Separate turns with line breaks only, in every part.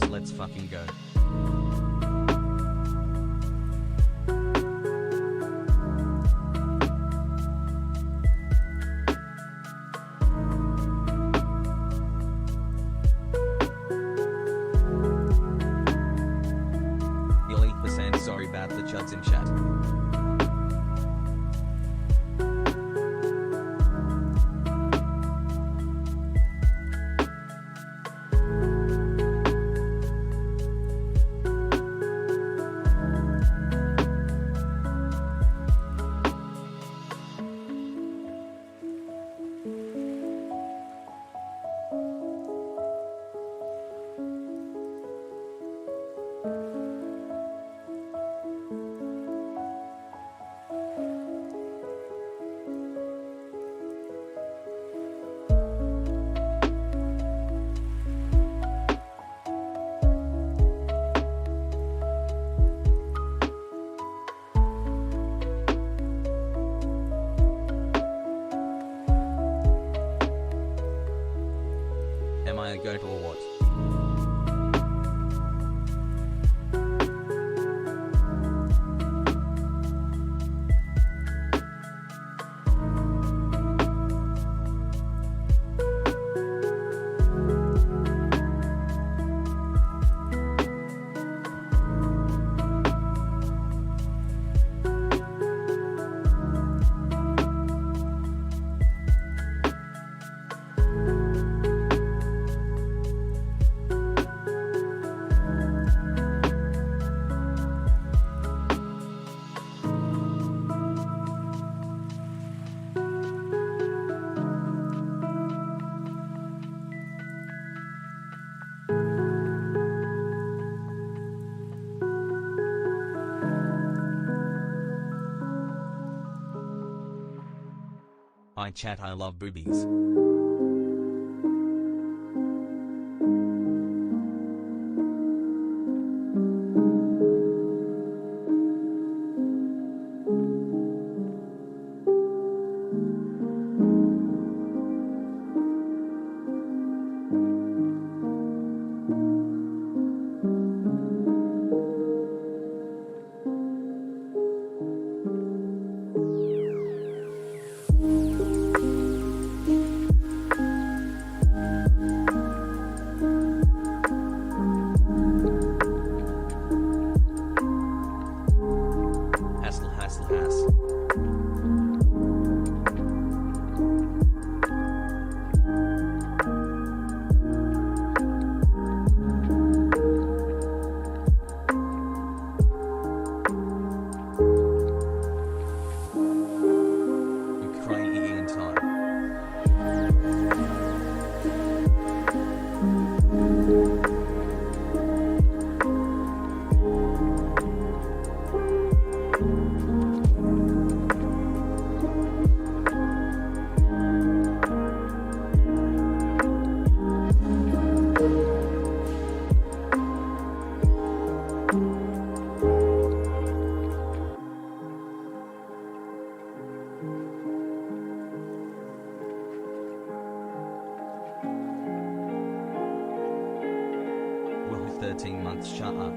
Let's fucking go. You'll 8% sorry about the chuds in chat. Am I a goat or what? Hi chat, I love boobies. 13 months. Shut up.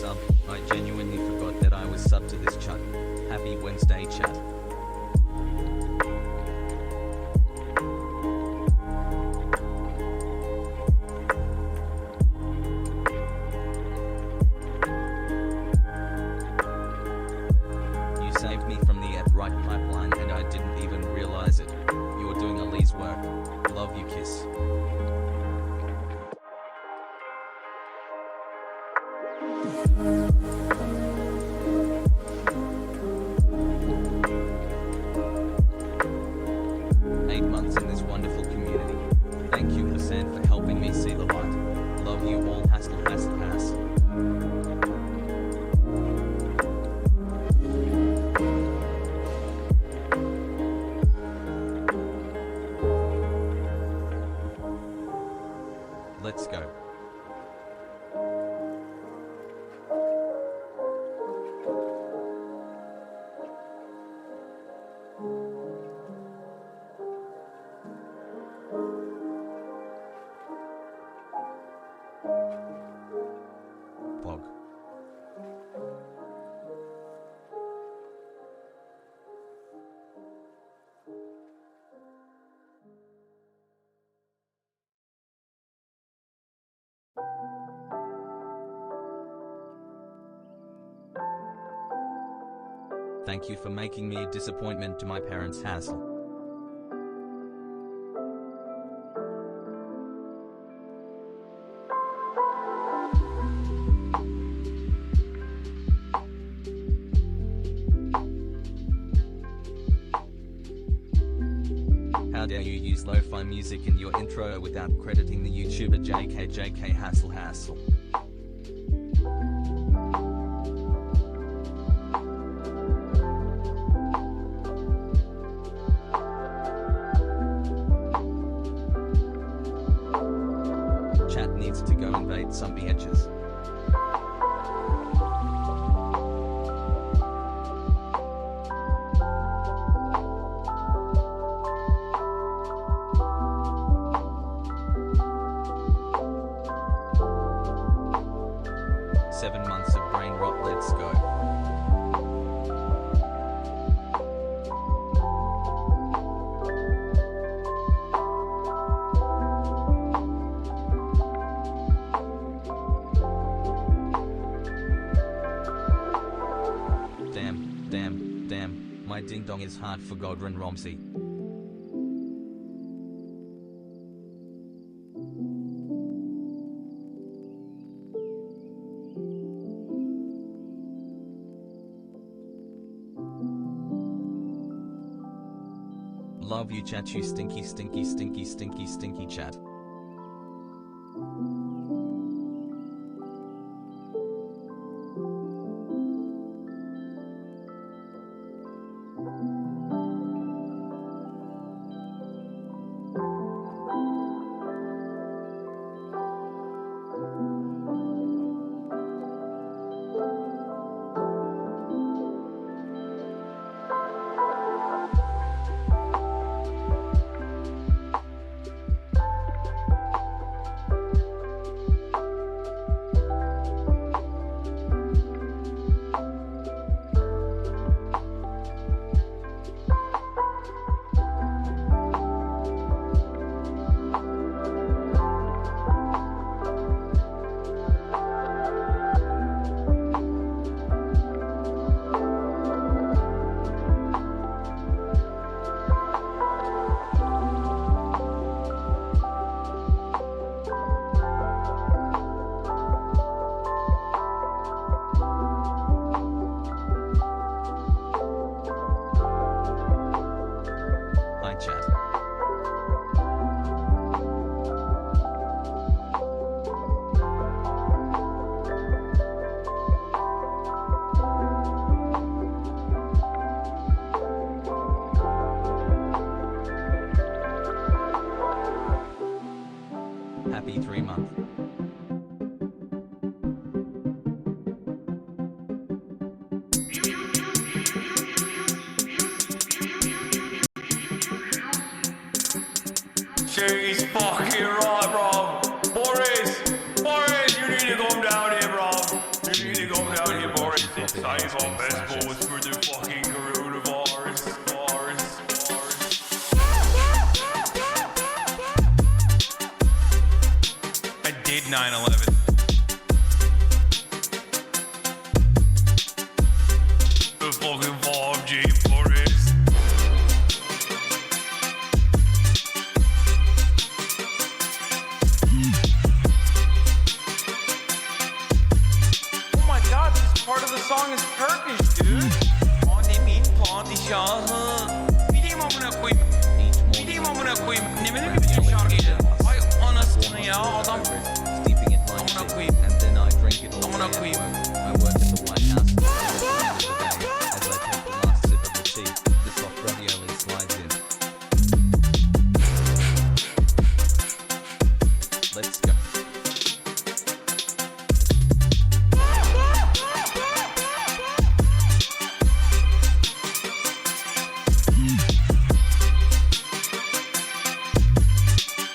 Sub. I genuinely forgot that I was sub to this chat. Happy Wednesday, chat. You saved me from the right pipeline and I didn't even realize it. You're doing Ali's work. Love you, kiss. In this wonderful community. Thank you, Hasan, for helping me see the light. Love you all. Hassle. Let's go. Thank you for making me a disappointment to my parents' hassle. How dare you use lo-fi music in your intro without crediting the YouTuber JK hassle. Chat needs to go invade some bitches. Let's go. Damn, my ding dong is hard for Godran Romsey. Love you chat, you stinky chat. Happy 3-month.
She's fucking right, bro. Boris, you need to come down here, bro. You need to come down here, Boris. It's save our passports for the fucking coronavirus. I did 9/11. The fucking 5G, Boris. Oh my god, this part of the song is Turkish, dude. Annemin padişahı. Bileyim amına koyayım. Bileyim amına koyayım. Ne bileyim bütün şarkıydı. Ay anasını ya adam.
Steeping it like
Amına
shit,
koyayım.
and then I drink it all
Amına
day
koyayım.
at work. I work at the White House as I take the last sip of the tea. The soft ravioli slides in. Let's go.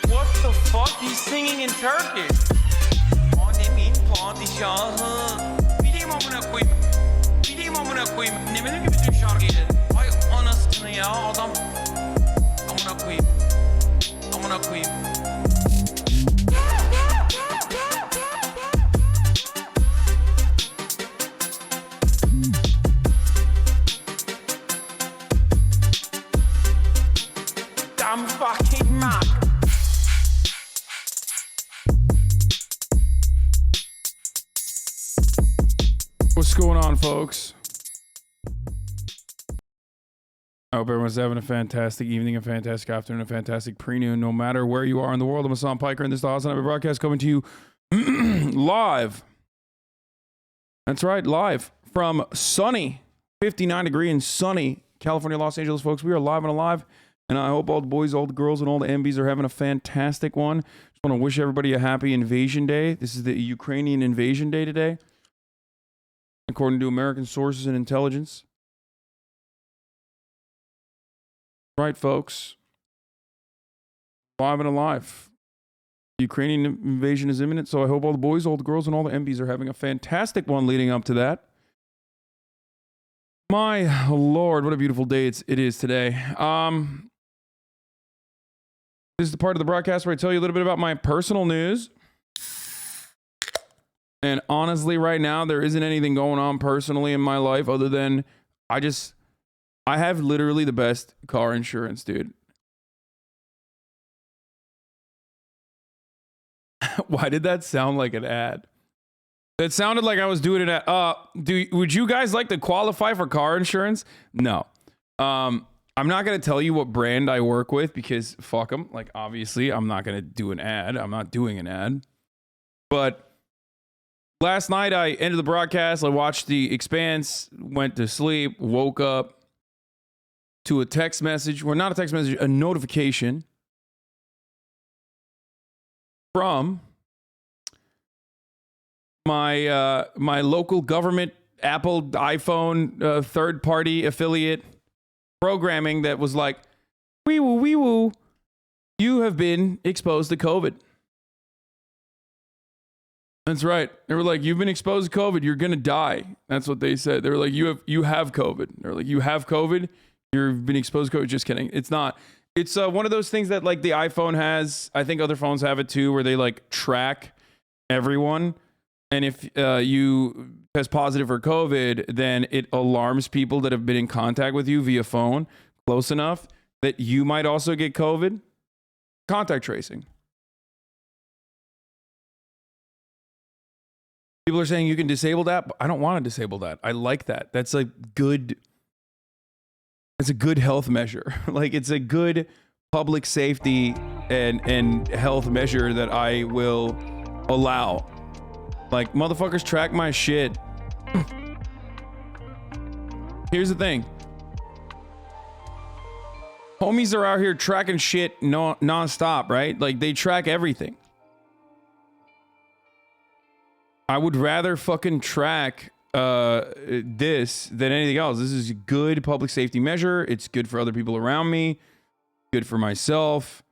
What the fuck? He's singing in Turkish. Annemin padişahı. Bileyim amına koyayım. Bileyim amına koyayım. Ne bileyim bütün şarkıydı. Ay anasını ya adam. Amına koyayım. Amına koyayım. Damn fucking mad.
What's going on, folks? I hope everyone's having a fantastic evening, a fantastic afternoon, a fantastic pre-noon, no matter where you are in the world. I'm Hasan Piker, and this is the HasanAbi Broadcast coming to you live. That's right, live from sunny, 59-degree and sunny California, Los Angeles, folks. We are live and alive, and I hope all the boys, all the girls, and all the MBs are having a fantastic one. Just want to wish everybody a happy Invasion Day. This is the Ukrainian Invasion Day today, according to American sources and intelligence. Right, folks. Live and alive. The Ukrainian invasion is imminent, so I hope all the boys, all the girls, and all the MBs are having a fantastic one leading up to that. My Lord, what a beautiful day it is today. This is the part of the broadcast where I tell you a little bit about my personal news. And honestly, right now, there isn't anything going on personally in my life other than I have literally the best car insurance, dude. Why did that sound like an ad? That sounded like I was doing it at, would you guys like to qualify for car insurance? No. I'm not going to tell you what brand I work with because fuck them. Like, obviously, I'm not going to do an ad. I'm not doing an ad. But last night, I ended the broadcast. I watched The Expanse, went to sleep, woke up to a text message, or not a text message, a notification from my local government Apple iPhone third-party affiliate programming that was like, wee woo, you have been exposed to COVID. That's right. They were like, you've been exposed to COVID. You're going to die. That's what they said. They were like, you have COVID. They're like, you have COVID. You've been exposed to COVID. Just kidding. It's not. It's one of those things that like the iPhone has. I think other phones have it too, where they like track everyone. And if you test positive for COVID, then it alarms people that have been in contact with you via phone close enough that you might also get COVID. Contact tracing. People are saying you can disable that, but I don't want to disable that. I like that. That's a good health measure. Like, it's a good public safety and health measure that I will allow. Like, motherfuckers track my shit. Here's the thing. Homies are out here tracking shit non-stop, right? Like, they track everything. I would rather fucking track this than anything else. This is a good public safety measure. It's good for other people around me, good for myself.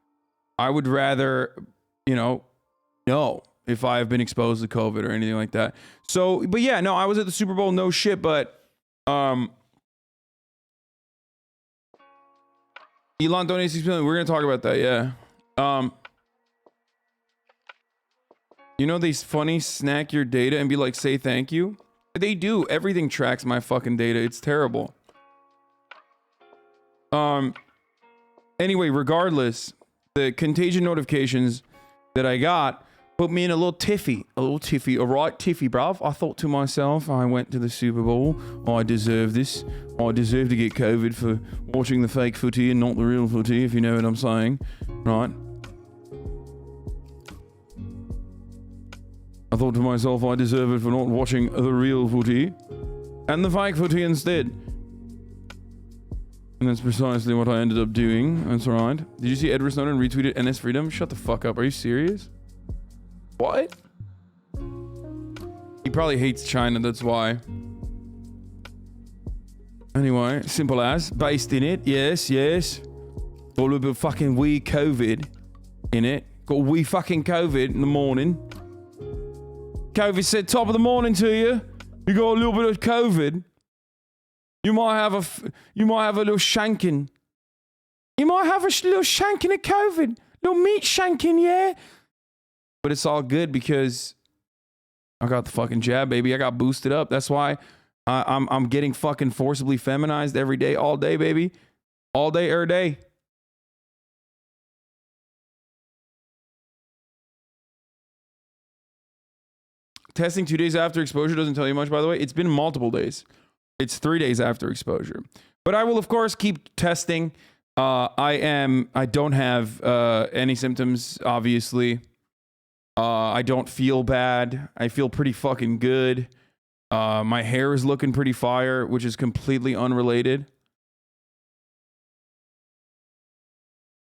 I would rather, know if I have been exposed to COVID or anything like that. So, but yeah, no, I was at the Super Bowl, no shit, but Elon donated $6 million. We're gonna talk about that, yeah. They funny snack your data and be like, say thank you. They do. Everything tracks my fucking data. It's terrible. Anyway, regardless, the contagion notifications that I got put me in a little tiffy, a right tiffy, bruv. I thought to myself, I went to the Super Bowl. I deserve this. I deserve to get COVID for watching the fake footy and not the real footy, if you know what I'm saying. Right? I thought to myself, I deserve it for not watching the real footy and the fake footy instead. And that's precisely what I ended up doing. That's right. Did you see Edward Snowden retweeted NS Freedom? Shut the fuck up. Are you serious? What? He probably hates China, that's why. Anyway, simple as. Based in it. Yes. Got a little bit of fucking wee COVID in it. Got a wee fucking COVID in the morning. COVID said top of the morning to you. You got a little bit of COVID. You might have a little shanking. You might have a little shanking of COVID. Little meat shanking, yeah. But it's all good because I got the fucking jab, baby. I got boosted up. That's why I'm getting fucking forcibly feminized every day, all day, baby. All day, every day. Testing 2 days after exposure doesn't tell you much, by the way. It's been multiple days. It's 3 days after exposure. But I will, of course, keep testing. I don't have any symptoms, obviously. I don't feel bad. I feel pretty fucking good. My hair is looking pretty fire, which is completely unrelated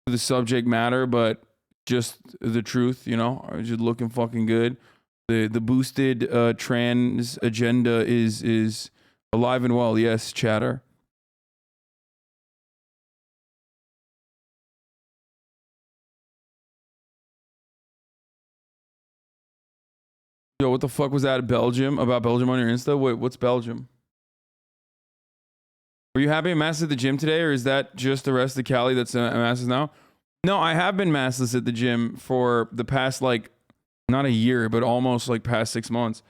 to the subject matter, but just the truth, I'm just looking fucking good. The boosted trans agenda is alive and well. Yes, chatter. Yo, what the fuck was that? Belgium? About Belgium on your Insta? Wait, what's Belgium? Were you having a mass at the gym today, or is that just the rest of Cali that's a masses now? No, I have been massless at the gym for the past, not a year, but almost past 6 months.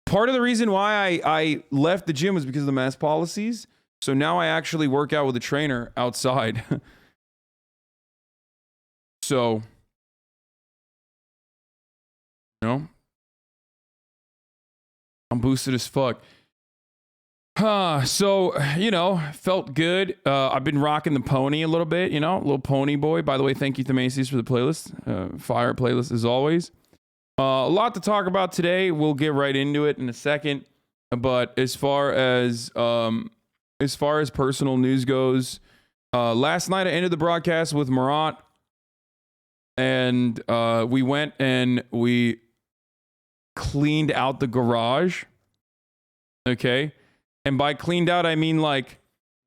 Part of the reason why I left the gym was because of the mask policies. So now I actually work out with a trainer outside. So, I'm boosted as fuck. So, felt good. I've been rocking the pony a little bit, little pony boy. By the way, thank you to Macy's for the playlist. Fire playlist as always. A lot to talk about today. We'll get right into it in a second. But as far as personal news goes, last night I ended the broadcast with Murat, and we went and we cleaned out the garage. Okay. And by cleaned out, I mean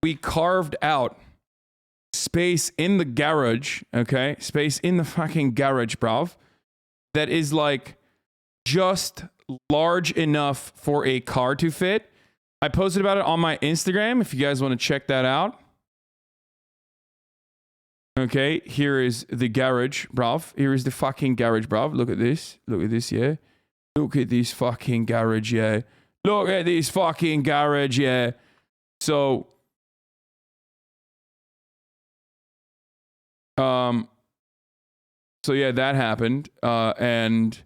we carved out space in the garage, okay? Space in the fucking garage, bruv. That is just large enough for a car to fit. I posted about it on my Instagram if you guys want to check that out. Okay, here is the garage, bruv. Here is the fucking garage, bruv. Look at this. Look at this, yeah. Look at this fucking garage, yeah. Look at this fucking garage, yeah. So, yeah, that happened. And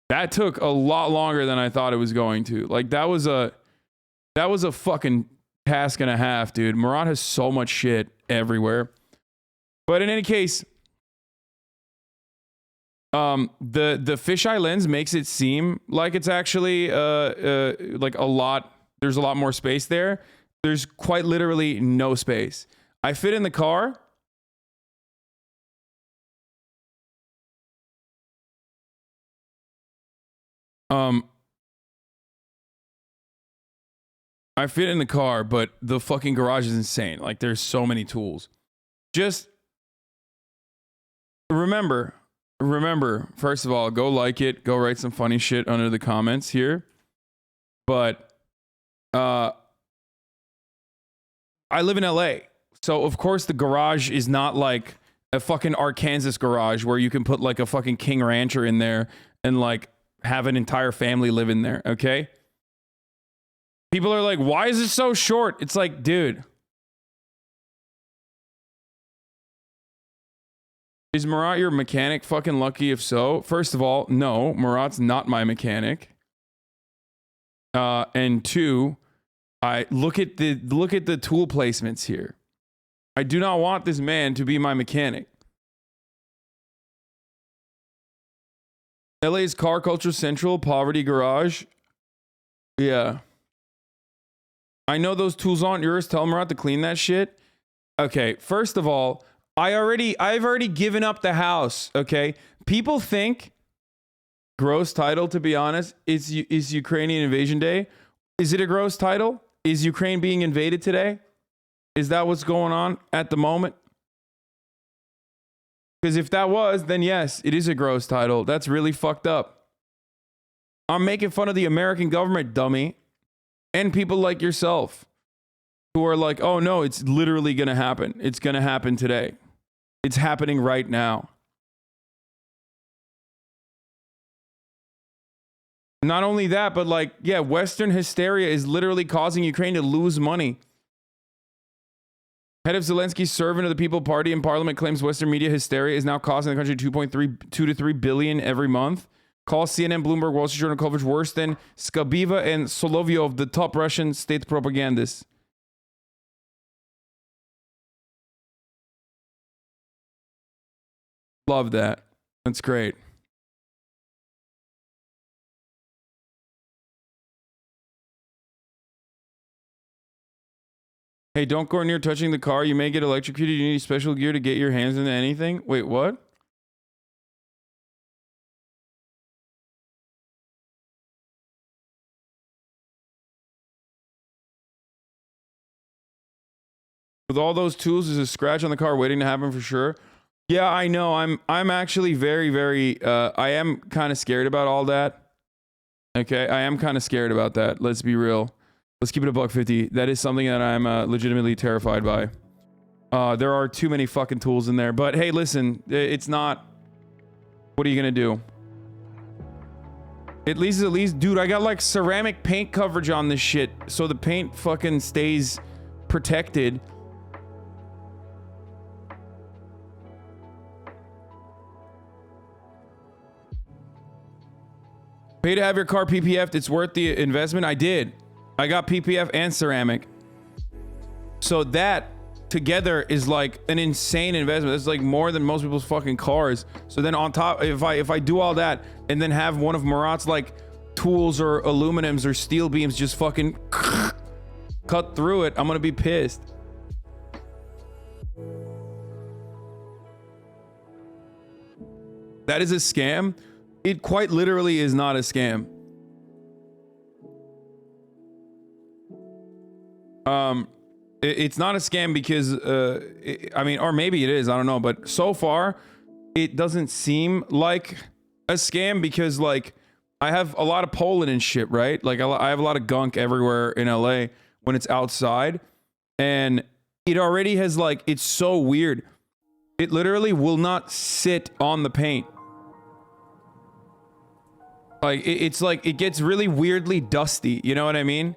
that took a lot longer than I thought it was going to. That was a fucking task and a half, dude. Murat has so much shit everywhere. But in any case, the fisheye lens makes it seem like it's actually a lot. There's a lot more space there. There's quite literally no space. I fit in the car. I fit in the car, but the fucking garage is insane. Like, there's so many tools. Just remember, first of all, go like it, go write some funny shit under the comments here. But I live in LA. So of course the garage is not like a fucking Arkansas garage where you can put like a fucking King Rancher in there and like have an entire family live in there, okay? People are like, why is it so short? It's like, dude. Is Murat your mechanic? Fucking lucky if so. First of all, no, Murat's not my mechanic. And two, I look at the tool placements here. I do not want this man to be my mechanic. LA's car culture central, poverty garage. Yeah. I know those tools aren't yours. Tell Murat to clean that shit. Okay, first of all, I've already given up the house, okay? People think, gross title, to be honest, is Ukrainian Invasion Day. Is it a gross title? Is Ukraine being invaded today? Is that what's going on at the moment? Because if that was, then yes, it is a gross title. That's really fucked up. I'm making fun of the American government, dummy. And people like yourself who are like, oh no, it's literally going to happen. It's going to happen today. It's happening right now. Not only that, but like, yeah, Western hysteria is literally causing Ukraine to lose money. Head of Zelensky's servant of the People Party in Parliament claims Western media hysteria is now costing the country 2 to 3 billion every month. Calls CNN, Bloomberg, Wall Street Journal coverage worse than Skabiva and Solovyov, the top Russian state propagandists. Love that. That's great. Hey, don't go near touching the car. You may get electrocuted. You need special gear to get your hands into anything. Wait, what? With all those tools, there's a scratch on the car waiting to happen for sure. Yeah, I know. I'm actually very, I am kind of scared about all that. Okay, I am kind of scared about that. Let's be real. Let's keep it $150. That is something that I'm legitimately terrified by. There are too many fucking tools in there. But hey, listen, it's not. What are you gonna do? At least, dude, I got like ceramic paint coverage on this shit, so the paint fucking stays protected. Pay to have your car PPF'd. It's worth the investment. I did. I got PPF and ceramic. So that together is like an insane investment. That's like more than most people's fucking cars. So then on top, if I do all that and then have one of Murat's like tools or aluminums or steel beams just fucking cut through it, I'm gonna be pissed. That is a scam. It quite literally is not a scam. It's not a scam because, I mean, or maybe it is, I don't know. But so far, it doesn't seem like a scam because, like, I have a lot of Poland and shit, right? Like, I have a lot of gunk everywhere in LA when it's outside. And it already has, like, it's so weird. It literally will not sit on the paint. Like, it's like, it gets really weirdly dusty. You know what I mean?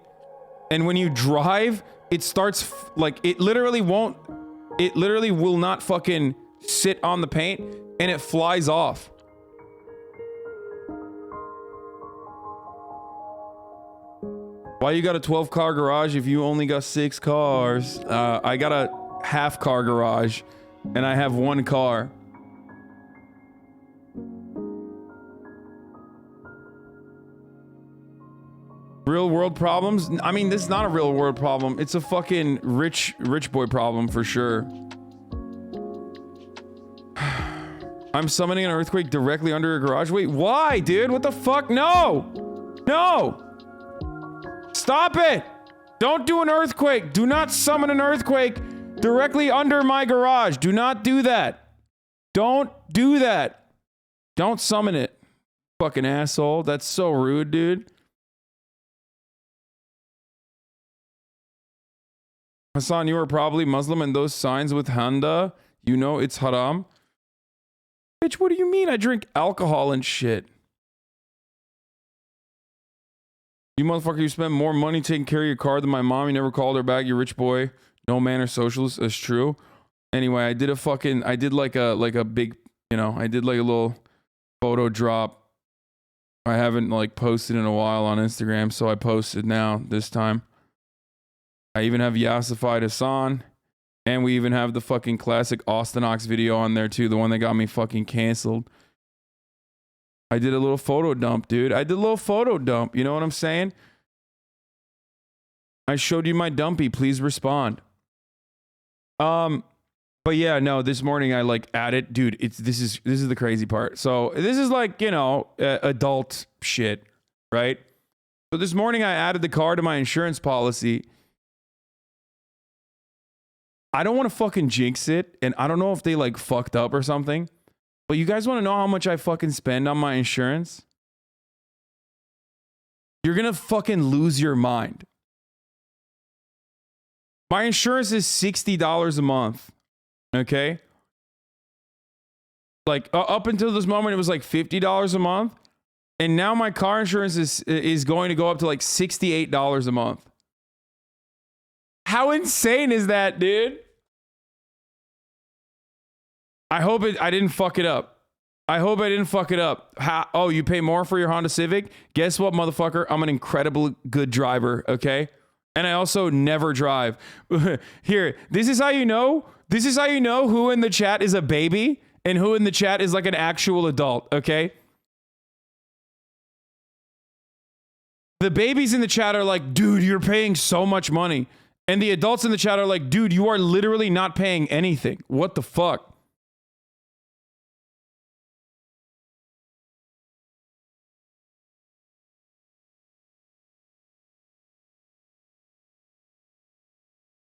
And when you drive, it starts like, it literally will not fucking sit on the paint and it flies off. Why you got a 12-car garage if you only got 6 cars? I got a half-car garage and I have 1 car. Real world problems? I mean, this is not a real world problem. It's a fucking rich boy problem for sure. I I'm summoning an earthquake directly under a garage. Wait, why, dude? What the fuck? No! No! Stop it! Don't do an earthquake. Do not summon an earthquake directly under my garage. Do not do that. Don't do that. Don't summon it. Fucking asshole. That's so rude, dude. Hasan, you are probably Muslim, and those signs with handa, you know it's haram. Bitch, what do you mean? I drink alcohol and shit. You motherfucker, you spend more money taking care of your car than my mom. You never called her back, you rich boy. No man or socialist. That's true. Anyway, I did like a big, you know, I did like a little photo drop. I haven't like posted in a while on Instagram, so I posted now this time. I even have Yassified Hasan, and we even have the fucking classic Austin Ox video on there too, the one that got me fucking canceled. I did a little photo dump, dude. I did a little photo dump. You know what I'm saying? I showed you my dumpy. Please respond. But yeah, no, this morning I like added, dude, this is the crazy part. So this is like, you know, adult shit, right? So this morning I added the car to my insurance policy. I don't want to fucking jinx it, and I don't know if they like fucked up or something. But you guys want to know how much I fucking spend on my insurance? You're gonna fucking lose your mind. My insurance is $60 a month. Okay? Like up until this moment, it was like $50 a month. And now my car insurance is going to go up to like $68 a month. How insane is that, dude? I hope I didn't fuck it up. I hope I didn't fuck it up. Oh, you pay more for your Honda Civic? Guess what, motherfucker? I'm an incredibly good driver, okay? And I also never drive. Here, this is how you know. This is how you know who in the chat is a baby and who in the chat is like an actual adult, okay? The babies in the chat are like, dude, you're paying so much money. And the adults in the chat are like, dude, you are literally not paying anything. What the fuck?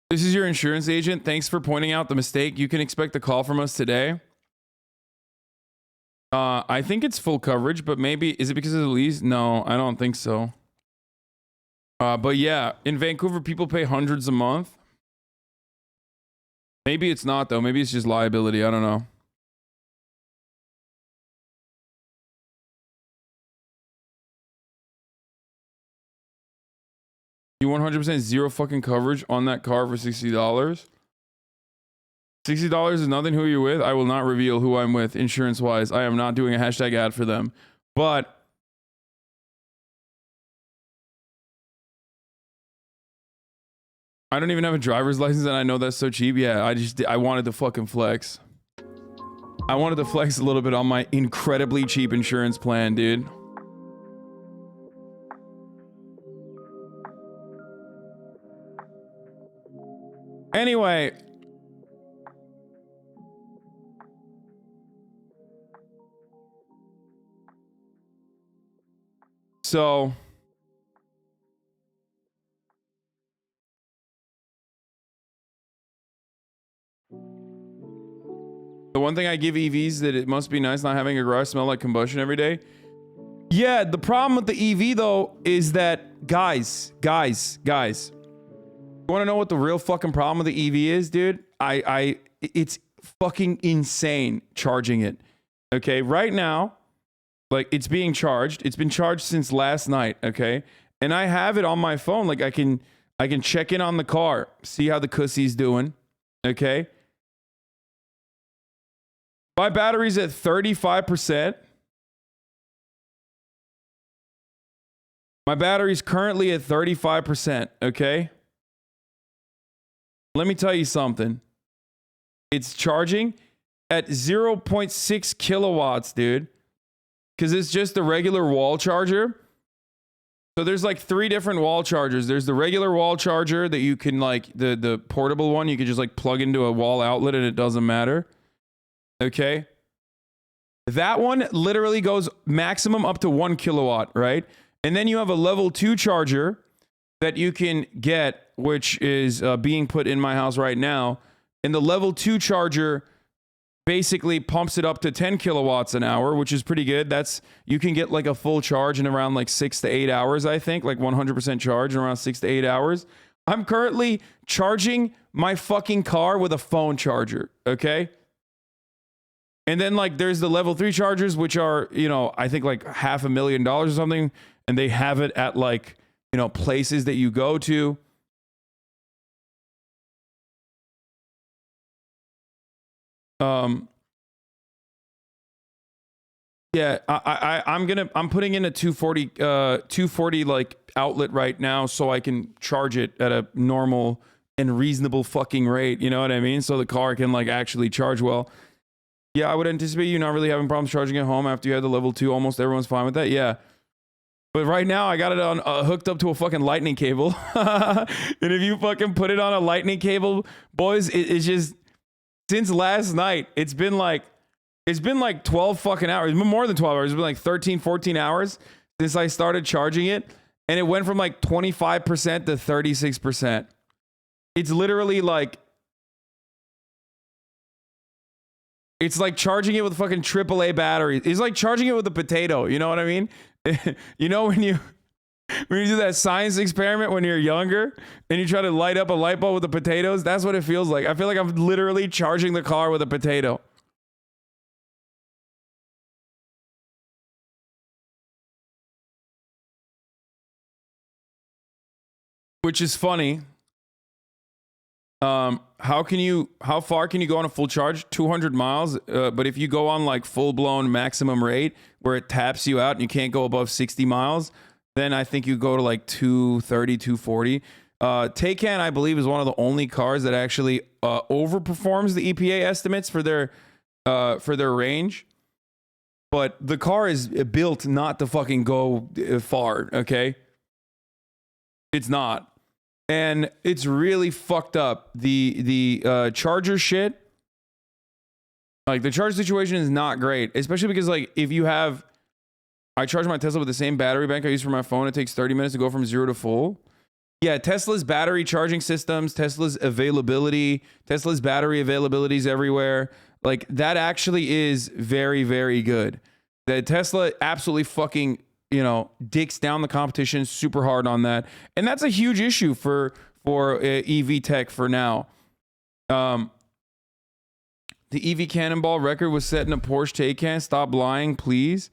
This is your insurance agent. Thanks for pointing out the mistake. You can expect a call from us today. I think it's full coverage, but maybe, is it because of the lease? No, I don't think so. But yeah, in Vancouver, people pay hundreds a month. Maybe it's not, though. Maybe it's just liability. I don't know. You 100% zero fucking coverage on that car for $60? $60 is nothing. Who are you with? I will not reveal who I'm with insurance-wise. I am not doing a hashtag ad for them. But I don't even have a driver's license, and I know that's so cheap. Yeah, I wanted to fucking flex. I wanted to flex a little bit on my incredibly cheap insurance plan, dude. Anyway. So. The one thing I give EVs that it must be nice not having a garage smell like combustion every day. Yeah, the problem with the EV though is that guys. You want to know what the real fucking problem with the EV is, dude? It's fucking insane charging it. Okay, right now, like it's being charged. It's been charged since last night. Okay, and I have it on my phone. Like I can check in on the car, see how the cussy's doing. Okay, my battery's at 35%. My battery's currently at 35%. Okay. Let me tell you something. It's charging at 0.6 kilowatts, dude. Because it's just a regular wall charger. So there's like 3 different wall chargers. There's the regular wall charger that you can like, the portable one, you can just like plug into a wall outlet and it doesn't matter. Okay. That one literally goes maximum up to 1 kilowatt, right? And then you have a level 2 charger that you can get, which is being put in my house right now. And the level 2 charger basically pumps it up to 10 kilowatts an hour, which is pretty good. You can get like a full charge in around like 6 to 8 hours, I think, like 100% charge in around 6 to 8 hours. I'm currently charging my fucking car with a phone charger, okay? And then like there's the level 3 chargers, which are, I think like $500,000 or something. And they have it at like, places that you go to. Yeah, I'm putting in a 240 like outlet right now so I can charge it at a normal and reasonable fucking rate. You know what I mean? So the car can like actually charge well. Yeah, I would anticipate you not really having problems charging at home after you had the level 2. Almost everyone's fine with that. Yeah. But right now I got it on hooked up to a fucking lightning cable. And if you fucking put it on a lightning cable, boys, it's just, since last night, it's been like 12 fucking hours. It's been more than 12 hours. It's been like 13, 14 hours since I started charging it. And it went from like 25% to 36%. It's literally like, it's like charging it with fucking AAA batteries. It's like charging it with a potato. You know what I mean? When you do that science experiment when you're younger and you try to light up a light bulb with the potatoes, that's what it feels like. I feel like I'm literally charging the car with a potato. Which is funny. How far can you go on a full charge? 200 miles. But if you go on like full blown maximum rate where it taps you out and you can't go above 60 miles, then I think you go to like 230, 240. Taycan, I believe, is one of the only cars that actually overperforms the EPA estimates for their range. But the car is built not to fucking go far, okay? It's not. And it's really fucked up. The charger shit, like the charge situation is not great, especially because like I charge my Tesla with the same battery bank I use for my phone. It takes 30 minutes to go from 0 to full. Yeah, Tesla's battery charging systems, Tesla's battery availability is everywhere. Like that actually is very, very good. The Tesla absolutely fucking dicks down the competition super hard on that. And that's a huge issue for EV tech for now. The EV cannonball record was set in a Porsche Taycan. Stop lying, please.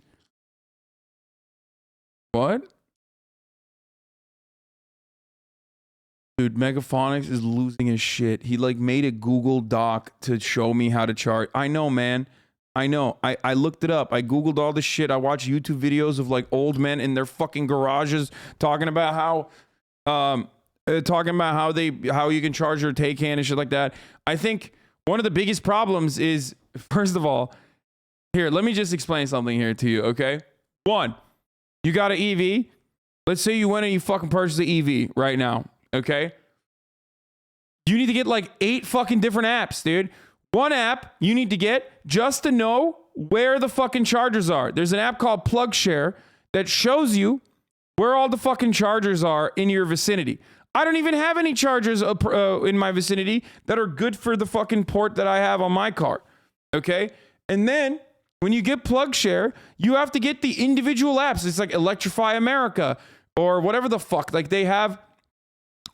What? Dude, Megaphonics is losing his shit. He like made a Google Doc to show me how to charge. I know, man. I know. I looked it up. I Googled all this shit. I watched YouTube videos of like old men in their fucking garages talking about how you can charge your Taycan and shit like that. I think one of the biggest problems is, first of all, here, let me just explain something here to you, okay? One, you got an EV. Let's say you went and you fucking purchased the EV right now, okay? You need to get like 8 fucking different apps, dude. One app you need to get just to know where the fucking chargers are. There's an app called PlugShare that shows you where all the fucking chargers are in your vicinity. I don't even have any chargers in my vicinity that are good for the fucking port that I have on my car. Okay? And then when you get PlugShare, you have to get the individual apps. It's like Electrify America or whatever the fuck. Like they have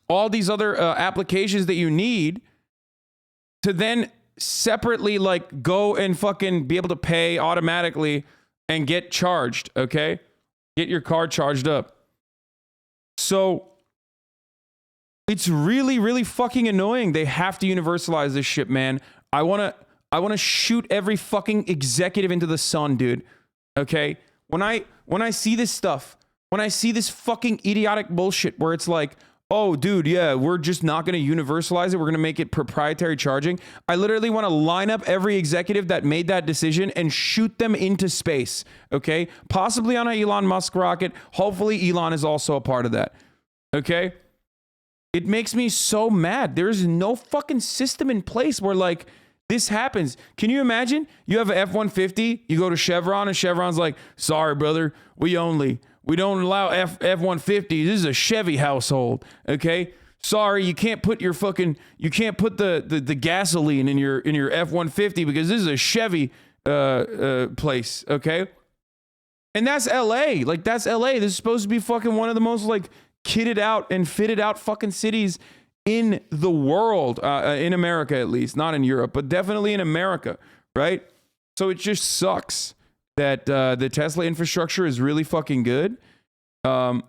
all these other applications that you need to then separately like go and fucking be able to pay automatically and get charged, okay? Get your car charged up. So it's really, really fucking annoying. They have to universalize this shit, man. I want to shoot every fucking executive into the sun, dude. Okay? When I see this stuff, when I see this fucking idiotic bullshit where it's like, oh, dude, yeah, we're just not going to universalize it. We're going to make it proprietary charging. I literally want to line up every executive that made that decision and shoot them into space, okay? Possibly on an Elon Musk rocket. Hopefully Elon is also a part of that, okay? It makes me so mad. There's no fucking system in place where, like, This happens. Can you imagine? You have an F-150, you go to Chevron, and Chevron's like, sorry, brother, we don't allow F-150s. This is a Chevy household, okay? Sorry, you can't put the gasoline in your F-150 because this is a Chevy place, okay? And that's LA. Like, that's LA. This is supposed to be fucking one of the most, like, kitted out and fitted out fucking cities in the world, in America at least, not in Europe, but definitely in America, right? So it just sucks that the Tesla infrastructure is really fucking good. So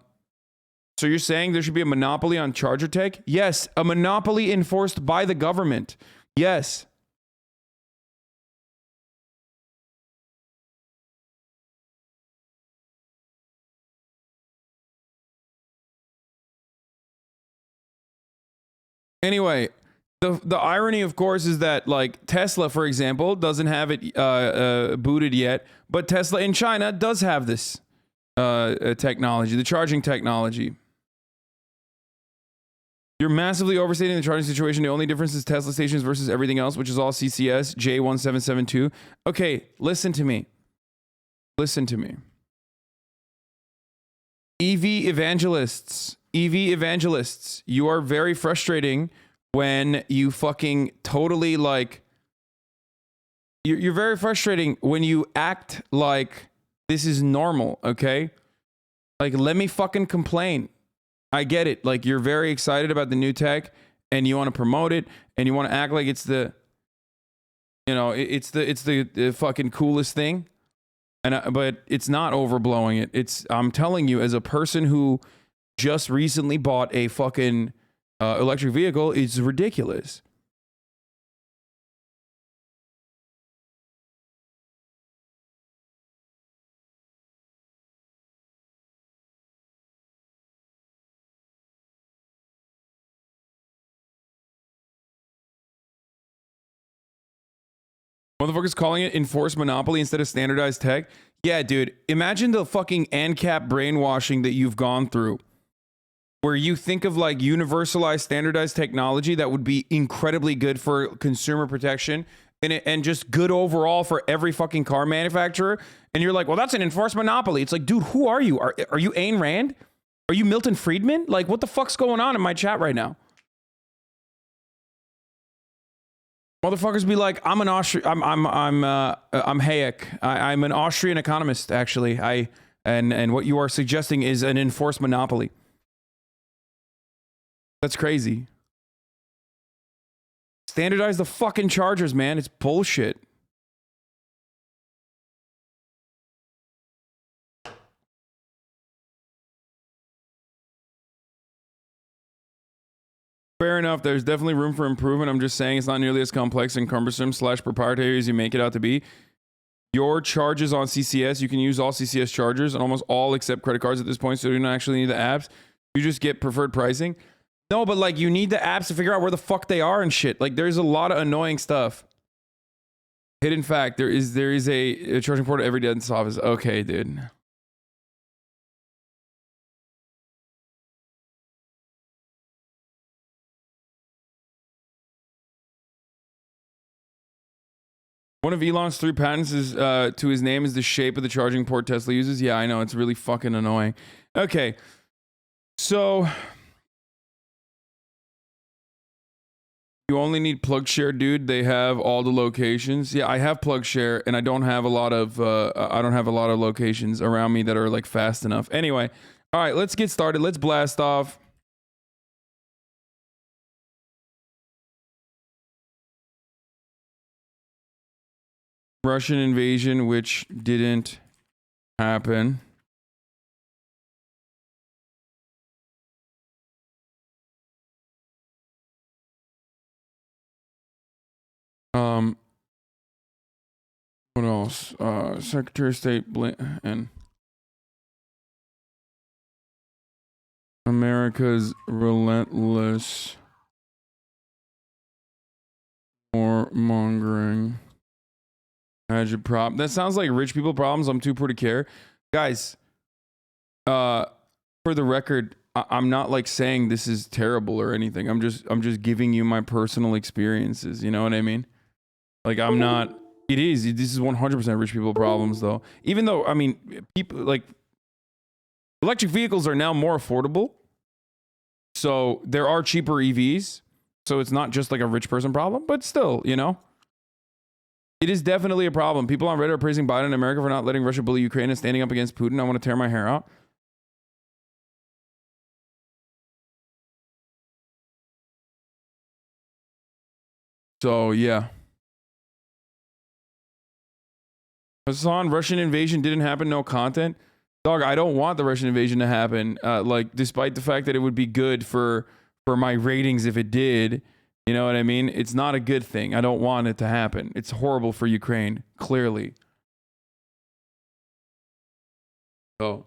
you're saying there should be a monopoly on charger tech? Yes, a monopoly enforced by the government. Yes. Anyway, the irony, of course, is that, like, Tesla, for example, doesn't have it booted yet, but Tesla in China does have this technology, the charging technology. You're massively overstating the charging situation. The only difference is Tesla stations versus everything else, which is all CCS, J1772. Okay, listen to me. Listen to me. EV evangelists, you are very frustrating when you fucking totally, like, you're very frustrating when you act like this is normal, okay? Like, let me fucking complain. I get it. Like, you're very excited about the new tech and you want to promote it and you want to act like it's the, you know, it's the fucking coolest thing. And but it's not overblowing it. I'm telling you, as a person who just recently bought a fucking electric vehicle, it's ridiculous. Motherfuckers calling it enforced monopoly instead of standardized tech. Yeah, dude. Imagine the fucking ANCAP brainwashing that you've gone through, where you think of, like, universalized standardized technology that would be incredibly good for consumer protection and just good overall for every fucking car manufacturer. And you're like, well, that's an enforced monopoly. It's like, dude, who are you? Are you Ayn Rand? Are you Milton Friedman? Like, what the fuck's going on in my chat right now? Motherfuckers be like, I'm an Austrian. I'm Hayek. I'm an Austrian economist, actually. And what you are suggesting is an enforced monopoly. That's crazy. Standardize the fucking chargers, man. It's bullshit. Fair enough. There's definitely room for improvement. I'm just saying it's not nearly as complex and cumbersome / proprietary as you make it out to be. Your charges on CCS, you can use all CCS chargers and almost all accept credit cards at this point, so you don't actually need the apps. You just get preferred pricing. No, but, like, you need the apps to figure out where the fuck they are and shit. Like, there's a lot of annoying stuff. Hidden fact, there is a charging port at every dentist's office. Okay, dude. One of Elon's 3 patents is to his name is the shape of the charging port Tesla uses. Yeah, I know. It's really fucking annoying. Okay. So you only need PlugShare, dude. They have all the locations. Yeah, I have PlugShare, and I don't have a lot of locations around me that are, like, fast enough. Anyway, all right, let's get started. Let's blast off. Russian invasion, which didn't happen. What else? Secretary of State Blinken. America's relentless warmongering. That sounds like rich people problems. I'm too poor to care. Guys, for the record, I'm not, like, saying this is terrible or anything. I'm just giving you my personal experiences. You know what I mean? Like, I'm not. It is. This is 100% rich people problems, though. Even though, I mean, people like electric vehicles are now more affordable. So there are cheaper EVs. So it's not just like a rich person problem, but still, you know, it is definitely a problem. People on Reddit are praising Biden and America for not letting Russia bully Ukraine and standing up against Putin. I want to tear my hair out. So, yeah. Hasan, Russian invasion didn't happen, no content. Dog, I don't want the Russian invasion to happen. Like, despite the fact that it would be good for my ratings if it did. You know what I mean? It's not a good thing. I don't want it to happen. It's horrible for Ukraine, clearly. So.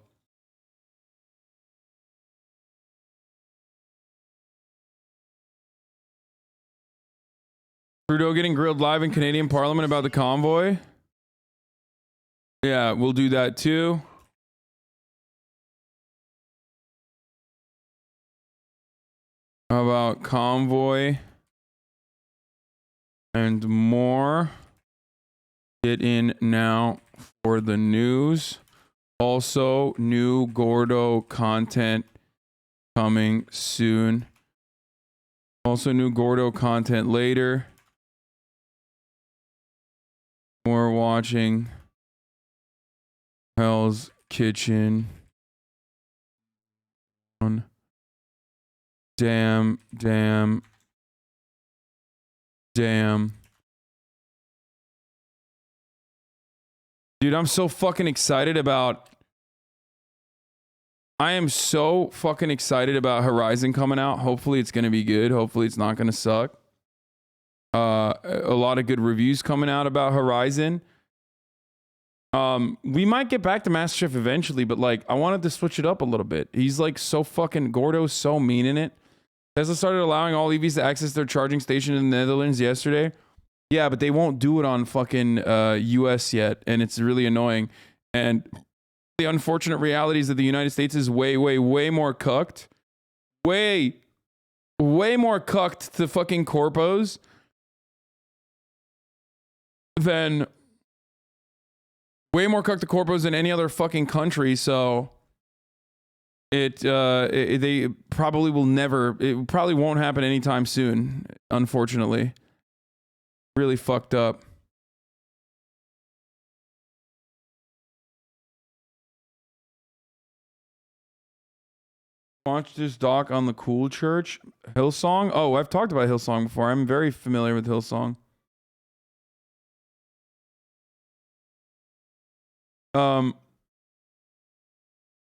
Trudeau getting grilled live in Canadian Parliament about the convoy. Yeah, we'll do that too. How about convoy and more? Get in now for the news. Also, new Gordo content coming soon. Also, new Gordo content later. More watching Hell's Kitchen. Damn. Dude, I'm so fucking excited about... I am so fucking excited about Horizon coming out. Hopefully it's going to be good. Hopefully it's not going to suck. A lot of good reviews coming out about Horizon. We might get back to Master Chief eventually, but like, I wanted to switch it up a little bit. He's like so fucking... Gordo's so mean in it. Tesla started allowing all EVs to access their charging station in the Netherlands yesterday. Yeah, but they won't do it on fucking US yet, and it's really annoying. And the unfortunate reality is that the United States is way more cucked. Way more cucked to fucking corpos than... Way more cucked to corpos than any other fucking country, so... They probably will never... It probably won't happen anytime soon, unfortunately. Really fucked up. Watch this doc on the Cool Church. Hillsong? Oh, I've talked about Hillsong before. I'm very familiar with Hillsong.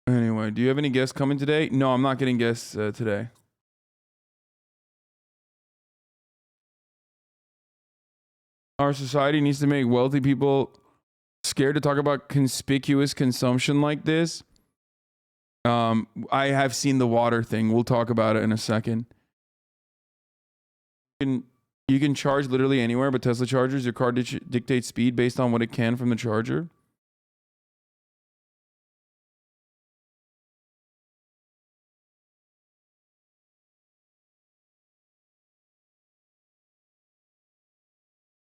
Anyway, do you have any guests coming today? No, I'm not getting guests today. Our society needs to make wealthy people scared to talk about conspicuous consumption like this. I have seen the water thing. We'll talk about it in a second. You can charge literally anywhere, but Tesla chargers, your car dictates speed based on what it can from the charger.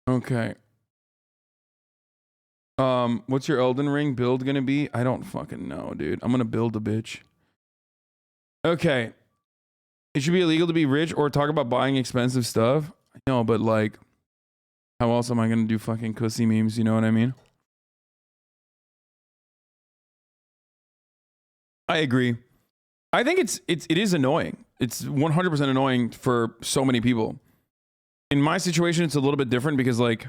Okay. What's your Elden Ring build gonna be? I don't fucking know, dude. I'm gonna build a bitch. Okay. It should be illegal to be rich or talk about buying expensive stuff. I know, but like, how else am I gonna do fucking cussy memes? You know what I mean? I agree. I think it is annoying. It's 100% annoying for so many people. In my situation, it's a little bit different because, like,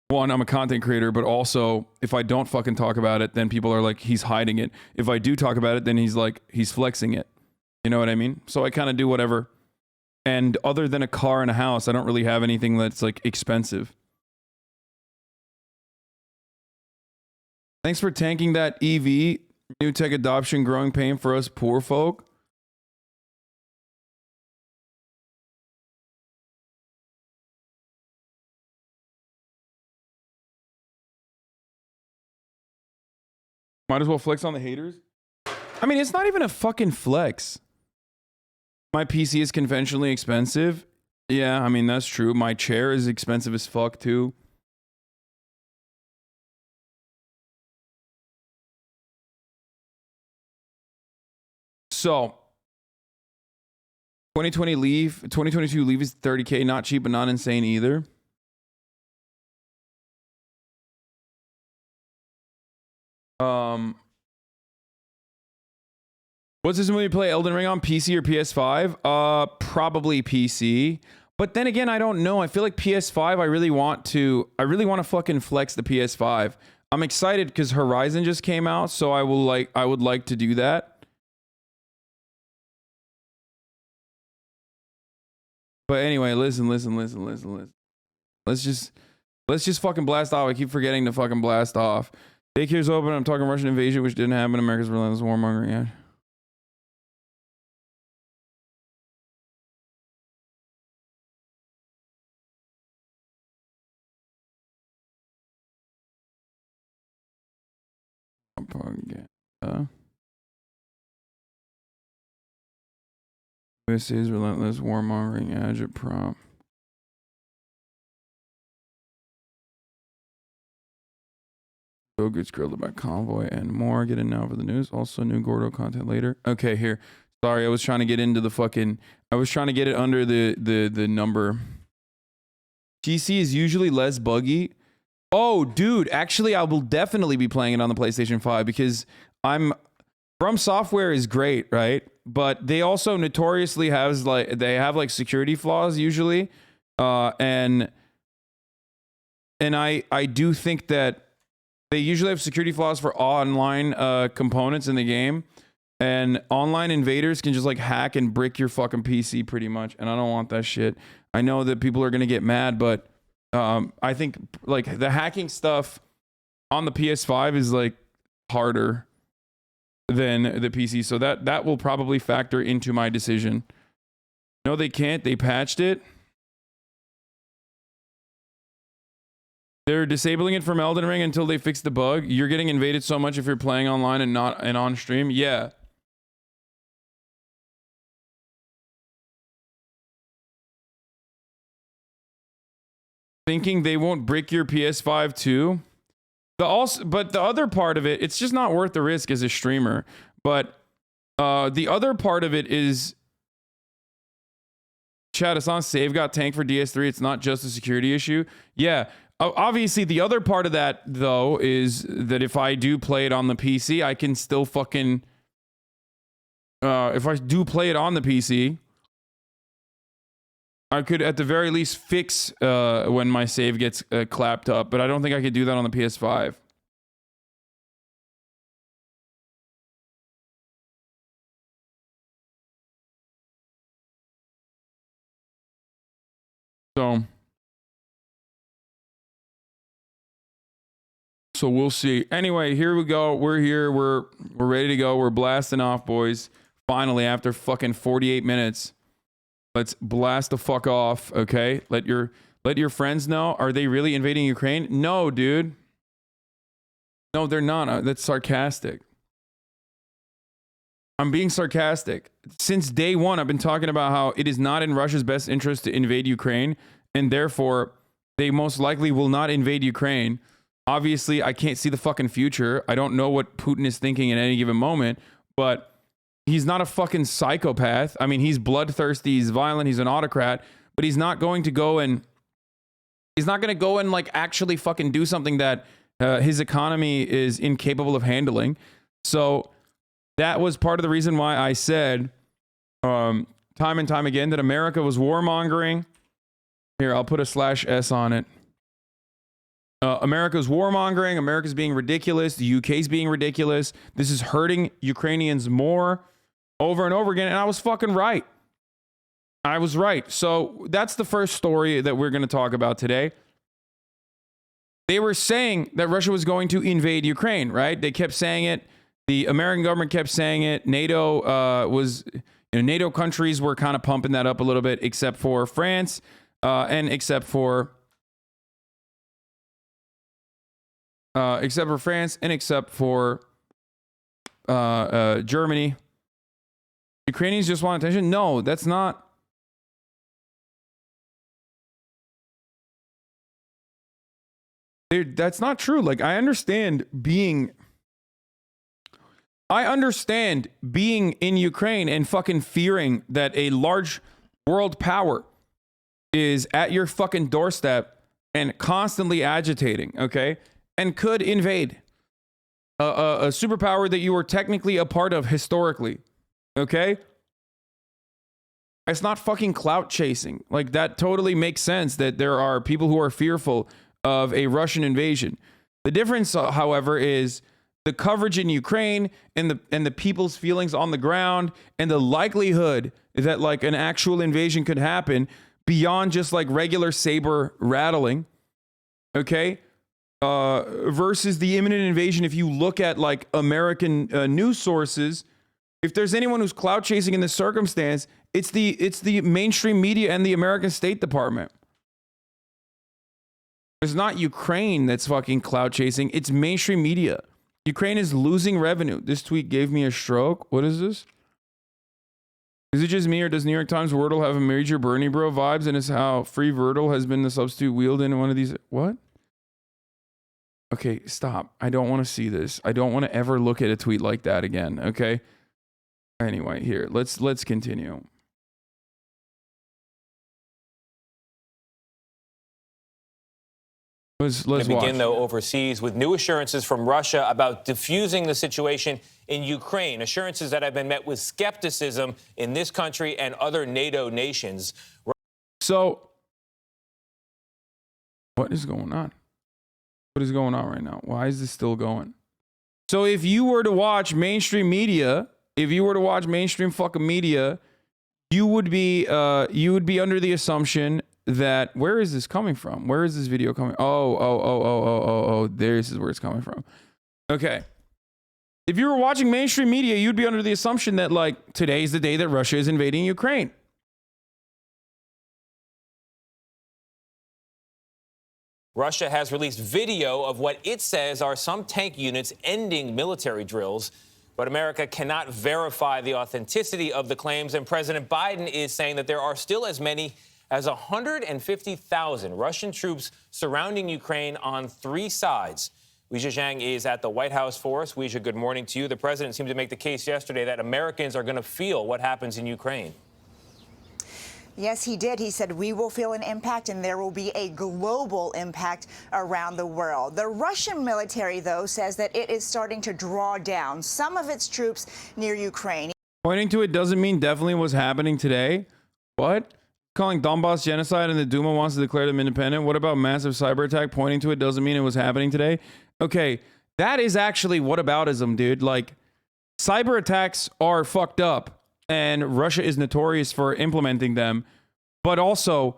one, I'm a content creator, but also if I don't fucking talk about it, then people are like, he's hiding it. If I do talk about it, then he's like, he's flexing it. You know what I mean? So I kind of do whatever. And other than a car and a house, I don't really have anything that's like expensive. Thanks for tanking that EV. New tech adoption, growing pain for us poor folk. Might as well flex on the haters. I mean, it's not even a fucking flex. My PC is conventionally expensive. Yeah, I mean, that's true. My chair is expensive as fuck, too. So, 2022 leave is $30K. Not cheap, but not insane either. What's this movie play Elden Ring on, PC or PS5? Probably PC. But then again, I don't know. I feel like PS5, I really want to fucking flex the PS5. I'm excited because Horizon just came out, so I would like to do that. But anyway, listen. Let's just fucking blast off. I keep forgetting to fucking blast off. Daycare's open. I'm talking Russian invasion, which didn't happen. America's relentless warmongering. Yeah. This is relentless warmongering agitprop. Go gets grilled by convoy and more. Get in now for the news. Also new Gordo content later. Okay, here. Sorry, I was trying to get into the fucking. I was trying to get it under the number. PC is usually less buggy. Oh, dude, actually, I will definitely be playing it on the PlayStation 5 because From Software is great, right? But they also notoriously have like security flaws usually, and I do think that they usually have security flaws for online components in the game, and online invaders can just like hack and brick your fucking PC pretty much, and I don't want that shit. I know that people are gonna get mad, but I think like the hacking stuff on the PS5 is like harder than the PC, so that will probably factor into my decision. No, they can't. They patched it. They're disabling it from Elden Ring until they fix the bug. You're getting invaded so much if you're playing online and not on stream. Yeah. Thinking they won't brick your PS5 too. But the other part of it, it's just not worth the risk as a streamer. But the other part of it is, chat, it's on save got tanked for DS3. It's not just a security issue. Yeah. Obviously, the other part of that, though, is that if I do play it on the PC, I can still fucking... if I do play it on the PC, I could, at the very least, fix when my save gets clapped up. But I don't think I could do that on the PS5. So we'll see. Anyway, here we go. We're here. We're ready to go. We're blasting off, boys. Finally, after fucking 48 minutes, let's blast the fuck off. Okay. Let your friends know. Are they really invading Ukraine? No, dude. No, they're not. That's sarcastic. I'm being sarcastic. Since day one, I've been talking about how it is not in Russia's best interest to invade Ukraine, and therefore they most likely will not invade Ukraine. Obviously, I can't see the fucking future. I don't know what Putin is thinking at any given moment, but he's not a fucking psychopath. I mean, he's bloodthirsty, he's violent, he's an autocrat, but he's not going to go and like actually fucking do something that his economy is incapable of handling. So that was part of the reason why I said time and time again that America was warmongering. Here, I'll put a /S on it. America's warmongering. America's being ridiculous. The UK's being ridiculous. This is hurting Ukrainians more over and over again. And I was fucking right. I was right. So that's the first story that we're going to talk about today. They were saying that Russia was going to invade Ukraine, right? They kept saying it. The American government kept saying it. NATO NATO countries were kind of pumping that up a little bit, except for France and except for France and except for Germany. Ukrainians just want attention. No, that's not Dude, that's not true. Like, I understand being in Ukraine and fucking fearing that a large world power is at your fucking doorstep and constantly agitating, okay? And could invade a superpower that you were technically a part of historically, okay? It's not fucking clout chasing. Like, that totally makes sense that there are people who are fearful of a Russian invasion. The difference, however, is the coverage in Ukraine and the people's feelings on the ground and the likelihood that like an actual invasion could happen beyond just like regular saber rattling, okay? Versus the imminent invasion. If you look at like American news sources, if there's anyone who's clout chasing in this circumstance, it's the mainstream media and the American State Department. It's not Ukraine that's fucking clout chasing. It's mainstream media. Ukraine is losing revenue. This tweet gave me a stroke. What is this? Is it just me, or does New York Times Wordle have a major Bernie bro vibes, and is how free Wordle has been the substitute wheeled in one of these? What? Okay, stop. I don't want to see this. I don't want to ever look at a tweet like that again, okay? Anyway, here, let's continue. Let's
begin, though, overseas with new assurances from Russia about diffusing the situation in Ukraine, assurances that have been met with skepticism in this country and other NATO nations.
So, what is going on? What is going on right now? Why is this still going? So, if you were to watch mainstream media, fucking media, you would be under the assumption that, where is this coming from? Where is this video coming? Oh, this is where it's coming from. Okay. If you were watching mainstream media, you'd be under the assumption that like today's the day that Russia is invading Ukraine.
Russia has released video of what it says are some tank units ending military drills, but America cannot verify the authenticity of the claims, and President Biden is saying that there are still as many as 150,000 Russian troops surrounding Ukraine on three sides. Weijia Zhang is at the White House for us. Weijia, good morning to you. The president seemed to make the case yesterday that Americans are going to feel what happens in Ukraine.
Yes, he did. He said we will feel an impact and there will be a global impact around the world. The Russian military, though, says that it is starting to draw down some of its troops near Ukraine.
Pointing to it doesn't mean definitely what's happening today. What? Calling Donbass genocide and the Duma wants to declare them independent? What about massive cyber attack? Pointing to it doesn't mean it was happening today. Okay, that is actually whataboutism, dude. Like, cyber attacks are fucked up and Russia is notorious for implementing them. But also,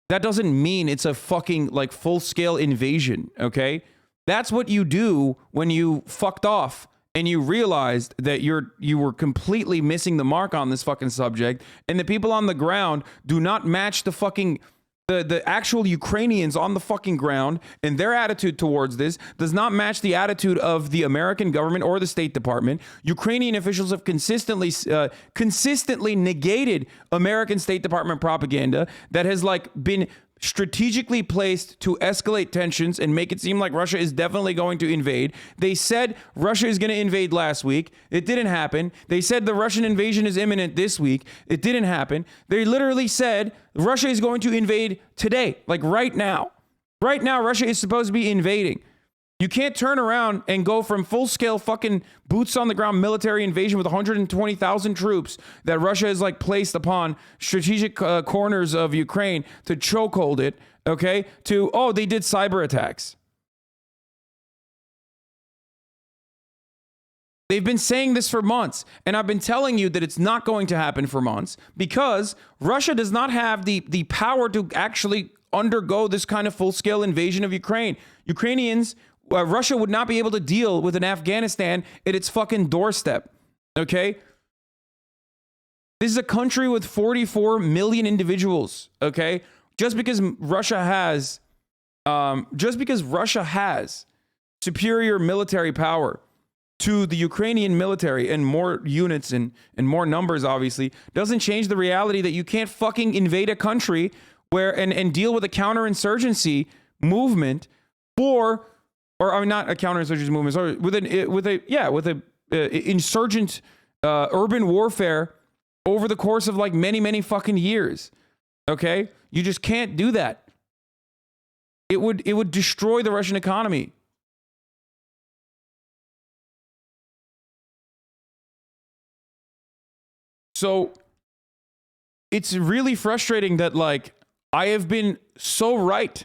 that doesn't mean it's a fucking like full-scale invasion, okay? That's what you do when you fucked off and you realized that you were completely missing the mark on this fucking subject, and the people on the ground do not match the fucking the actual Ukrainians on the fucking ground, and their attitude towards this does not match the attitude of the American government or the State Department. Ukrainian officials have consistently negated American State Department propaganda that has like been strategically placed to escalate tensions and make it seem like Russia is definitely going to invade. They said Russia is going to invade last week. It didn't happen. They said the Russian invasion is imminent this week. It didn't happen. They literally said Russia is going to invade today, like right now. Right now, Russia is supposed to be invading. You can't turn around and go from full-scale fucking boots-on-the-ground military invasion with 120,000 troops that Russia has like placed upon strategic corners of Ukraine to chokehold it, okay, to, oh, they did cyber attacks. They've been saying this for months, and I've been telling you that it's not going to happen for months because Russia does not have the power to actually undergo this kind of full-scale invasion of Ukraine. Russia would not be able to deal with an Afghanistan at its fucking doorstep, okay? This is a country with 44 million individuals, okay? Just because Russia has superior military power to the Ukrainian military and more units and more numbers, obviously, doesn't change the reality that you can't fucking invade a country where and deal with a counterinsurgency movement for, or I mean, not a counterinsurgency movement, sorry, with a insurgent urban warfare over the course of like many fucking years. Okay, you just can't do that. It would destroy the Russian economy. So it's really frustrating that like I have been so right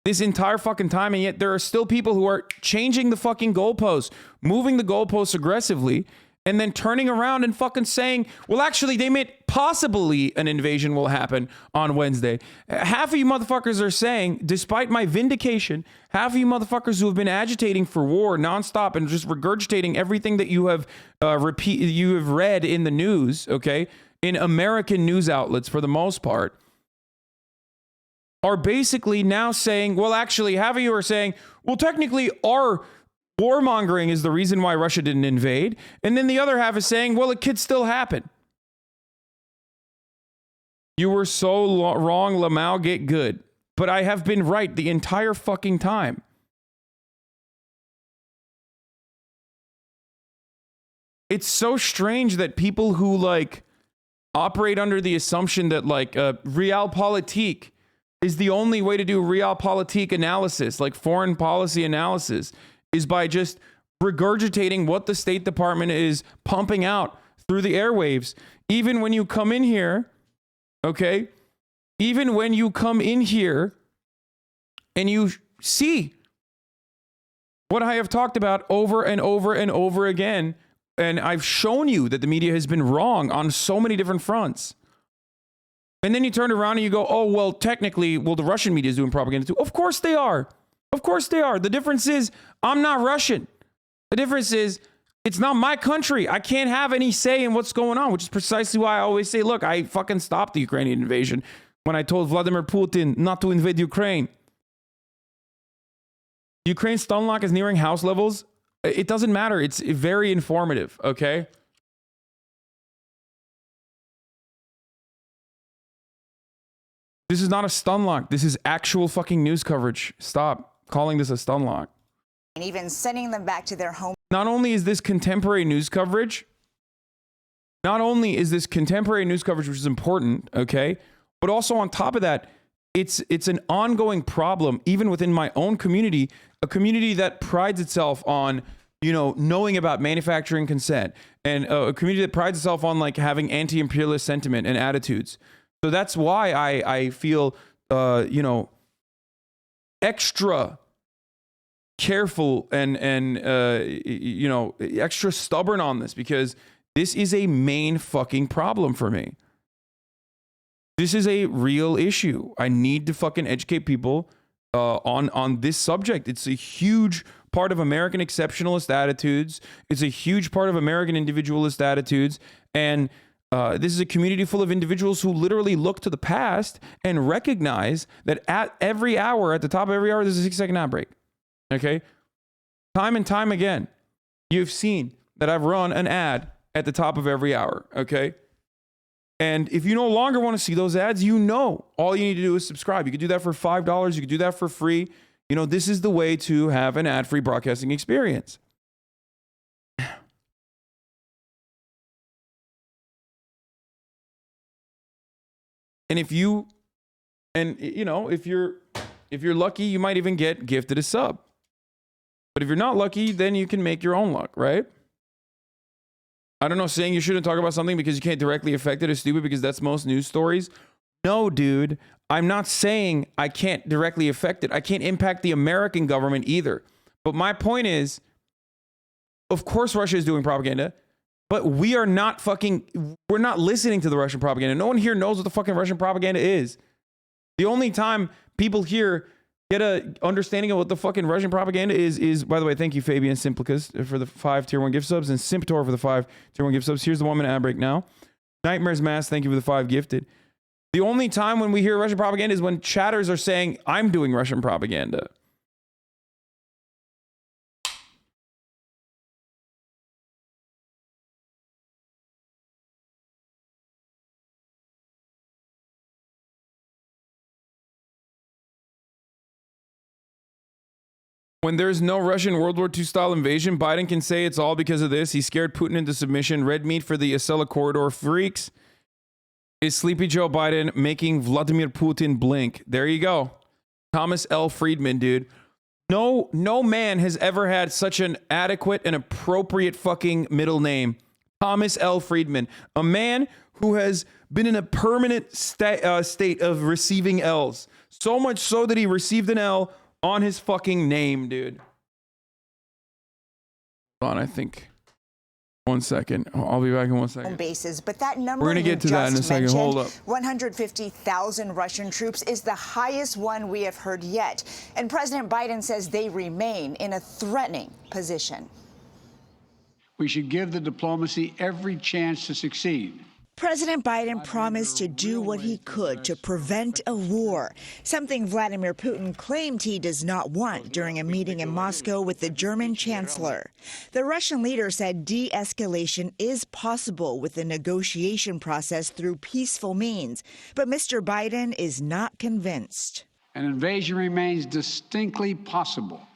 this entire fucking time, and yet there are still people who are changing the fucking goalposts, moving the goalposts aggressively, and then turning around and fucking saying, well, actually, they meant possibly an invasion will happen on Wednesday. Half of you motherfuckers are saying, despite my vindication, half of you motherfuckers who have been agitating for war nonstop and just regurgitating everything that you have read in the news, okay, in American news outlets for the most part, are basically now saying, well, actually, half of you are saying, well, technically, our warmongering is the reason why Russia didn't invade. And then the other half is saying, well, it could still happen. You were so wrong, Lamau, get good. But I have been right the entire fucking time. It's so strange that people who like operate under the assumption that like realpolitik is the only way to do realpolitik analysis, like foreign policy analysis, is by just regurgitating what the State Department is pumping out through the airwaves. Even when you come in here, okay? Even when you come in here and you see what I have talked about over and over and over again, and I've shown you that the media has been wrong on so many different fronts. And then you turn around and you go, oh, well, technically, well, the Russian media is doing propaganda too. Of course they are. Of course they are. The difference is I'm not Russian. The difference is it's not my country. I can't have any say in what's going on, which is precisely why I always say, look, I fucking stopped the Ukrainian invasion when I told Vladimir Putin not to invade Ukraine. Ukraine's stunlock is nearing house levels. It doesn't matter. It's very informative, okay? This is not a stunlock. This is actual fucking news coverage. Stop calling this a stunlock.
And even sending them back to their home.
Not only is this contemporary news coverage, which is important, okay, but also on top of that, it's an ongoing problem, even within my own community, a community that prides itself on, you know, knowing about manufacturing consent, and a community that prides itself on like having anti-imperialist sentiment and attitudes. So that's why I feel, you know, extra careful and you know, extra stubborn on this, because this is a main fucking problem for me. This is a real issue. I need to fucking educate people on this subject. It's a huge part of American exceptionalist attitudes. It's a huge part of American individualist attitudes. And this is a community full of individuals who literally look to the past and recognize that at every hour, at the top of every hour, there's a 6-second ad break. Okay? Time and time again, you've seen that I've run an ad at the top of every hour. Okay? And if you no longer want to see those ads, you know, all you need to do is subscribe. You could do that for $5. You could do that for free. You know, this is the way to have an ad-free broadcasting experience. And if you're lucky, you might even get gifted a sub. But if you're not lucky, then you can make your own luck, right? I don't know, saying you shouldn't talk about something because you can't directly affect it is stupid because that's most news stories. No, dude, I'm not saying I can't directly affect it. I can't impact the American government either. But my point is, of course Russia is doing propaganda, but we're not listening to the Russian propaganda. No one here knows what the fucking Russian propaganda is. The only time people here get a understanding of what the fucking Russian propaganda is, by the way, thank you, Fabian Simplicus, for the 5 tier 1 gift subs, and Simptor for the 5 tier 1 gift subs. Here's the 1 minute ad break now. Nightmares Mass, thank you for the 5 gifted. The only time when we hear Russian propaganda is when chatters are saying, I'm doing Russian propaganda. When there's no Russian World War II style invasion, Biden can say it's all because of this. He scared Putin into submission. Red meat for the Acela corridor freaks. Is Sleepy Joe Biden making Vladimir Putin blink? There you go. Thomas L. Friedman, dude. No man has ever had such an adequate and appropriate fucking middle name. Thomas L. Friedman. A man who has been in a permanent state of receiving L's. So much so that he received an L on his fucking name, dude. Hold on, I think. 1 second. I'll be back in 1 second.
Bases, but that number
We're gonna get to that in a second. Hold up.
150,000 Russian troops is the highest one we have heard yet. And President Biden says they remain in a threatening position.
We should give the diplomacy every chance to succeed.
President Biden promised to do what he could to prevent a war, something Vladimir Putin claimed he does not want during a meeting in Moscow with the German chancellor. The Russian leader said de-escalation is possible with the negotiation process through peaceful means, but Mr. Biden is not convinced.
An invasion remains distinctly possible.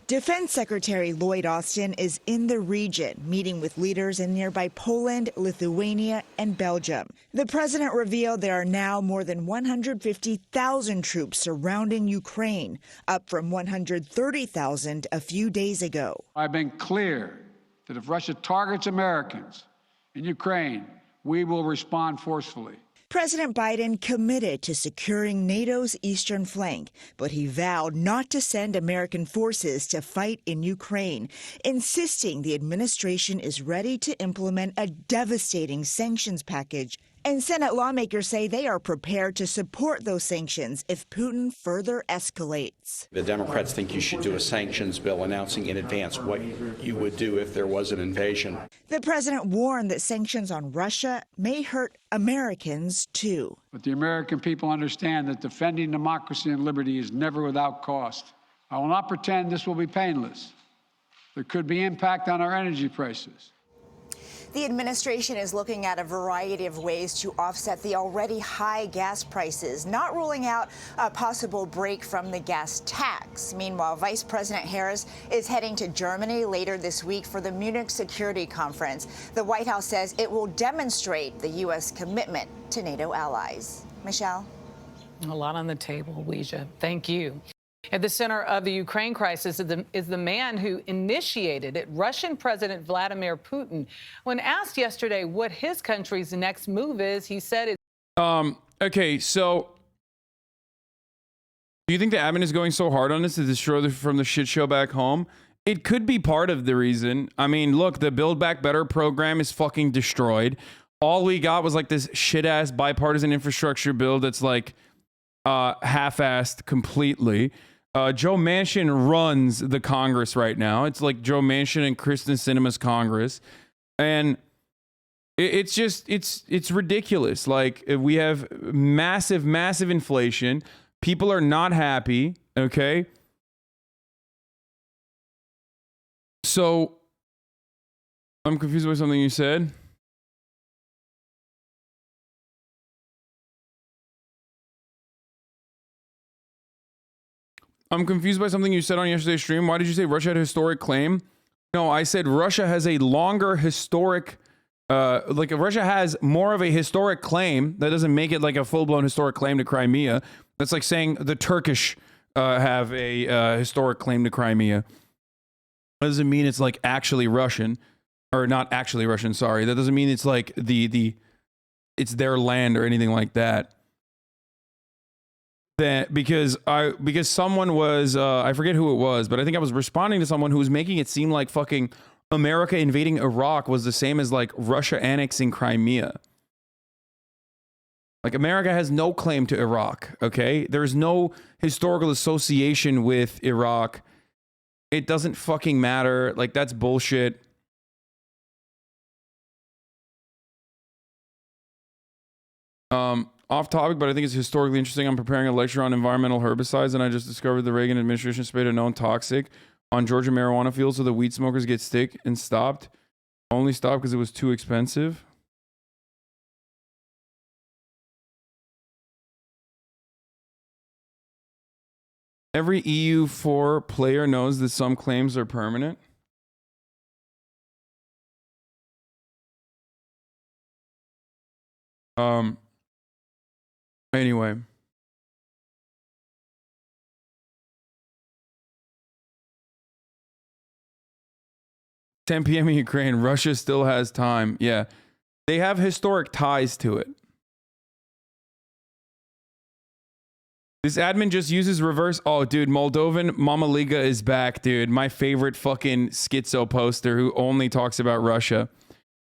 Defense Secretary Lloyd Austin is in the region, meeting with leaders in nearby Poland, Lithuania, and Belgium. The president revealed there are now more than 150,000 troops surrounding Ukraine, up from 130,000 a few days ago.
I've been clear that if Russia targets Americans in Ukraine, we will respond forcefully.
President Biden committed to securing NATO's eastern flank, but he vowed not to send American forces to fight in Ukraine, insisting the administration is ready to implement a devastating sanctions package. And Senate lawmakers say they are prepared to support those sanctions if Putin further escalates.
The Democrats think you should do a sanctions bill announcing in advance what you would do if there was an invasion.
The president warned that sanctions on Russia may hurt Americans, too.
But the American people understand that defending democracy and liberty is never without cost. I will not pretend this will be painless. There could be impact on our energy prices.
The administration is looking at a variety of ways to offset the already high gas prices, not ruling out a possible break from the gas tax. Meanwhile, Vice President Harris is heading to Germany later this week for the Munich Security Conference. The White House says it will demonstrate the U.S. commitment to NATO allies. Michelle?
A lot on the table, Weijia. Thank you. At the center of the Ukraine crisis is the man who initiated it, Russian President Vladimir Putin. When asked yesterday what his country's next move is, he said it.
Okay, so do you think the admin is going so hard on this to destroy from the shit show back home? It could be part of the reason. I mean, look, the Build Back Better program is fucking destroyed. All we got was like this shit-ass bipartisan infrastructure bill that's like half-assed completely. Joe Manchin runs the Congress right now. It's like Joe Manchin and Kristen Sinema's Congress. And it's just, it's ridiculous. Like, we have massive inflation. People are not happy, okay? So, I'm confused by something you said. I'm confused by something you said on yesterday's stream. Why did you say Russia had a historic claim? No, I said Russia has a longer historic, like Russia has more of a historic claim. That doesn't make it like a full-blown historic claim to Crimea. That's like saying the Turkish have a historic claim to Crimea. That doesn't mean it's like actually Russian, or not actually Russian, sorry. That doesn't mean it's like it's their land or anything like that. That because someone was I forget who it was, but I think I was responding to someone who was making it seem like fucking America invading Iraq was the same as like Russia annexing Crimea. Like, America has no claim to Iraq, okay? There's no historical association with Iraq. It doesn't fucking matter. Like, that's bullshit. Off topic, but I think it's historically interesting. I'm preparing a lecture on environmental herbicides, and I just discovered the Reagan administration sprayed a known toxic on Georgia marijuana fields so the weed smokers get sick and stopped. Only stopped because it was too expensive. Every EU4 player knows that some claims are permanent. Anyway. 10 p.m. in Ukraine. Russia still has time. Yeah. They have historic ties to it. This admin just uses reverse. Oh, dude, Moldovan Mama Liga is back, dude. My favorite fucking schizo poster who only talks about Russia.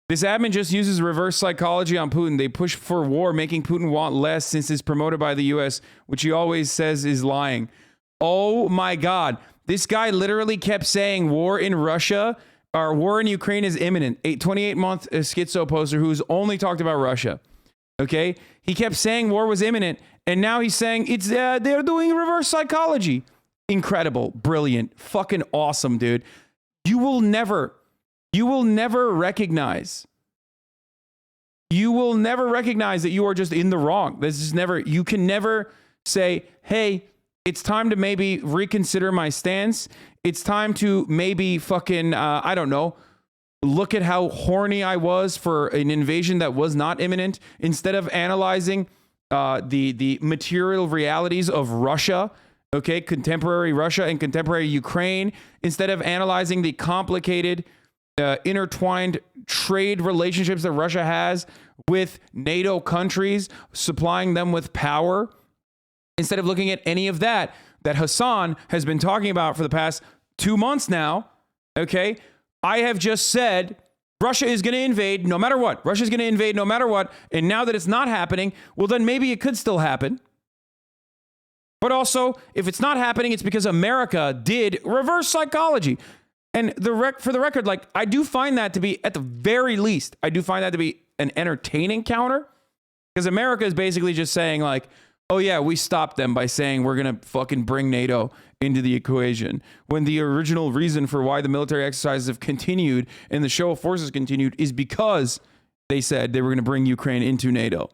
This admin just uses reverse psychology on Putin. They push for war, making Putin want less since it's promoted by the U.S., which he always says is lying. Oh my God. This guy literally kept saying war in Russia or war in Ukraine is imminent. A 28-month schizo poster who's only talked about Russia. Okay? He kept saying war was imminent, and now he's saying it's they're doing reverse psychology. Incredible, brilliant, fucking awesome, dude. You will never recognize. You will never recognize that you are just in the wrong. This is never, you can never say, hey, it's time to maybe reconsider my stance. It's time to maybe fucking, I don't know, look at how horny I was for an invasion that was not imminent. Instead of analyzing the material realities of Russia, okay, contemporary Russia and contemporary Ukraine, instead of analyzing the complicated, intertwined trade relationships that Russia has with NATO countries, supplying them with power, instead of looking at any of that Hasan has been talking about for the past 2 months now, okay, I have just said Russia is going to invade no matter what. Russia's going to invade no matter what. And now that it's not happening, well, then maybe it could still happen. But also, if it's not happening, it's because America did reverse psychology. And for the record, like, I do find that to be, at the very least, I do find that to be an entertaining counter. Because America is basically just saying, like, oh yeah, we stopped them by saying we're going to fucking bring NATO into the equation. When the original reason for why the military exercises have continued and the show of forces continued is because they said they were going to bring Ukraine into NATO.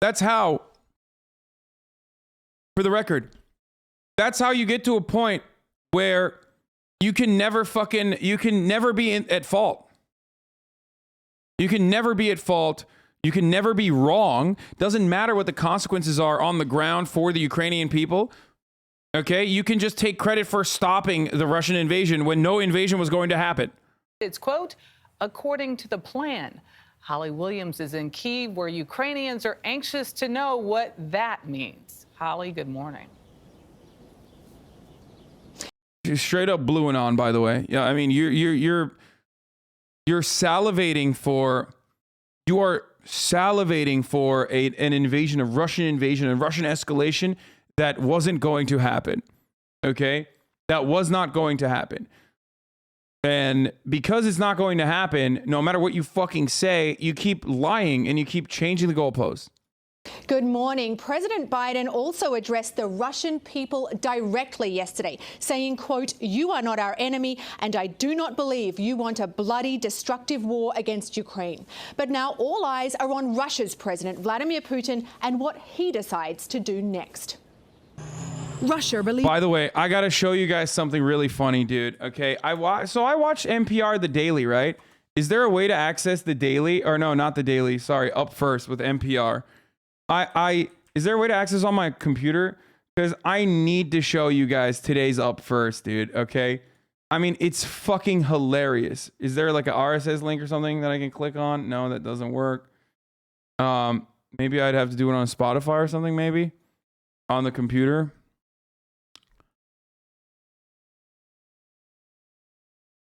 That's how, for the record, that's how you get to a point where you can never be at fault. You can never be at fault. You can never be wrong. Doesn't matter what the consequences are on the ground for the Ukrainian people. Okay? You can just take credit for stopping the Russian invasion when no invasion was going to happen.
It's, quote, according to the plan. Holly Williams is in Kyiv, where Ukrainians are anxious to know what that means. Holly, good morning.
You're straight up blueing on, by the way. Yeah, I mean, you're salivating for, you are salivating for an invasion, a Russian escalation that wasn't going to happen. Okay? That was not going to happen. And because it's not going to happen, no matter what you fucking say, you keep lying and you keep changing the goalposts.
Good morning. President Biden also addressed the Russian people directly yesterday, saying, quote, you are not our enemy, and I do not believe you want a bloody, destructive war against Ukraine. But now all eyes are on Russia's President Vladimir Putin and what he decides to do next. Russia released.
By the way, I got to show you guys something really funny, dude. Okay, I watched NPR The Daily, right? Is there a way to access The Daily? Or no, not The Daily. Sorry, Up First with NPR. Is there a way to access on my computer? Because I need to show you guys today's Up First, dude. Okay. I mean, it's fucking hilarious. Is there like an RSS link or something that I can click on? No, that doesn't work. Maybe I'd have to do it on Spotify or something, maybe on the computer.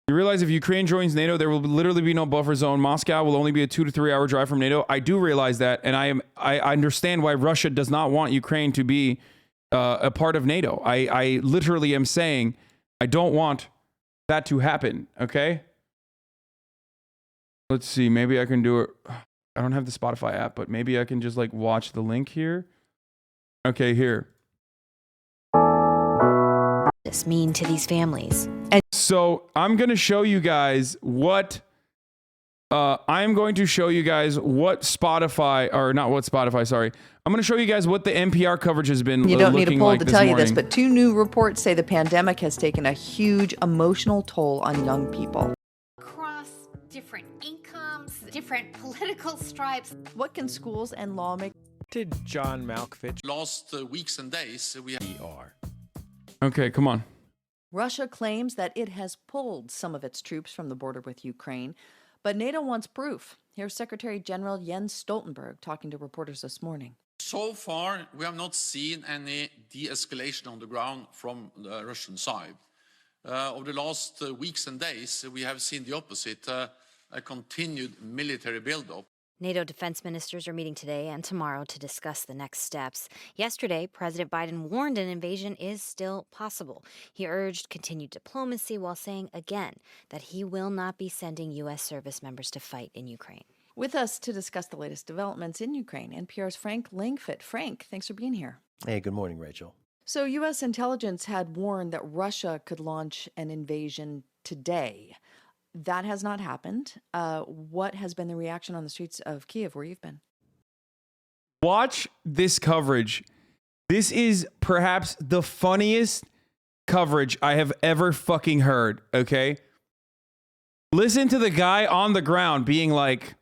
You realize if Ukraine joins NATO, there will literally be no buffer zone. Moscow will only be a 2 to 3 hour drive from NATO. I do realize that, and I understand why Russia does not want Ukraine to be a part of NATO. I literally am saying I don't want that to happen. Okay. Let's see. Maybe I can do it. I don't have the Spotify app, but maybe I can just like watch the link here. Okay, here.
This mean to these families?
So I'm going to show you guys what I'm going to show you guys what Spotify, or not what Spotify, sorry. I'm going to show you guys what the NPR coverage has been
You don't need a poll
like
to tell you this,
morning.
but 2 new reports say the pandemic has taken a huge emotional toll on young people.
Across different incomes, different political stripes.
What can schools and lawmakers
Did John Malkovich
Last weeks and days, we have
Okay, come on.
Russia claims that it has pulled some of its troops from the border with Ukraine, but NATO wants proof. Here's Secretary General Jens Stoltenberg talking to reporters this morning.
So far, we have not seen any de-escalation on the ground from the Russian side. Over the last weeks and days, we have seen the opposite, a continued military buildup.
NATO defense ministers are meeting today and tomorrow to discuss the next steps. Yesterday, President Biden warned an invasion is still possible. He urged continued diplomacy while saying again that he will not be sending U.S. service members to fight in Ukraine.
With us to discuss the latest developments in Ukraine, NPR's Frank Langfitt. Frank, thanks for being here.
Hey, good morning, Rachel.
So U.S. intelligence had warned that Russia could launch an invasion today. That has not happened. What has been the reaction on the streets of Kyiv, where you've been?
Watch this coverage. This is perhaps the funniest coverage I have ever fucking heard, okay? Listen to the guy on the ground being like,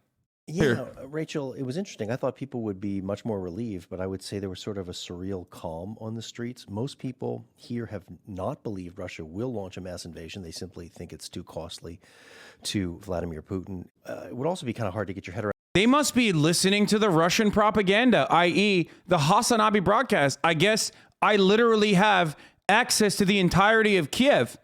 Yeah, Rachel, it was interesting. I thought people would be much more relieved, but I would say there was sort of a surreal calm on the streets. Most people here have not believed Russia will launch a mass invasion. They simply think it's too costly to Vladimir Putin. It would also be kind of hard to get your head around.
they must be listening to the Russian propaganda, i.e. the HasanAbi broadcast. I guess I literally have access to the entirety of Kiev.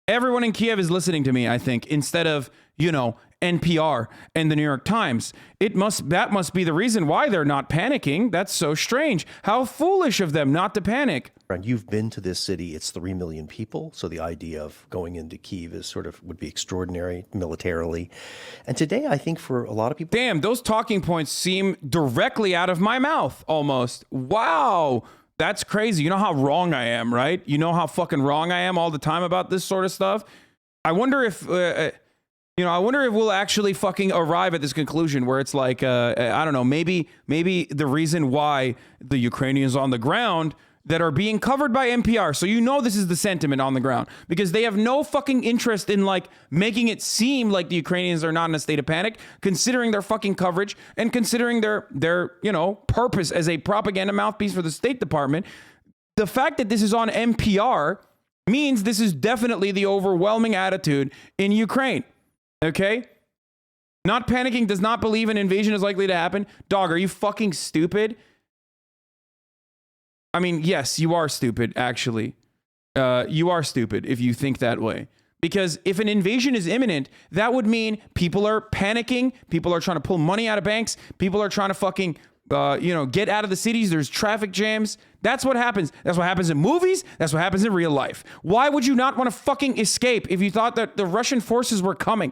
Everyone in Kiev is listening to me, I think, instead of, you know, NPR and the New York Times. That must be the reason why they're not panicking. That's so strange. How foolish of them not to panic.
You've been to this city. It's 3 million people. So the idea of going into Kyiv is would be extraordinary militarily. And today, I think for a lot of people.
Damn, those talking points seem directly out of my mouth almost. Wow. That's crazy. You know how wrong I am, right? You know how fucking wrong I am all the time about this sort of stuff. I wonder if, I wonder if we'll actually fucking arrive at this conclusion where it's like, I don't know, maybe the reason why the Ukrainians on the ground that are being covered by NPR. So this is the sentiment on the ground because they have no fucking interest in like making it seem like the Ukrainians are not in a state of panic, considering their fucking coverage and considering their purpose as a propaganda mouthpiece for the State Department. The fact that this is on NPR means this is definitely the overwhelming attitude in Ukraine. Okay? Not panicking, does not believe an invasion is likely to happen. Dog, are you fucking stupid? I mean, yes, you are stupid, actually. You are stupid if you think that way. Because if an invasion is imminent, that would mean people are panicking. People are trying to pull money out of banks. People are trying to fucking, get out of the cities. There's traffic jams. That's what happens. That's what happens in movies. That's what happens in real life. Why would you not want to fucking escape if you thought that the Russian forces were coming?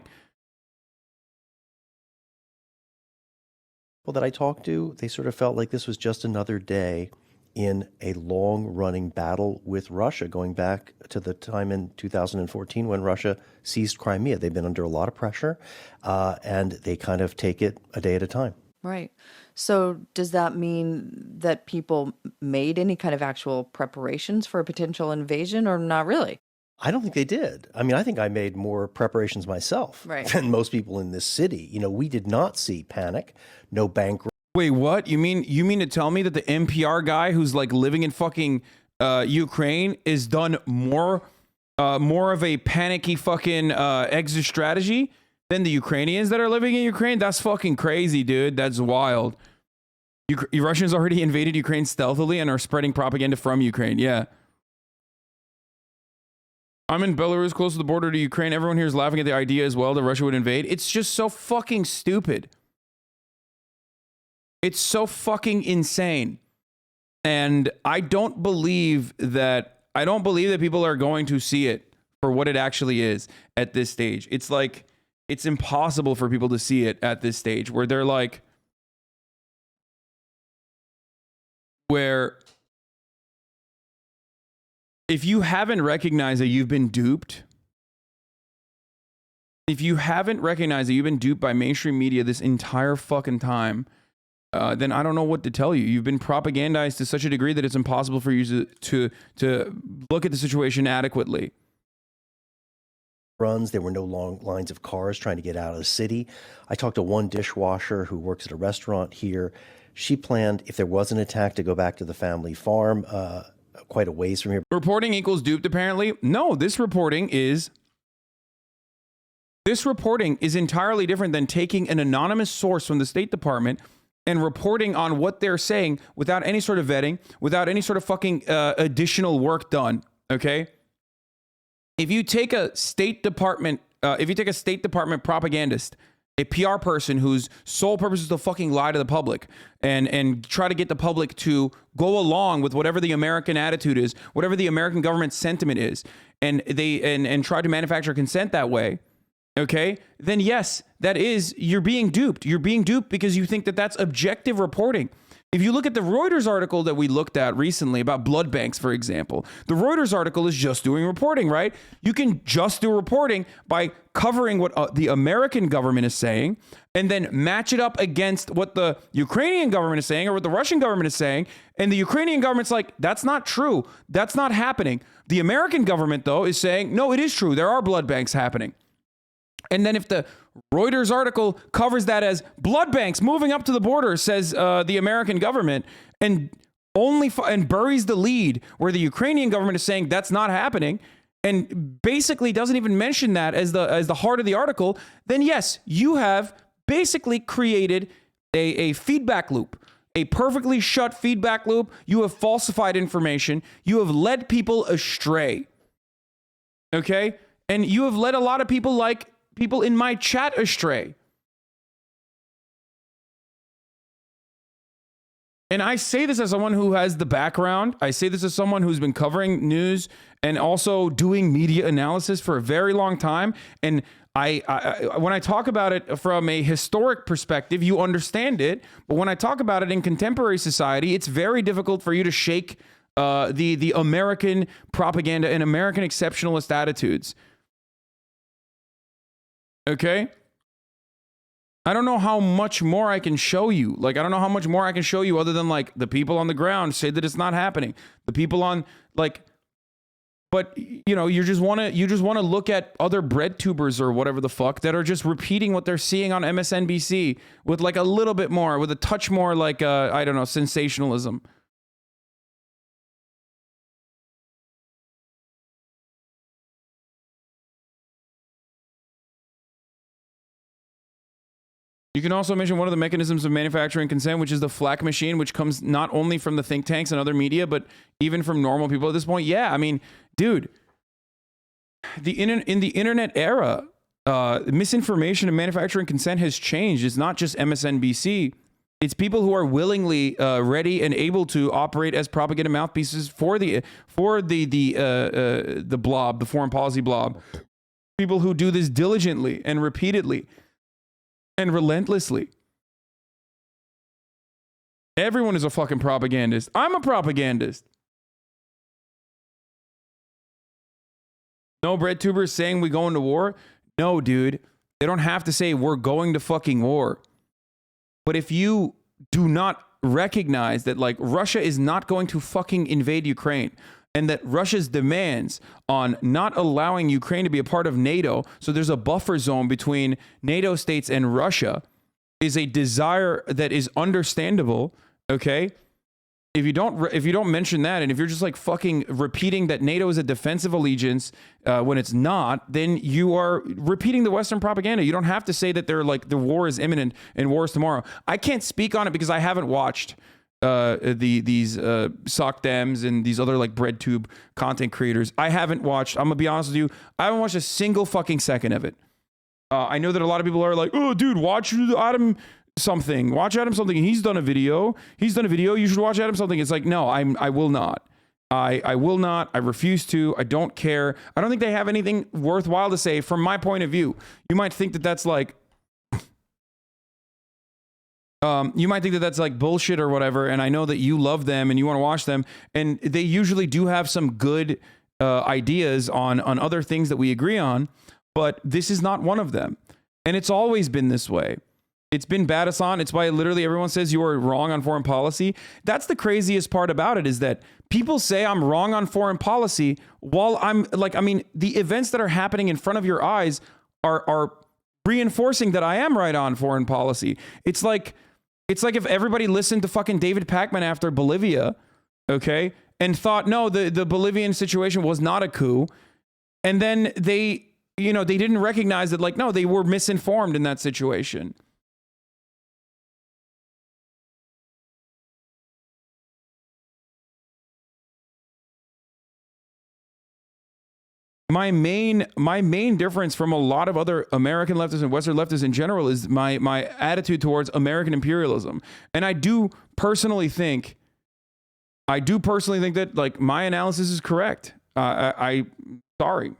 People that I talked to, they sort of felt like this was just another day in a long-running battle with Russia, going back to the time in 2014 when Russia seized Crimea. They've been under a lot of pressure, and they kind of take it a day at a time.
Right. So does that mean that people made any kind of actual preparations for a potential invasion or not really?
I don't think they did. I mean, I think I made more preparations myself than most people in this city. We did not see panic, no bank.
Wait, what? You mean to tell me that the NPR guy who's like living in fucking Ukraine is done more of a panicky fucking exit strategy than the Ukrainians that are living in Ukraine? That's fucking crazy, dude. That's wild. Russians already invaded Ukraine stealthily and are spreading propaganda from Ukraine. Yeah. I'm in Belarus, close to the border to Ukraine. Everyone here is laughing at the idea as well that Russia would invade. It's just so fucking stupid. It's so fucking insane. And I don't believe that people are going to see it for what it actually is at this stage. It's like, it's impossible for people to see it at this stage where they're like, where if you haven't recognized that you've been duped, if you haven't recognized that you've been duped by mainstream media this entire fucking time, then I don't know what to tell you. You've been propagandized to such a degree that it's impossible for you to look at the situation adequately.
Runs. There were no long lines of cars trying to get out of the city. I talked to one dishwasher who works at a restaurant here. She planned, if there was an attack, to go back to the family farm quite a ways from here.
Reporting equals duped, apparently. No, this reporting is entirely different than taking an anonymous source from the State Department and reporting on what they're saying without any sort of vetting, without any sort of fucking additional work done. Okay. If you take a State Department propagandist, a PR person whose sole purpose is to fucking lie to the public and try to get the public to go along with whatever the American attitude is, whatever the American government sentiment is, and try to manufacture consent that way, okay, then yes, you're being duped. You're being duped because you think that that's objective reporting. If you look at the Reuters article that we looked at recently about blood banks, for example, the Reuters article is just doing reporting, right? You can just do reporting by covering what the American government is saying and then match it up against what the Ukrainian government is saying or what the Russian government is saying. And the Ukrainian government's like, that's not true. That's not happening. The American government, though, is saying, no, it is true. There are blood banks happening. And then if the Reuters article covers that as blood banks moving up to the border, says the American government, and buries the lead where the Ukrainian government is saying that's not happening, and basically doesn't even mention that as the heart of the article, then yes, you have basically created a feedback loop, a perfectly shut feedback loop. You have falsified information. You have led people astray. Okay? And you have led a lot of people, like people in my chat, astray. And I say this as someone who has the background. I say this as someone who's been covering news and also doing media analysis for a very long time. And I when I talk about it from a historic perspective, you understand it. But when I talk about it in contemporary society, it's very difficult for you to shake the American propaganda and American exceptionalist attitudes. Okay? I don't know how much more I can show you. Like, I don't know how much more I can show you other than, like, the people on the ground say that it's not happening. The people on, like, but, you know, you just want to look at other bread tubers or whatever the fuck that are just repeating what they're seeing on MSNBC with, like, a little bit more, with a touch more, like, I don't know, sensationalism. You can also mention one of the mechanisms of manufacturing consent, which is the flak machine, which comes not only from the think tanks and other media, but even from normal people at this point. Yeah, I mean, dude, in the internet era, misinformation and manufacturing consent has changed. It's not just MSNBC. It's people who are willingly ready and able to operate as propaganda mouthpieces for the blob, the foreign policy blob. People who do this diligently and repeatedly and relentlessly. Everyone is a fucking propagandist. I'm a propagandist. No bread tubers saying we go into war. No, dude. They don't have to say we're going to fucking war. But if you do not recognize that, like, Russia is not going to fucking invade Ukraine, and that Russia's demands on not allowing Ukraine to be a part of NATO, so there's a buffer zone between NATO states and Russia, is a desire that is understandable, okay? If you don't mention that, and if you're just like fucking repeating that NATO is a defensive allegiance when it's not, then you are repeating the Western propaganda. You don't have to say that they're like the war is imminent and war is tomorrow. I can't speak on it because I haven't watched these sock dems and these other like bread tube content creators. I haven't watched. I'm gonna be honest with you. I haven't watched a single fucking second of it. I know that a lot of people are like, "Oh, dude, watch Adam something. Watch Adam something. He's done a video. You should watch Adam something." It's like, no, I will not. I will not. I refuse to. I don't care. I don't think they have anything worthwhile to say from my point of view. You might think that that's like. You might think that that's like bullshit or whatever, and I know that you love them and you want to watch them, and they usually do have some good ideas on other things that we agree on, but this is not one of them. And it's always been this way. It's been bad, Hasan. It's why literally everyone says you are wrong on foreign policy. That's the craziest part about it, is that people say I'm wrong on foreign policy while I'm like, I mean, the events that are happening in front of your eyes are reinforcing that I am right on foreign policy. It's like if everybody listened to fucking David Pacman after Bolivia, okay, and thought, no, the Bolivian situation was not a coup. And then they didn't recognize that, like, no, they were misinformed in that situation. My main difference from a lot of other American leftists and Western leftists in general is my attitude towards American imperialism. And I do personally think that, like, my analysis is correct. Sorry.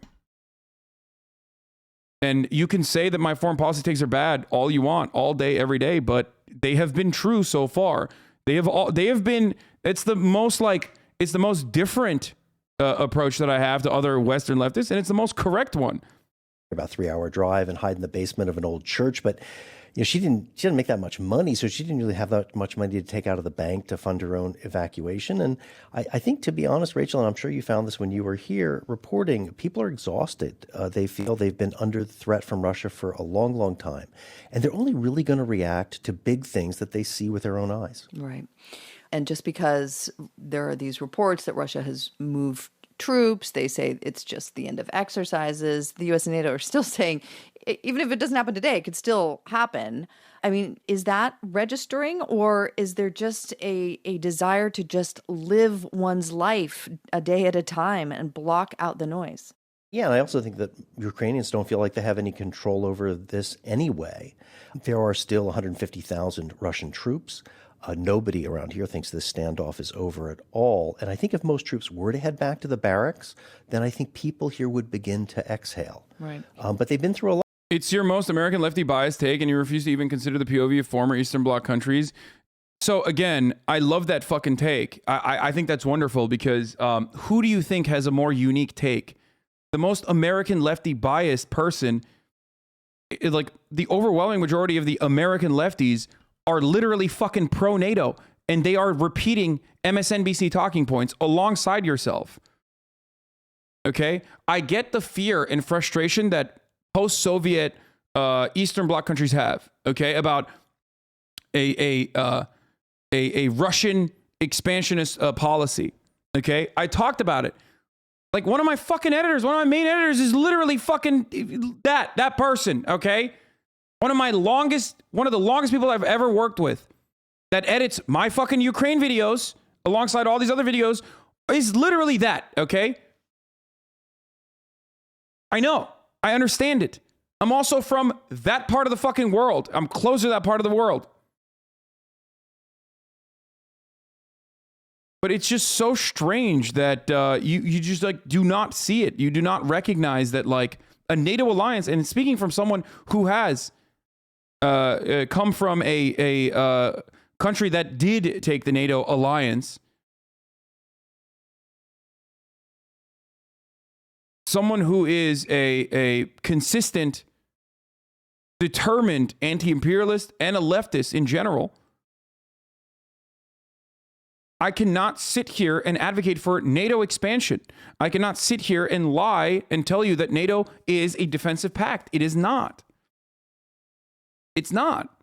And you can say that my foreign policy takes are bad all you want, all day, every day, but they have been true so far. They have been, it's the most different approach that I have to other Western leftists, and it's the most correct one.
About 3-hour drive and hide in the basement of an old church, but she didn't make that much money, so she didn't really have that much money to take out of the bank to fund her own evacuation. And I think, to be honest, Rachel, and I'm sure you found this when you were here reporting, people are exhausted. They feel they've been under threat from Russia for a long, long time, and they're only really going to react to big things that they see with their own eyes.
Right. And just because there are these reports that Russia has moved troops, they say it's just the end of exercises. The U.S. and NATO are still saying, even if it doesn't happen today, it could still happen. I mean, is that registering, or is there just a desire to just live one's life a day at a time and block out the noise?
Yeah, and I also think that Ukrainians don't feel like they have any control over this anyway. There are still 150,000 Russian troops. Nobody around here thinks this standoff is over at all. And I think if most troops were to head back to the barracks, then I think people here would begin to exhale.
Right.
But they've been through a lot.
It's your most American lefty bias take, and you refuse to even consider the POV of former Eastern Bloc countries. So again, I love that fucking take. I think that's wonderful, because who do you think has a more unique take? The most American lefty biased person, like the overwhelming majority of the American lefties, are literally fucking pro-NATO, and they are repeating MSNBC talking points alongside yourself. Okay? I get the fear and frustration that post-Soviet Eastern Bloc countries have, okay, about a Russian expansionist policy, okay? I talked about it. Like, one of my fucking editors, one of my main editors is literally fucking that person, okay? One of the longest people I've ever worked with that edits my fucking Ukraine videos alongside all these other videos is literally that, okay? I know. I understand it. I'm also from that part of the fucking world. I'm closer to that part of the world. But it's just so strange that you just, like, do not see it. You do not recognize that, like, a NATO alliance, and speaking from someone who has come from a country that did take the NATO alliance, someone who is a consistent, determined anti-imperialist and a leftist in general, I cannot sit here and advocate for NATO expansion. I cannot sit here and lie and tell you that NATO is a defensive pact. It is not. It's not.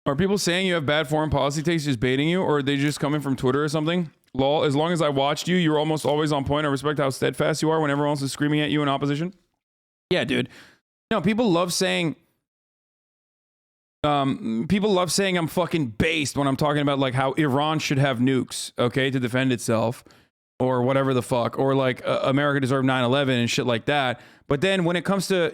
Are people saying you have bad foreign policy takes just baiting you, or are they just coming from Twitter or something? Lol, as long as I watched you, you're almost always on point. I respect how steadfast you are when everyone else is screaming at you in opposition. Yeah, dude. No, people love saying I'm fucking based when I'm talking about, like, how Iran should have nukes, okay, to defend itself, or whatever the fuck, or like America deserved 9/11 and shit like that. But then when it comes to,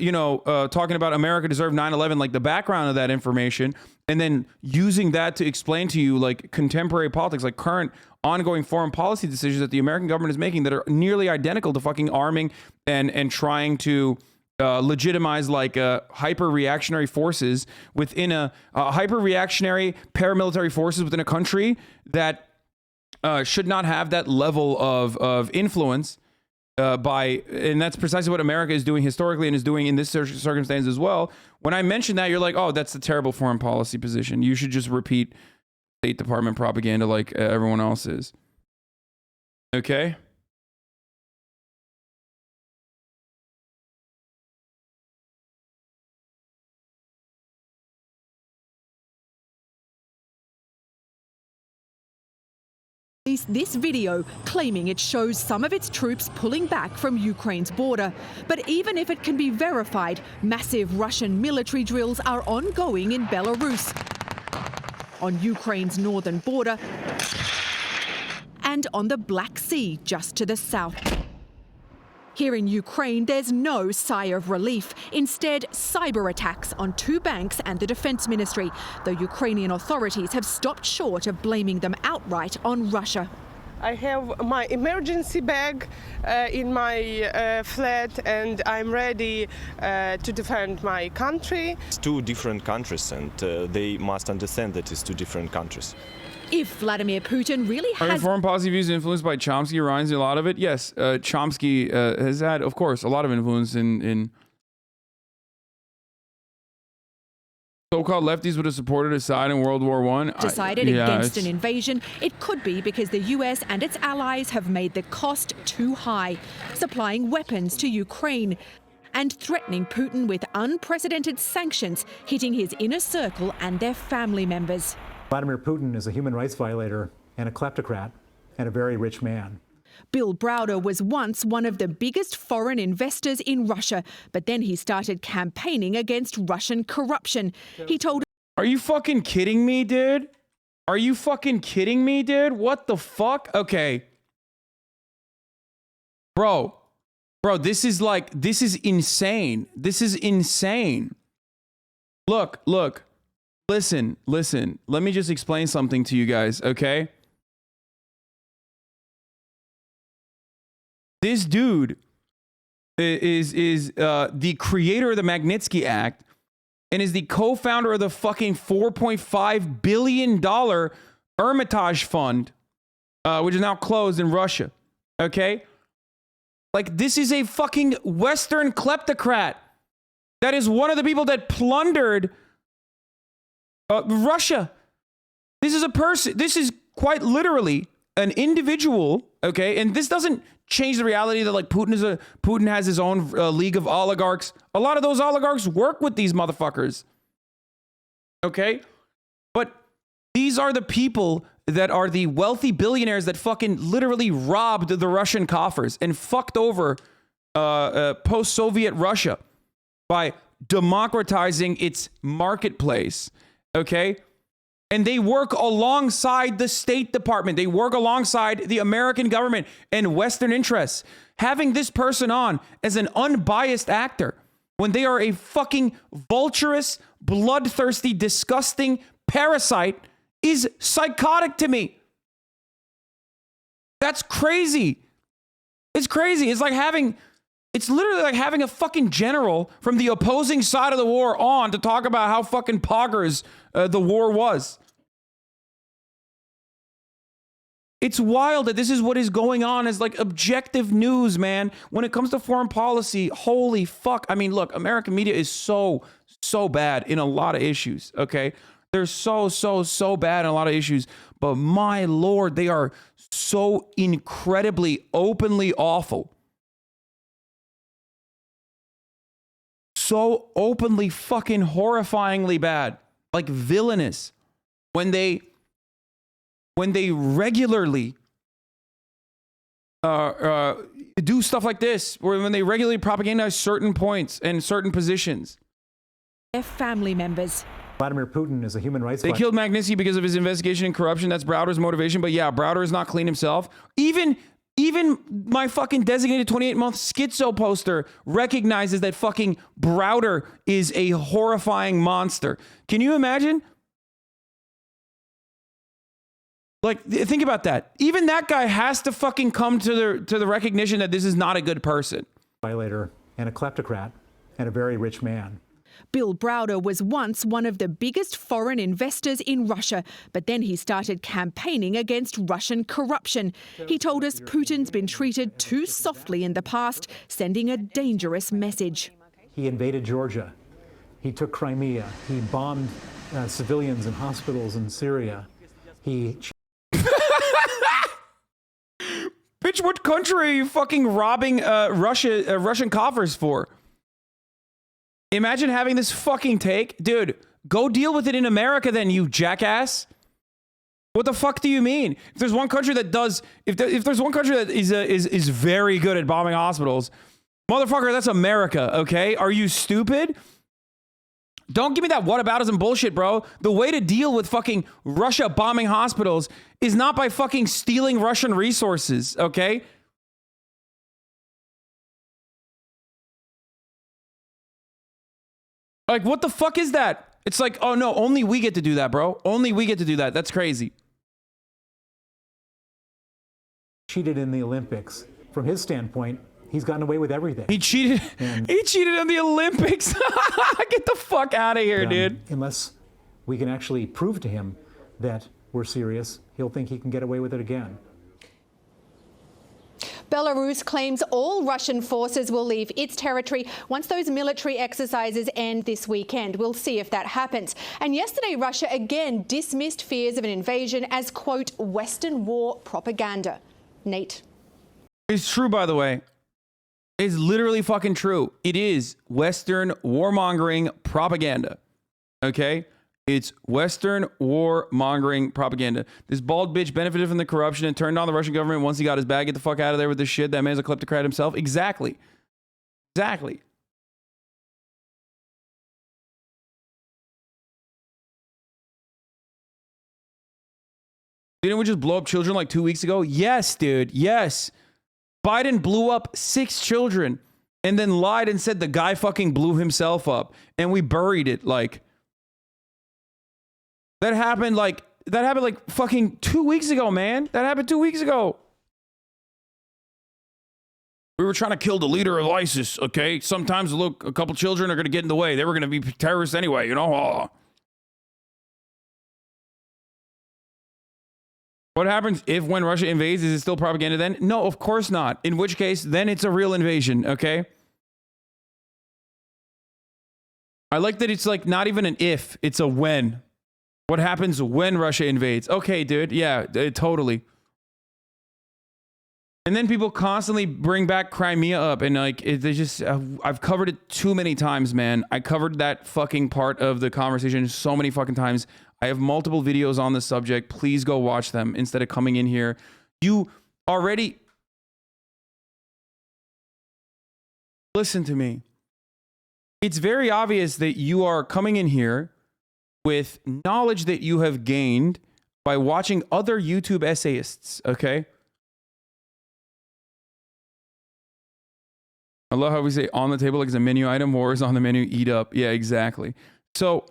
talking about America deserved 9/11, like the background of that information, and then using that to explain to you, like, contemporary politics, like current ongoing foreign policy decisions that the American government is making that are nearly identical to fucking arming and trying to legitimize like hyper-reactionary forces within a hyper-reactionary paramilitary forces within a country that should not have that level of influence and that's precisely what America is doing historically and is doing in this circumstance as well. When I mention that, you're like, oh, that's a terrible foreign policy position. You should just repeat State Department propaganda like everyone else is. Okay?
This video claiming it shows some of its troops pulling back from Ukraine's border. But even if it can be verified, massive Russian military drills are ongoing in Belarus, on Ukraine's northern border, and on the Black Sea just to the south. Here in Ukraine, there's no sigh of relief. Instead, cyber attacks on two banks and the Defense Ministry, though Ukrainian authorities have stopped short of blaming them outright on Russia.
I have my emergency bag in my flat, and I'm ready to defend my country.
It's two different countries, and they must understand that it's two different countries.
If Vladimir Putin really has...
Foreign policy views influenced by Chomsky, reminds me a lot of it. Yes, Chomsky has had, of course, a lot of influence in so-called lefties would have supported his side in World War I.
Decided against an invasion. It could be because the US and its allies have made the cost too high, supplying weapons to Ukraine and threatening Putin with unprecedented sanctions hitting his inner circle and their family members.
Vladimir Putin is a human rights violator and a kleptocrat and a very rich man.
Bill Browder was once one of the biggest foreign investors in Russia, but then he started campaigning against Russian corruption. He told...
Are you fucking kidding me, dude? Are you fucking kidding me, dude? What the fuck? Okay. Bro, this is insane. This is insane. Look. Listen. Let me just explain something to you guys, okay? This dude is the creator of the Magnitsky Act and is the co-founder of the fucking $4.5 billion Hermitage Fund, which is now closed in Russia, okay? Like, this is a fucking Western kleptocrat. That is one of the people that plundered Russia. This is a person. This is quite literally an individual. Okay, and this doesn't change the reality that like Putin has his own league of oligarchs. A lot of those oligarchs work with these motherfuckers. Okay, but these are the people that are the wealthy billionaires that fucking literally robbed the Russian coffers and fucked over post-Soviet Russia by democratizing its marketplace. Okay? And they work alongside the State Department. They work alongside the American government and Western interests. Having this person on as an unbiased actor when they are a fucking vulturous, bloodthirsty, disgusting parasite is psychotic to me. That's crazy. It's crazy. It's literally like having a fucking general from the opposing side of the war on to talk about how fucking poggers the war was. It's wild that this is what is going on as like objective news, man. When it comes to foreign policy, holy fuck. I mean, look, American media is so bad in a lot of issues, okay? They're so bad in a lot of issues. But my Lord, they are so incredibly openly awful. So openly fucking horrifyingly bad, like villainous, when they regularly do stuff like this, or when they regularly propagandize certain points and certain positions.
Their family members.
Vladimir Putin is a human rights
They killed Magnitsky because of his investigation and corruption. That's Browder's motivation. But yeah, Browder is not clean himself. Even my fucking designated 28-month schizo poster recognizes that fucking Browder is a horrifying monster. Can you imagine? Like, think about that. Even that guy has to fucking come to the recognition that this is not a good person.
Violator and a kleptocrat and a very rich man.
Bill Browder was once one of the biggest foreign investors in Russia, but then he started campaigning against Russian corruption. He told us Putin's been treated too softly in the past, sending a dangerous message.
He invaded Georgia. He took Crimea. He bombed civilians in hospitals in Syria. He...
Bitch, what country are you fucking robbing Russian coffers for? Imagine having this fucking take. Dude, go deal with it in America then, you jackass. What the fuck do you mean? If there's one country that does, if there's one country that is very good at bombing hospitals, motherfucker, that's America, okay? Are you stupid? Don't give me that whataboutism bullshit, bro. The way to deal with fucking Russia bombing hospitals is not by fucking stealing Russian resources, okay? Like, what the fuck is that? It's like, oh no, only we get to do that, bro. Only we get to do that. That's crazy.
Cheated in the Olympics. From his standpoint, he's gotten away with everything.
He cheated. He cheated in the Olympics. Get the fuck out of here, dude.
Unless we can actually prove to him that we're serious, he'll think he can get away with it again.
Belarus claims all Russian forces will leave its territory once those military exercises end this weekend. We'll see if that happens. And yesterday, Russia again dismissed fears of an invasion as, quote, Western war propaganda. Nate.
It's true, by the way. It's literally fucking true. It is Western warmongering propaganda. Okay? It's Western warmongering propaganda. This bald bitch benefited from the corruption and turned on the Russian government once he got his bag. Get the fuck out of there with this shit. That man's a kleptocrat himself. Exactly. Exactly. Didn't we just blow up children like 2 weeks ago? Yes, dude. Yes. Biden blew up 6 children and then lied and said the guy fucking blew himself up. And we buried it like... That happened like fucking 2 weeks ago, man. That happened 2 weeks ago. We were trying to kill the leader of ISIS, okay? Sometimes, look, a couple children are going to get in the way. They were going to be terrorists anyway, you know? Oh. What happens if when Russia invades, is it still propaganda then? No, of course not. In which case, then it's a real invasion, okay? I like that it's like not even an if, it's a when. What happens when Russia invades? Okay, dude. Yeah, totally. And then people constantly bring back Crimea up and like, they just, I've covered it too many times, man. I covered that fucking part of the conversation so many fucking times. I have multiple videos on this subject. Please go watch them instead of coming in here. You already... Listen to me. It's very obvious that you are coming in here with knowledge that you have gained by watching other YouTube essayists, okay? I love how we say on the table like it's a menu item, war is on the menu, eat up. Yeah, exactly. So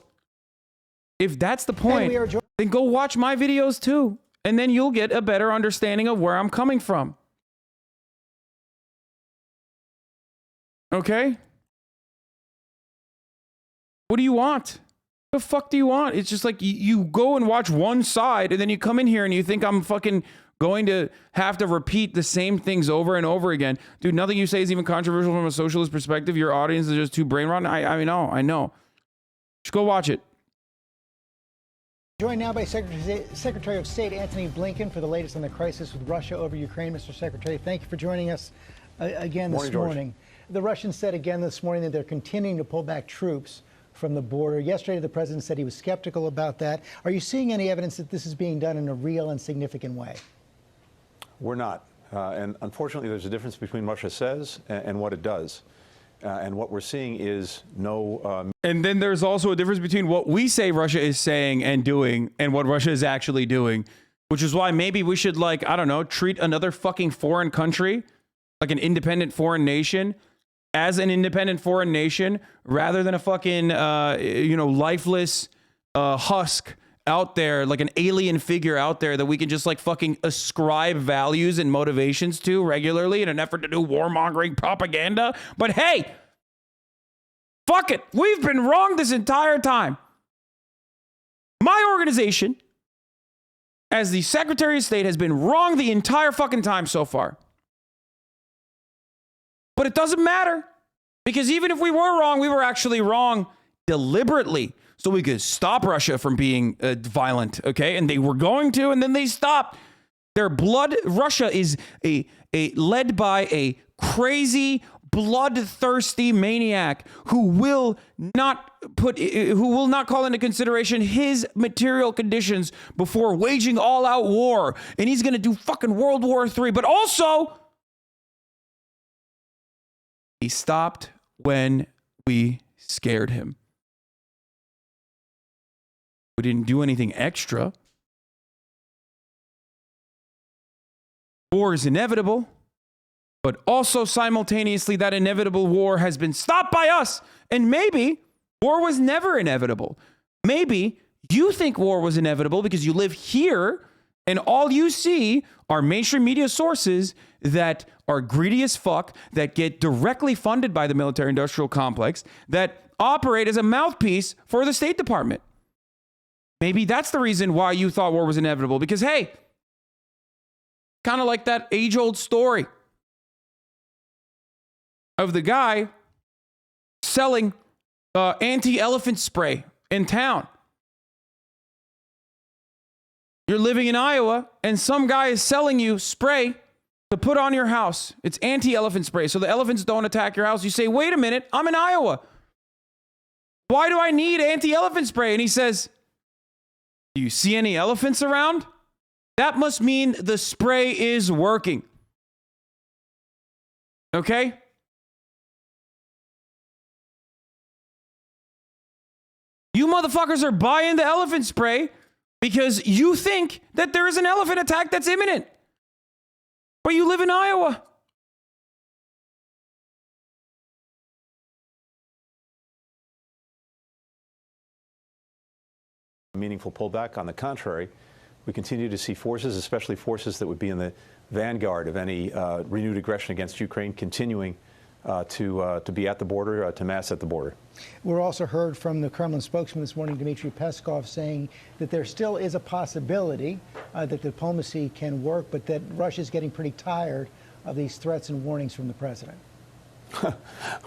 if that's the point, then go watch my videos too. And then you'll get a better understanding of where I'm coming from. Okay? What do you want? The fuck do you want? It's just like you go and watch one side and then you come in here and you think I'm fucking going to have to repeat the same things over and over again. Dude, nothing you say is even controversial from a socialist perspective. Your audience is just too brain rotten. I know. Just go watch it.
Joined now by Secretary of State Antony Blinken for the latest on the crisis with Russia over Ukraine. Mr. Secretary, thank you for joining us again this morning. The Russians said again this morning that they're continuing to pull back troops from the border. Yesterday, the president said he was skeptical about that. Are you seeing any evidence that this is being done in a real and significant way?
We're not. And unfortunately, there's a difference between Russia says and what it does. And what we're seeing is no...
And then there's also a difference between what we say Russia is saying and doing and what Russia is actually doing, which is why maybe we should, like, I don't know, treat another fucking foreign country, like an independent foreign nation, as an independent foreign nation, rather than a fucking, lifeless husk out there, like an alien figure out there that we can just like fucking ascribe values and motivations to regularly in an effort to do warmongering propaganda. But hey, Fuck it. We've been wrong this entire time. My organization, as the Secretary of State, has been wrong the entire fucking time so far. But it doesn't matter, because even if we were wrong, we were actually wrong deliberately so we could stop Russia from being violent, okay? And they were going to, and then they stopped. Their blood, Russia is led by a crazy, bloodthirsty maniac who will not call into consideration his material conditions before waging all-out war. And he's going to do fucking World War III. But also, he stopped when we scared him. We didn't do anything extra. War is inevitable, but also simultaneously that inevitable war has been stopped by us. And maybe war was never inevitable. Maybe you think war was inevitable because you live here and all you see are mainstream media sources that are greedy as fuck, that get directly funded by the military-industrial complex, that operate as a mouthpiece for the State Department. Maybe that's the reason why you thought war was inevitable, because, hey, kind of like that age-old story of the guy selling anti-elephant spray in town. You're living in Iowa, and some guy is selling you spray to put on your house. It's anti-elephant spray, so the elephants don't attack your house. You say, wait a minute, I'm in Iowa. Why do I need anti-elephant spray? And he says, do you see any elephants around? That must mean the spray is working. Okay? You motherfuckers are buying the elephant spray because you think that there is an elephant attack that's imminent. But you live in Iowa.
Meaningful pullback. On the contrary, we continue to see forces, especially forces that would be in the vanguard of any renewed aggression against Ukraine, continuing to be at the border, to mass at the border.
We're also heard from the Kremlin spokesman this morning, Dmitry Peskov, saying that there still is a possibility that diplomacy can work, but that Russia's getting pretty tired of these threats and warnings from the president.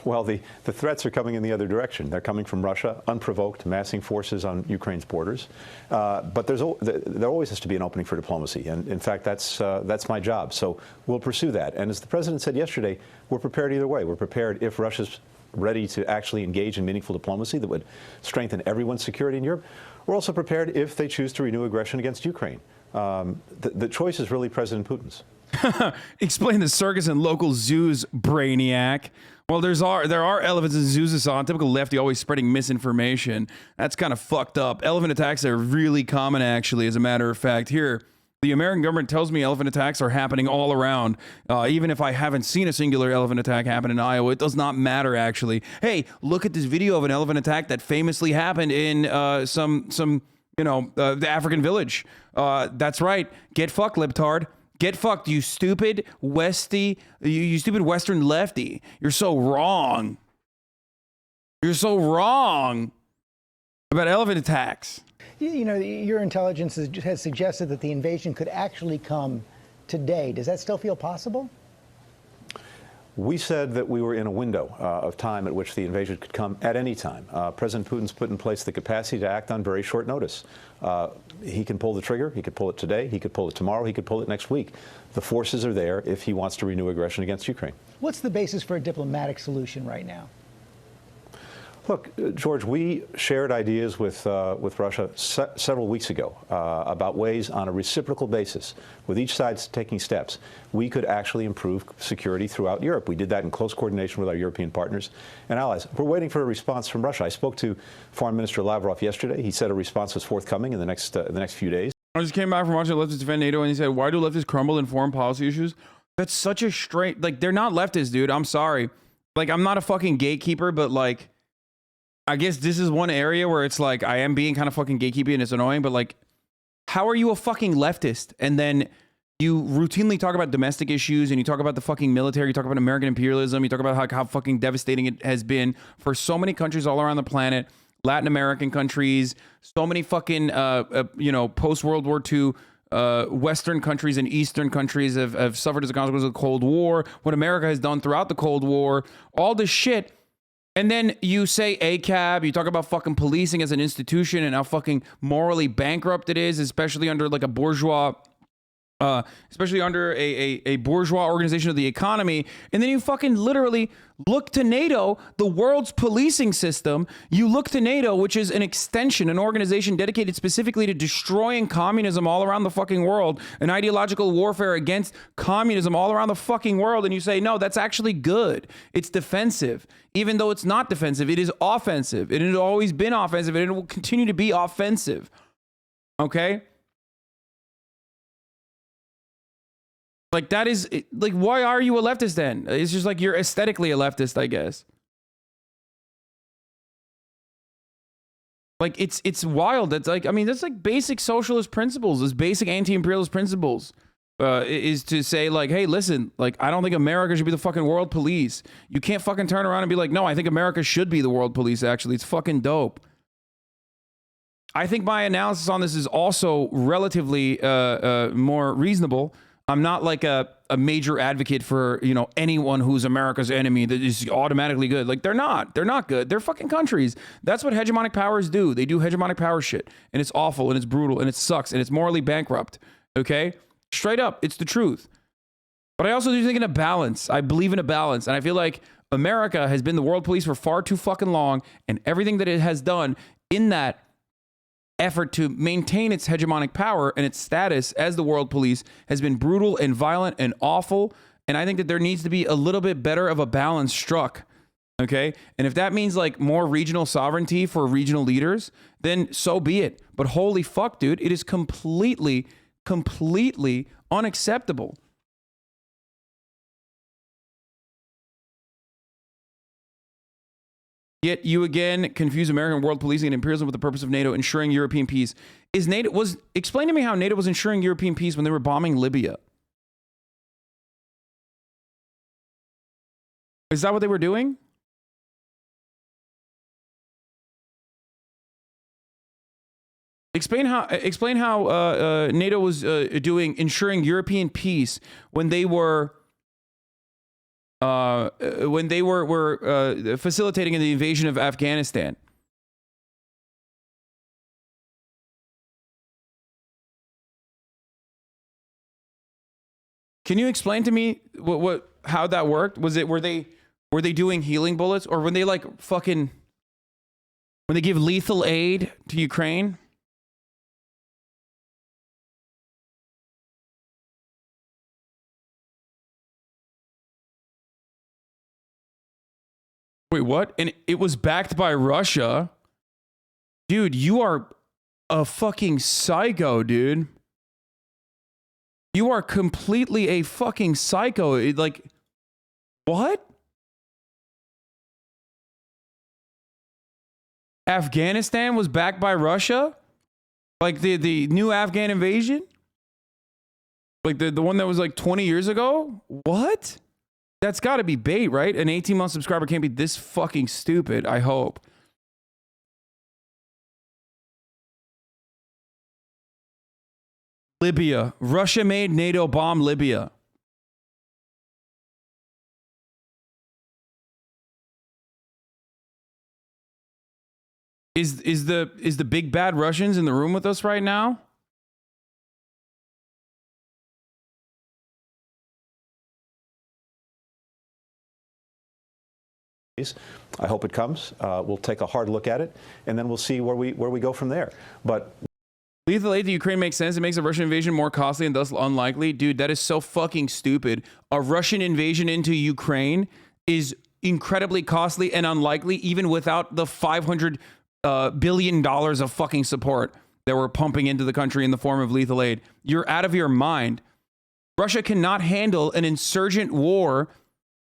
Well, the threats are coming in the other direction. They're coming from Russia, unprovoked, massing forces on Ukraine's borders. But there always has to be an opening for diplomacy. And in fact, that's my job. So we'll pursue that. And as the president said yesterday, we're prepared either way. We're prepared if Russia's ready to actually engage in meaningful diplomacy that would strengthen everyone's security in Europe. We're also prepared if they choose to renew aggression against Ukraine. The choice is really President Putin's.
Explain the circus and local zoos, brainiac. Well, there are elephants in zoos, Hasan. Typical lefty, always spreading misinformation. That's kind of fucked up. Elephant attacks are really common, actually, as a matter of fact. Here, the American government tells me elephant attacks are happening all around. Even if I haven't seen a singular elephant attack happen in Iowa, it does not matter, actually. Hey, look at this video of an elephant attack that famously happened in the African village. That's right. Get fucked, libtard. Get fucked, you stupid Westy, you stupid Western lefty. You're so wrong. You're so wrong about elephant attacks.
You know, your intelligence has suggested that the invasion could actually come today. Does that still feel possible?
We said that we were in a window of time at which the invasion could come at any time. President Putin's put in place the capacity to act on very short notice. He can pull the trigger. He could pull it today. He could pull it tomorrow. He could pull it next week. The forces are there if he wants to renew aggression against Ukraine.
What's the basis for a diplomatic solution right now?
Look, George, we shared ideas with Russia several weeks ago about ways on a reciprocal basis, with each side taking steps, we could actually improve security throughout Europe. We did that in close coordination with our European partners and allies. We're waiting for a response from Russia. I spoke to Foreign Minister Lavrov yesterday. He said a response was forthcoming in the next few days.
I just came back from watching leftists defend NATO, and he said, why do leftists crumble in foreign policy issues? That's such a straight, like, they're not leftists, dude. I'm sorry. Like, I'm not a fucking gatekeeper, but, like, I guess this is one area where it's like, I am being kind of fucking gatekeepy and it's annoying, but, like, how are you a fucking leftist and then You routinely talk about domestic issues and you talk about the fucking military. You talk about American imperialism. You talk about how fucking devastating it has been for so many countries all around the planet, Latin American countries, so many fucking, post-World War II Western countries and Eastern countries have suffered as a consequence of the Cold War, what America has done throughout the Cold War, all this shit. And then you say ACAB, you talk about fucking policing as an institution and how fucking morally bankrupt it is, especially under like a bourgeois, especially under a bourgeois organization of the economy. And then you fucking literally look to NATO, the world's policing system. You look to NATO, which is an extension, an organization dedicated specifically to destroying communism all around the fucking world, an ideological warfare against communism all around the fucking world. And you say, no, that's actually good. It's defensive. Even though it's not defensive, it is offensive. It has always been offensive and it will continue to be offensive. Okay? Like, that is, like, why are you a leftist then? It's just like you're aesthetically a leftist, I guess. Like, it's wild. That's like, I mean, that's like basic socialist principles, this basic anti-imperialist principles, is to say, like, hey, listen, like, I don't think America should be the fucking world police. You can't fucking turn around and be like, no, I think America should be the world police, actually. It's fucking dope. I think my analysis on this is also relatively more reasonable. I'm not like a major advocate for, you know, anyone who's America's enemy that is automatically good. Like, they're not good. They're fucking countries. That's what hegemonic powers do. They do hegemonic power shit, and it's awful and it's brutal and it sucks and it's morally bankrupt. Okay? Straight up. It's the truth. But I also do think in a balance. I believe in a balance. And I feel like America has been the world police for far too fucking long, and everything that it has done in that effort to maintain its hegemonic power and its status as the world police has been brutal and violent and awful. And I think that there needs to be a little bit better of a balance struck. Okay. And if that means like more regional sovereignty for regional leaders, then so be it. But holy fuck, dude, it is completely unacceptable. Yet you again confuse American world policing and imperialism with the purpose of NATO ensuring European peace. Explain to me how NATO was ensuring European peace when they were bombing Libya. Is that what they were doing? Explain how NATO was doing ensuring European peace when they were facilitating the invasion of Afghanistan. Can you explain to me how that worked? Were they doing healing bullets, or when they when they give lethal aid to Ukraine? Wait, what? And it was backed by Russia? Dude, you are a fucking psycho, dude. You are completely a fucking psycho. Like, what? Afghanistan was backed by Russia? Like the new Afghan invasion? Like the one that was like 20 years ago? What? That's got to be bait, right? An 18-month subscriber can't be this fucking stupid, I hope. Libya. Russia made NATO bomb Libya. Is the big bad Russians in the room with us right now?
I hope it comes. We'll take a hard look at it, and then we'll see where we go from there. But
lethal aid to Ukraine makes sense. It makes a Russian invasion more costly and thus unlikely. Dude, that is so fucking stupid. A Russian invasion into Ukraine is incredibly costly and unlikely, even without the $500 billion of fucking support that we're pumping into the country in the form of lethal aid. You're out of your mind. Russia cannot handle an insurgent war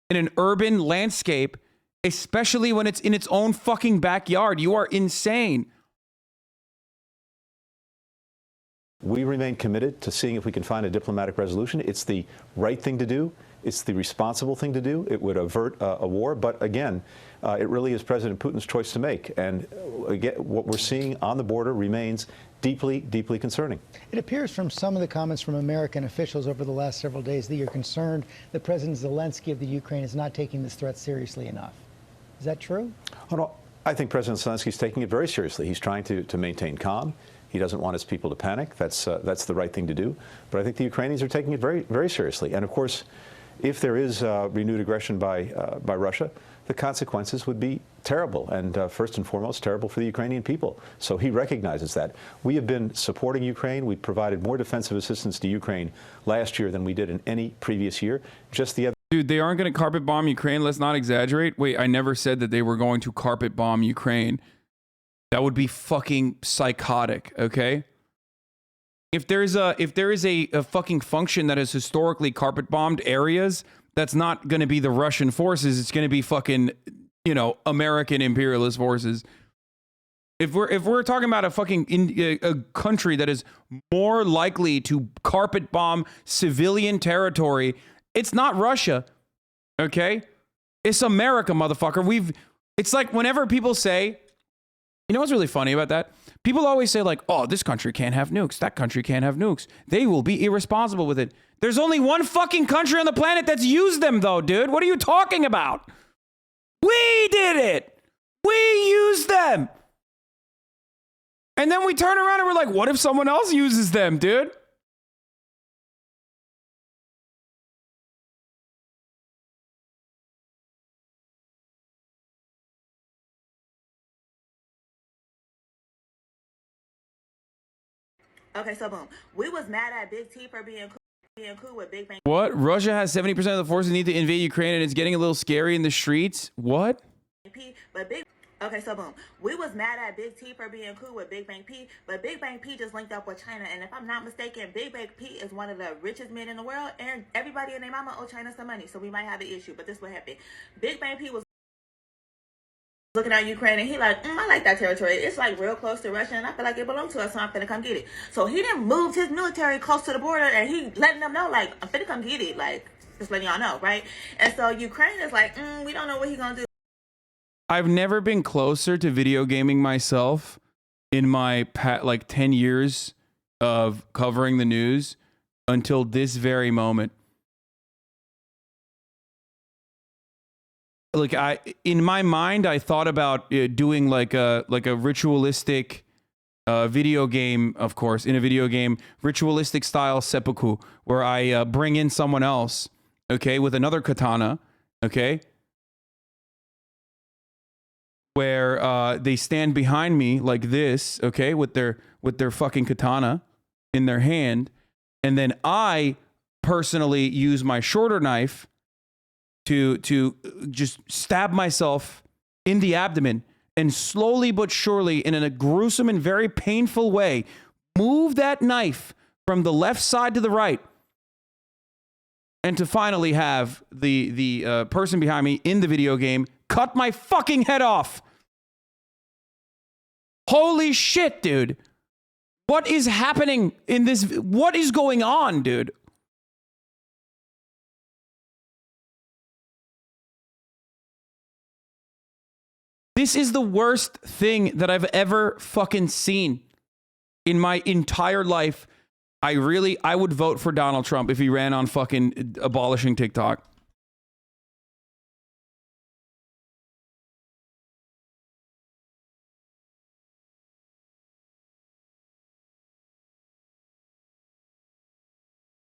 in an urban landscape, especially when it's in its own fucking backyard. You are insane.
We remain committed to seeing if we can find a diplomatic resolution. It's the right thing to do. It's the responsible thing to do. It would avert a war. But again, it really is President Putin's choice to make. And again, what we're seeing on the border remains deeply, deeply concerning.
It appears from some of the comments from American officials over the last several days that you're concerned that President Zelensky of the Ukraine is not taking this threat seriously enough. Is that true?
Oh, no, I think President Zelensky is taking it very seriously. He's trying to maintain calm. He doesn't want his people to panic. That's the right thing to do. But I think the Ukrainians are taking it very, very seriously. And of course, if there is renewed aggression by Russia, the consequences would be terrible, and first and foremost, terrible for the Ukrainian people. So he recognizes that. We have been supporting Ukraine. We provided more defensive assistance to Ukraine last year than we did in any previous year. Just the other.
Dude, they aren't going to carpet bomb Ukraine. Let's not exaggerate. Wait, I never said that they were going to carpet bomb Ukraine. That would be fucking psychotic, okay? If there is a fucking function that has historically carpet bombed areas, that's not going to be the Russian forces. It's going to be fucking, you know, American imperialist forces. If we're talking about a fucking a country that is more likely to carpet bomb civilian territory, it's not Russia, okay? It's America, motherfucker. It's like whenever people say, you know what's really funny about that? People always say like, oh, this country can't have nukes. That country can't have nukes. They will be irresponsible with it. There's only one fucking country on the planet that's used them though, dude. What are you talking about? We did it. We used them. And then we turn around and we're like, what if someone else uses them, dude?
Okay, so boom. We was mad at Big T for being cool with Big Bang.
What? Russia has 70% of the forces need to invade Ukraine and it's getting a little scary in the streets? What?
Okay, so boom. We was mad at Big T for being cool with Big Bang P, but Big Bang P just linked up with China, and if I'm not mistaken, Big Bang P is one of the richest men in the world, and everybody and their mama owe China some money, so we might have an issue, but this is what happened. Big Bang P was looking at Ukraine, and he like, I like that territory. It's like real close to Russia, and I feel like it belongs to us, so I'm finna come get it. So he didn't move his military close to the border, and he letting them know, like, I'm finna come get it, like, just letting y'all know, right? And so Ukraine is like, we don't know what he's gonna do.
I've never been closer to video gaming myself in my 10 years of covering the news until this very moment. Like in my mind, I thought about doing like a ritualistic video game, of course, in a video game, ritualistic style seppuku, where I bring in someone else, okay, with another katana, okay, where they stand behind me like this, okay, with their fucking katana in their hand, and then I personally use my shorter knife to just stab myself in the abdomen and slowly but surely, in a gruesome and very painful way, move that knife from the left side to the right, and to finally have the person behind me in the video game cut my fucking head off. Holy shit, dude. What is happening in this? What is going on, dude? This is the worst thing that I've ever fucking seen in my entire life. I would vote for Donald Trump if he ran on fucking abolishing TikTok.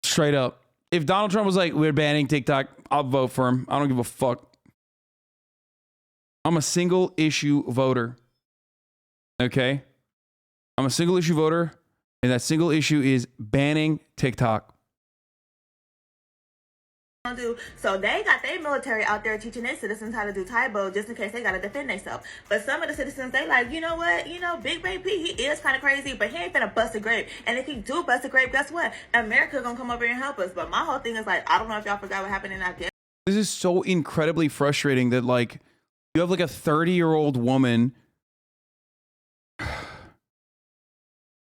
Straight up. If Donald Trump was like, we're banning TikTok, I'll vote for him. I don't give a fuck. I'm a single issue voter. Okay? I'm a single issue voter, and that single issue is banning TikTok.
So they got their military out there teaching their citizens how to do Taibo just in case they gotta defend themselves. But some of the citizens, they like, you know what? You know, Big Bang P, he is kind of crazy, but he ain't finna bust a grape. And if he do bust a grape, guess what? America gonna come over here and help us. But my whole thing is like, I don't know if y'all forgot what happened in Afghanistan.
This is so incredibly frustrating that, like, you have like a 30-year-old woman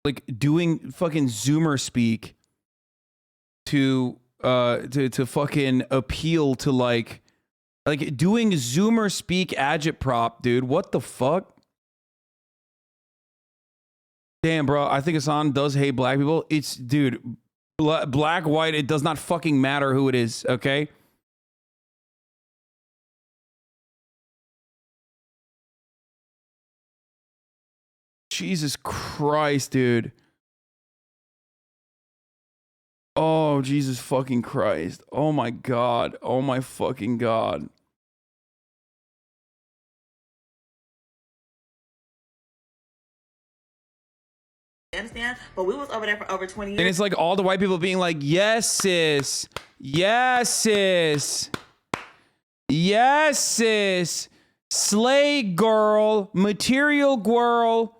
like doing fucking Zoomer speak to fucking appeal to like doing Zoomer speak agitprop, dude. What the fuck? Damn, bro. I think Hasan does hate black people. It's, dude, black, white, it does not fucking matter who it is, okay? Jesus Christ, dude. Oh, Jesus fucking Christ. Oh my God. Oh my fucking God.
Understand? But we was over there for over 20 years.
And it's like all the white people being like, yes, sis. Yes, sis. Yes, sis. Slay girl. Material girl.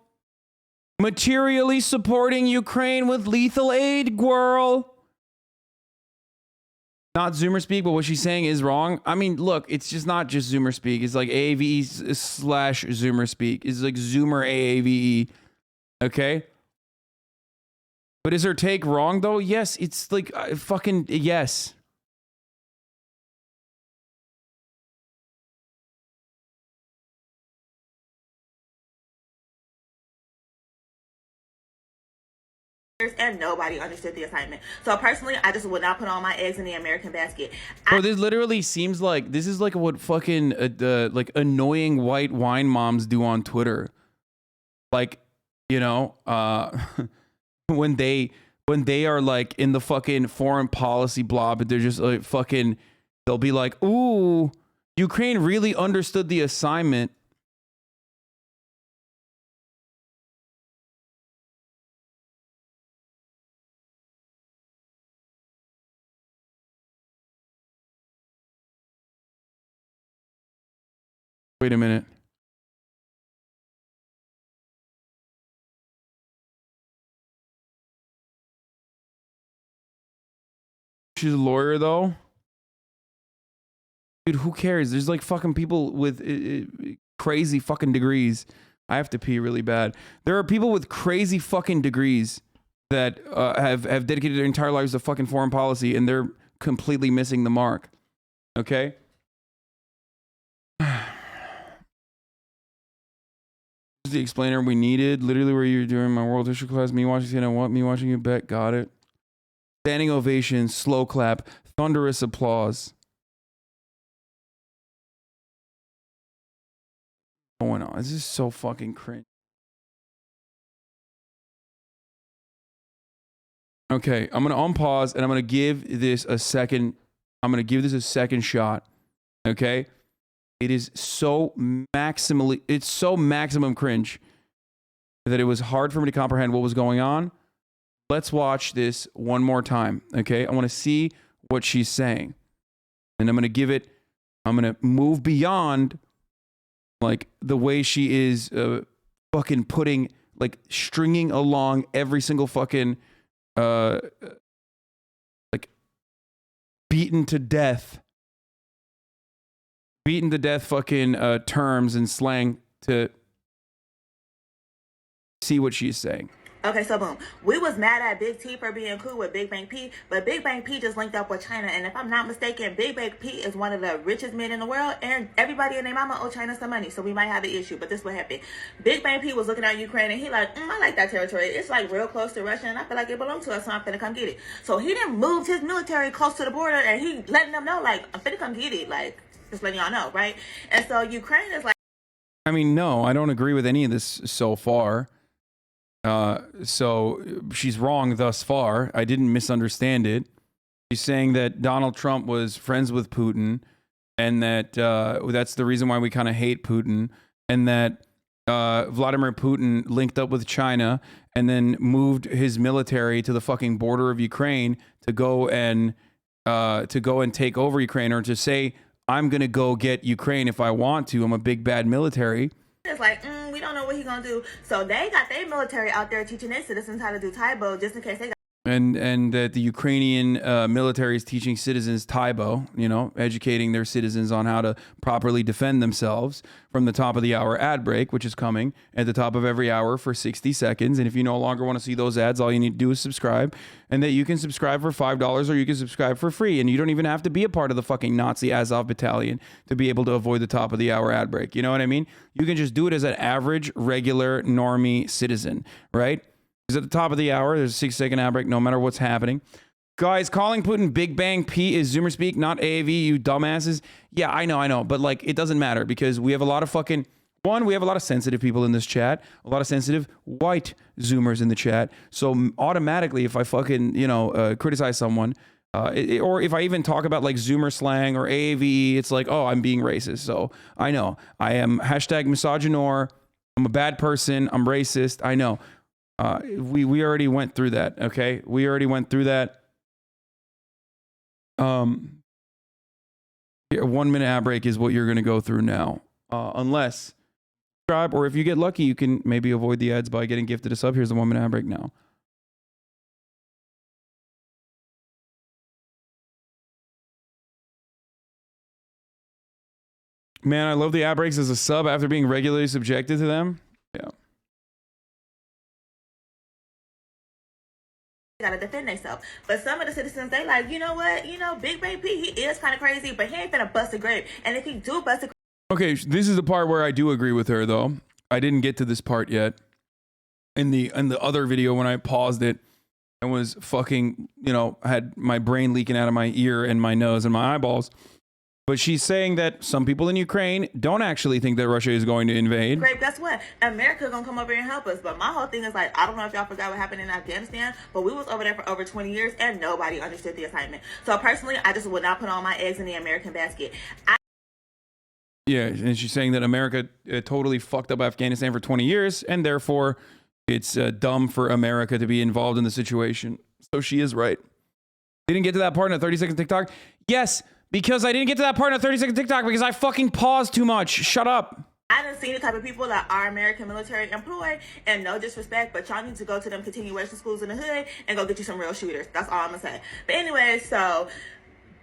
Materially supporting Ukraine with lethal aid, girl. Not Zoomer speak, but what she's saying is wrong. I mean, look, it's just not just Zoomer speak. It's like AAVE slash Zoomer speak. It's like Zoomer AAVE. Okay? But is her take wrong, though? Yes, it's like fucking yes.
And nobody understood the assignment. So personally, I just would not put all my eggs in the American basket.
Bro, this literally seems like this is like what fucking like annoying white wine moms do on Twitter. Like, you know, when they are like in the fucking foreign policy blob, they're just like fucking, they'll be like, ooh, Ukraine really understood the assignment. Wait a minute. She's a lawyer, though. Dude, who cares? There's like fucking people with crazy fucking degrees. I have to pee really bad. There are people with crazy fucking degrees that have dedicated their entire lives to fucking foreign policy, and they're completely missing the mark. Okay? The explainer we needed, literally where you're doing my world history class, me watching CNN, what? Me watching you bet, got it. Standing ovation, slow clap, thunderous applause. What's going on? This is so fucking cringe. Okay, I'm gonna unpause and I'm gonna give this a second. I'm gonna give this a second shot. Okay? It is so maximally, it's so maximum cringe that it was hard for me to comprehend what was going on. Let's watch this one more time, okay? I want to see what she's saying. And I'm going to give it, I'm going to move beyond, like, the way she is fucking putting, like, stringing along every single fucking, like, beaten to death fucking terms and slang to see what she's saying.
Okay, so boom. We was mad at Big T for being cool with Big Bank P, but Big Bank P just linked up with China. And if I'm not mistaken, Big Bank P is one of the richest men in the world, and everybody and their mama owe China some money, so we might have an issue. But this is what happened. Big Bank P was looking at Ukraine, and he like, I like that territory. It's like real close to Russia, and I feel like it belongs to us, so I'm finna come get it. So he didn't move his military close to the border, and he letting them know, like, I'm finna come get it. Like, just letting y'all know, right? And so Ukraine is like,
I mean, no, I don't agree with any of this so far. So she's wrong thus far. I didn't misunderstand it. She's saying that Donald Trump was friends with Putin, and that that's the reason why we kind of hate Putin, and that Vladimir Putin linked up with China and then moved his military to the fucking border of Ukraine to go and take over Ukraine, or to say, I'm gonna go get Ukraine if I want to. I'm a big bad military.
it's like, we don't know what he's gonna do. So they got their military out there teaching their citizens how to do Taibo just in case they got.
and that the Ukrainian military is teaching citizens Taibo, educating their citizens on how to properly defend themselves from the top of the hour ad break, which is coming at the top of every hour for 60 seconds. And if you no longer want to see those ads, all you need to do is subscribe, and that you can subscribe for $5 or you can subscribe for free. And you don't even have to be a part of the fucking Nazi Azov battalion to be able to avoid the top of the hour ad break. You know what I mean? You can just do it as an average, regular, normie citizen, right? Because at the top of the hour, there's a 6-second ad break no matter what's happening. Guys, calling Putin Big Bang P is Zoomer speak, not AAV, you dumbasses. Yeah, I know. But like, it doesn't matter because we have a lot of fucking... One, we have a lot of sensitive people in this chat, a lot of sensitive white Zoomers in the chat. So automatically, if I fucking, criticize someone, or if I even talk about like Zoomer slang or AAVE, it's like, oh, I'm being racist. So I know. I am hashtag misogynor. I'm a bad person. I'm racist. I know. We already went through that, okay? We already went through that. 1 minute ad break is what you're going to go through now. Unless subscribe, or if you get lucky, you can maybe avoid the ads by getting gifted a sub. Here's the 1 minute ad break now. Man, I love the ad breaks as a sub after being regularly subjected to them. Yeah.
Gotta defend themselves. But some of the citizens, they like, you know what? Big Bang P, he is kind of crazy, but he ain't finna bust a grape. And if he do bust a grape...
Okay, this is the part where I do agree with her, though. I didn't get to this part yet. In the other video, when I paused it, I was fucking, had my brain leaking out of my ear and my nose and my eyeballs. But she's saying that some people in Ukraine don't actually think that Russia is going to invade.
Great, guess what? America gonna come over here and help us. But my whole thing is like, I don't know if y'all forgot what happened in Afghanistan, but we was over there for over 20 years and nobody understood the assignment. So personally, I just would not put all my eggs in the American basket.
Yeah, and she's saying that America totally fucked up Afghanistan for 20 years, and therefore it's dumb for America to be involved in the situation. So she is right. Didn't get to that part in a 30-second TikTok? Yes, because I didn't get to that part in a 30-second TikTok because I fucking paused too much. Shut up.
I done seen the type of people that are American military employed, and no disrespect, but y'all need to go to them continuation schools in the hood and go get you some real shooters. That's all I'm gonna say. But anyway, so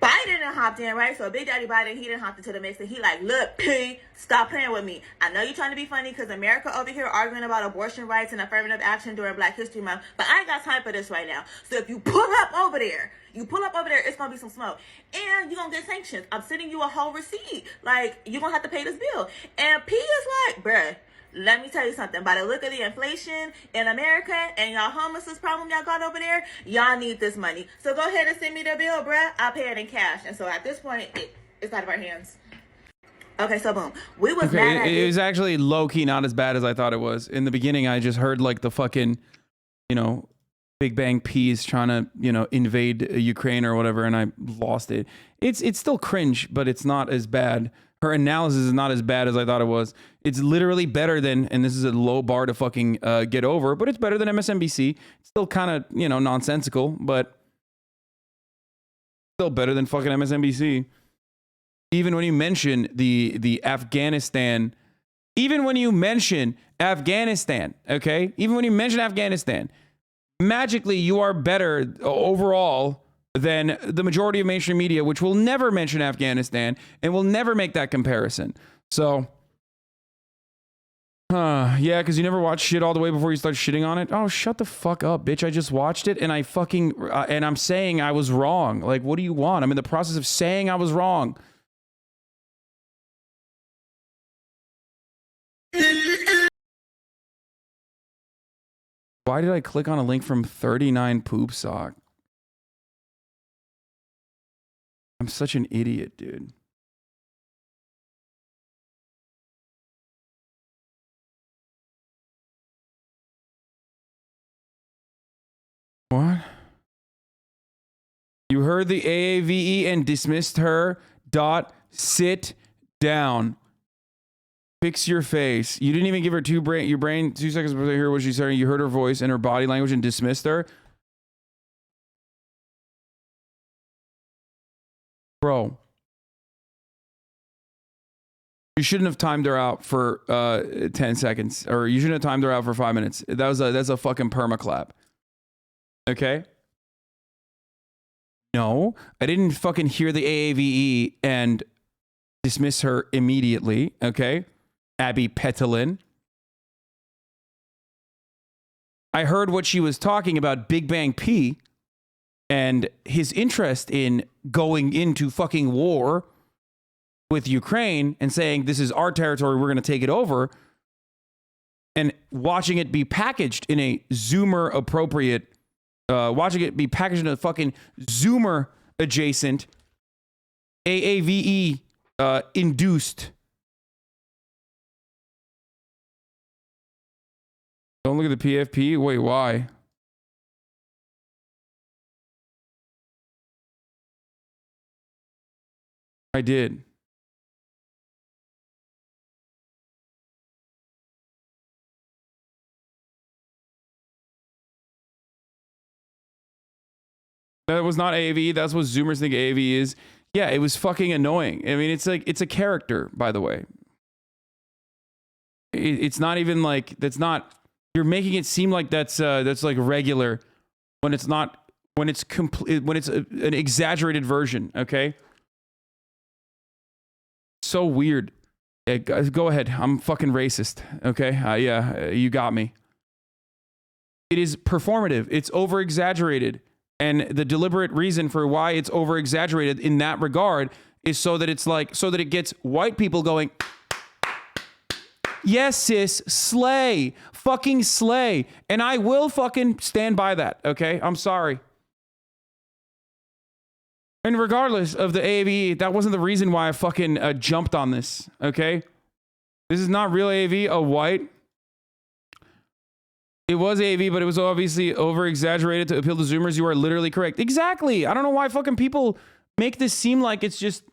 Biden done hopped in, right? So Big Daddy Biden, he done hopped into the mix, and he like, look, P, stop playing with me. I know you're trying to be funny because America over here arguing about abortion rights and affirmative action during Black History Month, but I ain't got time for this right now. So if you pull up over there, it's gonna be some smoke. And you're gonna get sanctions. I'm sending you a whole receipt. Like, you're gonna have to pay this bill. And P is like, bruh, let me tell you something. By the look of the inflation in America and y'all homelessness problem y'all got over there, y'all need this money. So go ahead and send me the bill, bruh. I'll pay it in cash. And so at this point, it's out of our hands. Okay, so boom. We was mad at
it was actually low-key not as bad as I thought it was. In the beginning, I just heard like the fucking, Big Bang P's trying to, invade Ukraine or whatever, and I lost it. It's still cringe, but it's not as bad. Her analysis is not as bad as I thought it was. It's literally better than, and this is a low bar to fucking get over, but it's better than MSNBC. It's still kind of, nonsensical, but still better than fucking MSNBC. Even when you mention the Afghanistan, okay? Even when you mention Afghanistan, magically you are better overall than the majority of mainstream media, which will never mention Afghanistan and will never make that comparison. So, yeah, because you never watch shit all the way before you start shitting on it. Oh, shut the fuck up, bitch. I just watched it and I fucking, and I'm saying I was wrong. Like, what do you want? I'm in the process of saying I was wrong. Why did I click on a link from 39 Poop Sock? I'm such an idiot, dude. What? You heard the AAVE and dismissed her. Sit down. Fix your face. You didn't even give her your brain 2 seconds before you hear what she's saying. You heard her voice and her body language and dismissed her. Bro. You shouldn't have timed her out for 10 seconds. Or you shouldn't have timed her out for 5 minutes. That's a fucking permaclap. Okay? No, I didn't fucking hear the AAVE and dismiss her immediately, okay? Abby Petelin. I heard what she was talking about, Big Bang P, and his interest in going into fucking war with Ukraine and saying, this is our territory, we're going to take it over, and watching it be packaged in a Zoomer appropriate, watching it be packaged in a fucking Zoomer adjacent, AAVE induced. Don't look at the PFP. Wait, why? I did. That was not AAV. That's what Zoomers think AAV is. Yeah, it was fucking annoying. I mean, it's like, it's a character, by the way. It's not even like, that's not, you're making it seem like that's like regular when it's not, when it's complete, when it's an exaggerated version, okay? So weird. Hey, guys, go ahead. I'm fucking racist, okay? Yeah, you got me. It is performative. It's over-exaggerated. And the deliberate reason for why it's over-exaggerated in that regard is so that it's like, so that it gets white people going, yes, sis, slay, fucking slay. And I will fucking stand by that, okay? I'm sorry. And regardless of the AAV, that wasn't the reason why I fucking jumped on this, okay? This is not real AAV, a white. It was AAV, but it was obviously over-exaggerated to appeal to Zoomers. You are literally correct. Exactly. I don't know why fucking people make this seem like it's just...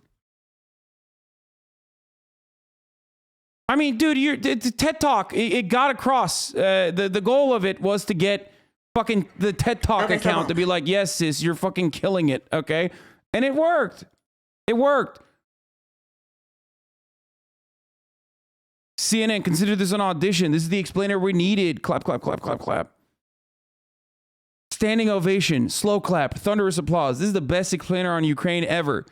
I mean, dude, it's a TED Talk. It got across. The goal of it was to get fucking the TED Talk account to be like, yes, sis, you're fucking killing it, okay? And it worked. It worked. CNN, consider this an audition. This is the explainer we needed. Clap, clap, clap, clap, clap. Standing ovation, slow clap, thunderous applause. This is the best explainer on Ukraine ever.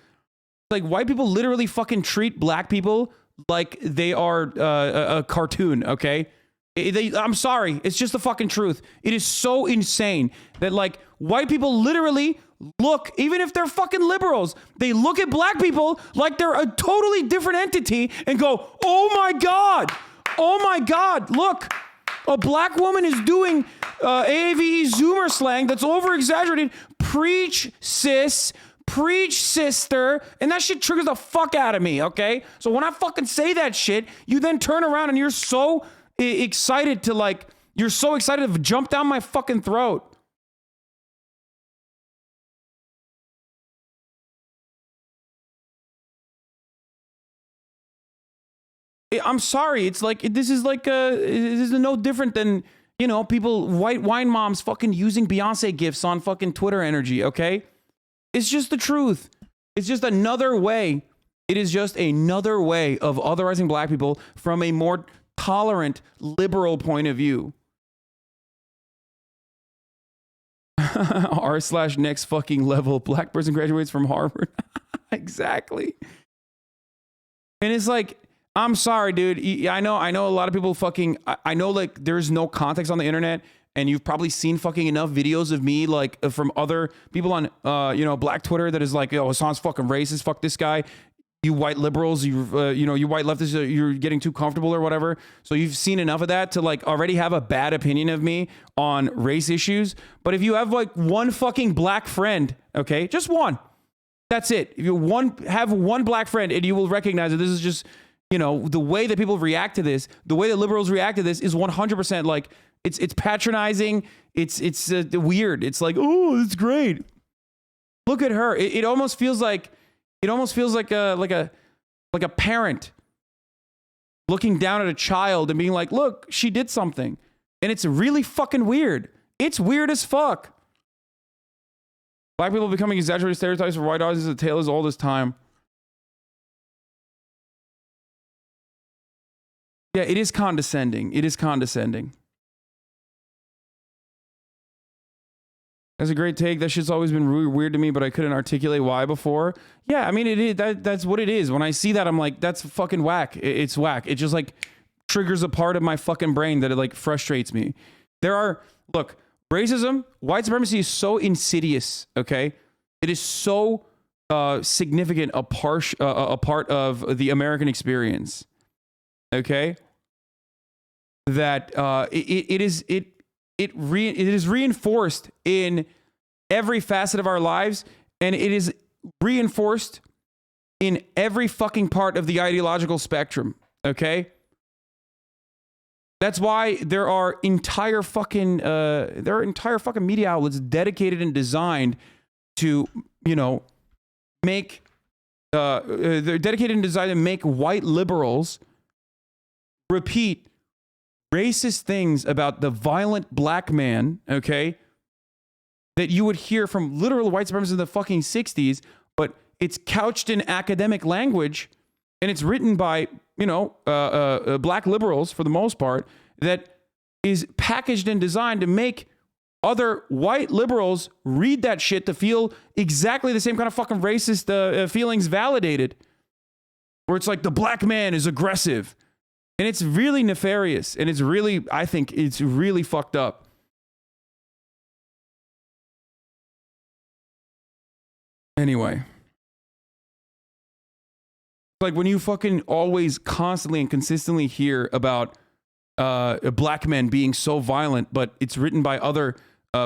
Like, white people literally fucking treat black people like they are a cartoon, okay? I'm sorry. It's just the fucking truth. It is so insane that, like, white people literally look, even if they're fucking liberals, they look at black people like they're a totally different entity and go, oh my God, look, a black woman is doing AAVE Zoomer slang that's over-exaggerated. Preach, sis. Preach, sister. And that shit triggers the fuck out of me, okay? So when I fucking say that shit, you then turn around and you're so excited to, like, you're so excited to jump down my fucking throat. I'm sorry. It's like, this is like, this is no different than, you know, people, white wine moms fucking using Beyonce gifts on fucking Twitter energy, okay? It's just the truth. It's just another way. It is just another way of otherizing black people from a more tolerant, liberal point of view. R/next fucking level. Black person graduates from Harvard. Exactly. And it's like, I'm sorry, dude. I know a lot of people fucking, I know, like, there's no context on the internet, and you've probably seen fucking enough videos of me, like, from other people on, you know, black Twitter that is like, oh, Hasan's fucking racist, fuck this guy. You white liberals, you know, you white leftists, you're getting too comfortable or whatever. So you've seen enough of that to, like, already have a bad opinion of me on race issues. But if you have, like, one fucking black friend, okay, just one, that's it. If you have one black friend, and you will recognize that this is just, you know, the way that people react to this, the way that liberals react to this is 100% like, it's patronizing. It's weird. It's like, oh, it's great. Look at her. It almost feels like a parent looking down at a child and being like, look, she did something. And it's really fucking weird. It's weird as fuck. Black people becoming exaggerated stereotypes for white audiences, the tale is all this time. Yeah, it is condescending. It is condescending. That's a great take. That shit's always been really weird to me, but I couldn't articulate why before. Yeah, I mean, it is. That's what it is. When I see that, I'm like, that's fucking whack. It's whack. It just like triggers a part of my fucking brain that it like frustrates me. Look, racism, white supremacy is so insidious, okay? It is so significant a part of the American experience, okay? That it is reinforced in every facet of our lives, and it is reinforced in every fucking part of the ideological spectrum, okay? That's why there are entire fucking media outlets dedicated and designed to, make they're dedicated and designed to make white liberals repeat racist things about the violent black man, okay, that you would hear from literal white supremacists in the fucking 60s, but it's couched in academic language, and it's written by, black liberals for the most part, that is packaged and designed to make other white liberals read that shit to feel exactly the same kind of fucking racist feelings validated. Where it's like the black man is aggressive. And it's really nefarious. And I think it's really fucked up. Anyway. Like when you fucking always constantly and consistently hear about black men being so violent, but it's written by other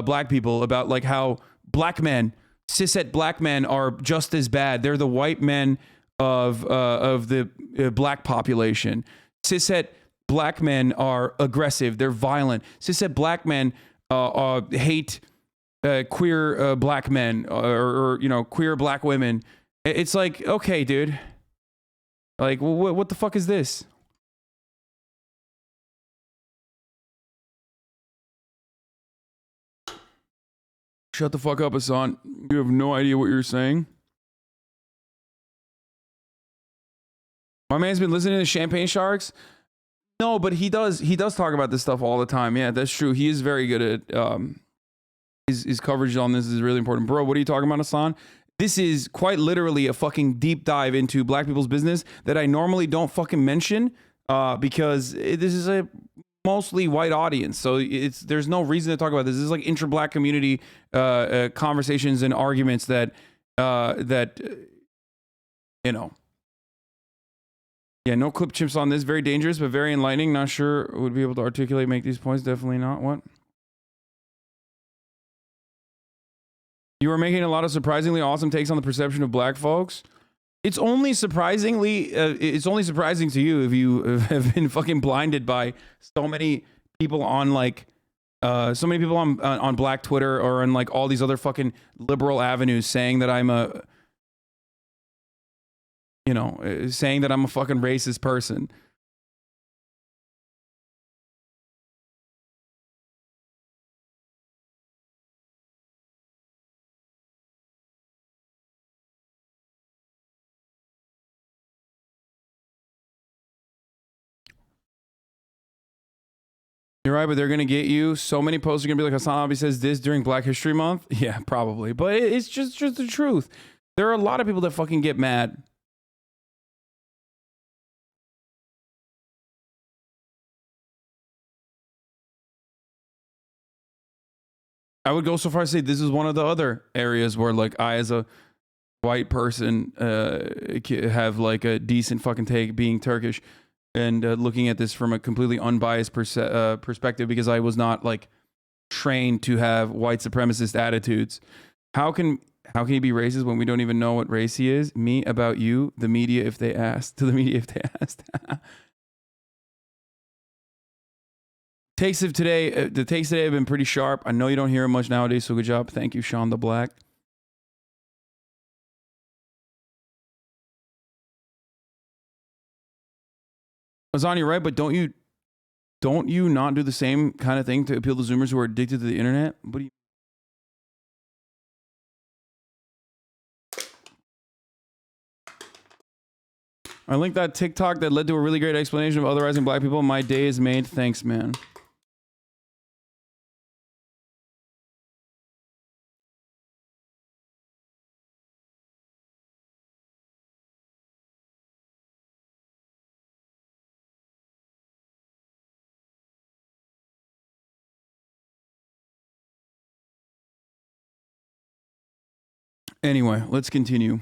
black people about like how black men, cishet black men are just as bad. They're the white men of the black population. Cishet black men are aggressive. They're violent. Cishet black men hate queer black men or queer black women. It's like, okay, dude. Like, what the fuck is this? Shut the fuck up, Hasan. You have no idea what you're saying. My man's been listening to Champagne Sharks. No, but he does talk about this stuff all the time. Yeah, that's true. He is very good at his coverage on this is really important. Bro, what are you talking about, Hasan? This is quite literally a fucking deep dive into black people's business that I normally don't fucking mention because this is a mostly white audience, so there's no reason to talk about this. This is like intra-black community conversations and arguments that yeah, no clip chimps on this. Very dangerous, but very enlightening. Not sure would be able to articulate, make these points. Definitely not. What? You are making a lot of surprisingly awesome takes on the perception of black folks. It's only surprising to you if you have been fucking blinded by so many people on on black Twitter or on like all these other fucking liberal avenues saying that I'm a fucking racist person. You're right, but they're going to get you. So many posts are going to be like, HasanAbi says this during Black History Month. Yeah, probably. But it's just the truth. There are a lot of people that fucking get mad. I would go so far as to say this is one of the other areas where like I as a white person have like a decent fucking take being Turkish. And looking at this from a completely unbiased perspective, because I was not like trained to have white supremacist attitudes. How can he be racist when we don't even know what race he is? Me about you, the media if they asked. To the media if they asked. Takes of today, the takes today have been pretty sharp. I know you don't hear it much nowadays, so good job. Thank you, Sean the Black. Hasan, you're right, but don't you not do the same kind of thing to appeal to Zoomers who are addicted to the internet? What do you? I linked that TikTok that led to a really great explanation of otherizing black people. My day is made. Thanks, man. Anyway, let's continue.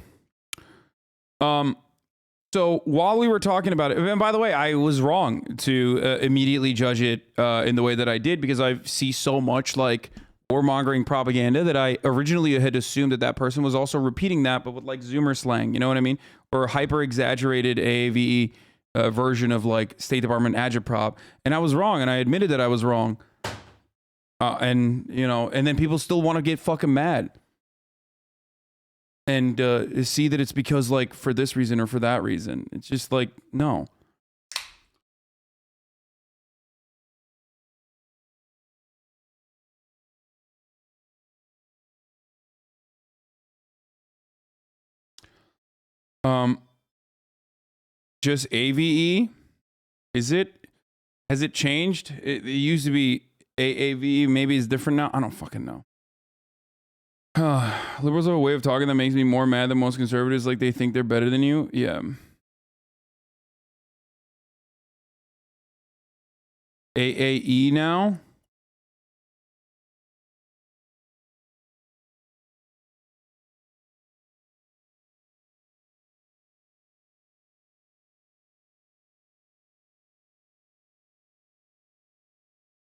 So while we were talking about it, and by the way, I was wrong to immediately judge it in the way that I did, because I see so much like warmongering propaganda that I originally had assumed that that person was also repeating that, but with like Zoomer slang, you know what I mean? Or hyper exaggerated AAVE version of like State Department agitprop. And I was wrong, and I admitted that I was wrong. And, you know, and then people still want to get fucking mad. And see that it's because, like, for this reason or for that reason. It's just like, no. Just AVE? Is it? Has it changed? It used to be AAVE. Maybe it's different now. I don't fucking know. Liberals have a way of talking that makes me more mad than most conservatives, like they think they're better than you. Yeah. AAE now?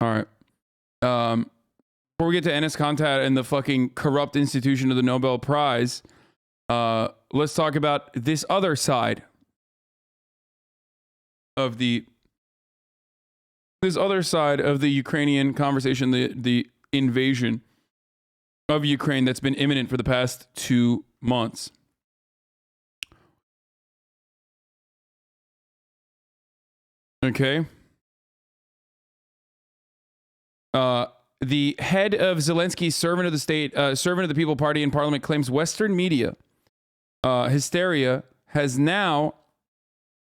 All right. Before we get to Enes Kanter and the fucking corrupt institution of the Nobel Prize, let's talk about this other side of the Ukrainian conversation, the invasion of Ukraine that's been imminent for the past 2 months. Okay. The head of Zelensky's servant of the state, servant of the people party in parliament claims Western media hysteria has now...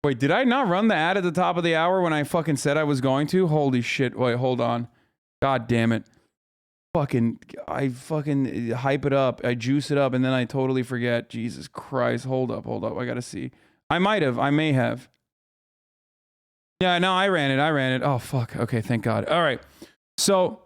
Wait, did I not run the ad at the top of the hour when I fucking said I was going to? Holy shit. Wait, hold on. God damn it. I fucking hype it up. I juice it up and then I totally forget. Jesus Christ. Hold up. I gotta see. I may have. Yeah, no, I ran it. Oh, fuck. Okay, thank God. All right. So...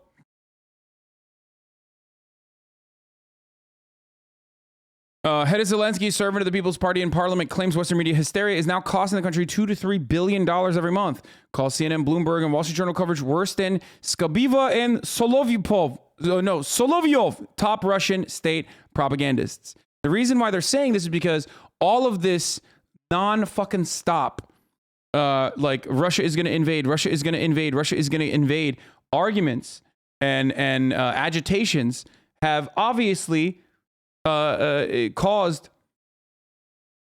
head of Zelensky, servant of the People's Party in Parliament, claims Western media hysteria is now costing the country $2 to $3 billion every month. Calls CNN, Bloomberg, and Wall Street Journal coverage worse than Skabiva and Solovyov, top Russian state propagandists. The reason why they're saying this is because all of this non-fucking stop, like Russia is going to invade, arguments and agitations have obviously caused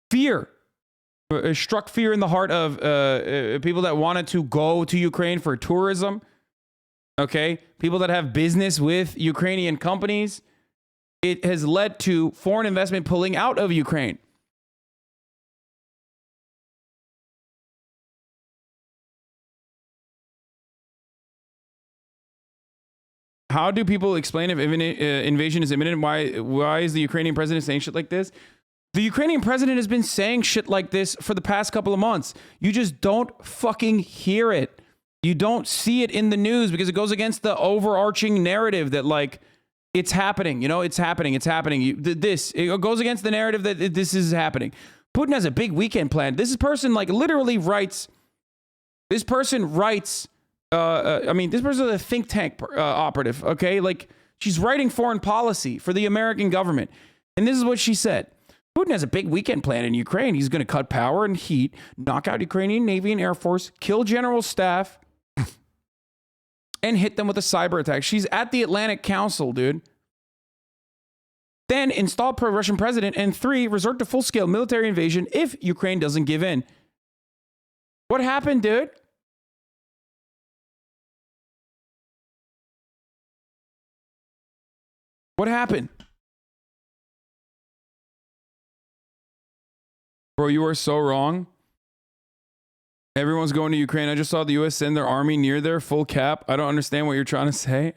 fear, struck fear in the heart of people that wanted to go to Ukraine for tourism. Okay, people that have business with Ukrainian companies. It has led to foreign investment pulling out of Ukraine. How do people explain if invasion is imminent? Why is the Ukrainian president saying shit like this? The Ukrainian president has been saying shit like this for the past couple of months. You just don't fucking hear it. You don't see it in the news because it goes against the overarching narrative that, like, it's happening. You know, it's happening. It goes against the narrative that this is happening. Putin has a big weekend planned. This person, like, literally writes. This person writes. This person is a think tank operative, okay? Like, she's writing foreign policy for the American government. And this is what she said. Putin has a big weekend plan in Ukraine. He's going to cut power and heat, knock out Ukrainian Navy and Air Force, kill general staff, and hit them with a cyber attack. She's at the Atlantic Council, dude. Then install pro-Russian president. And 3, resort to full-scale military invasion if Ukraine doesn't give in. What happened, dude? What happened? Bro, you are so wrong. Everyone's going to Ukraine. I just saw the U.S. send their army near their full cap. I don't understand what you're trying to say.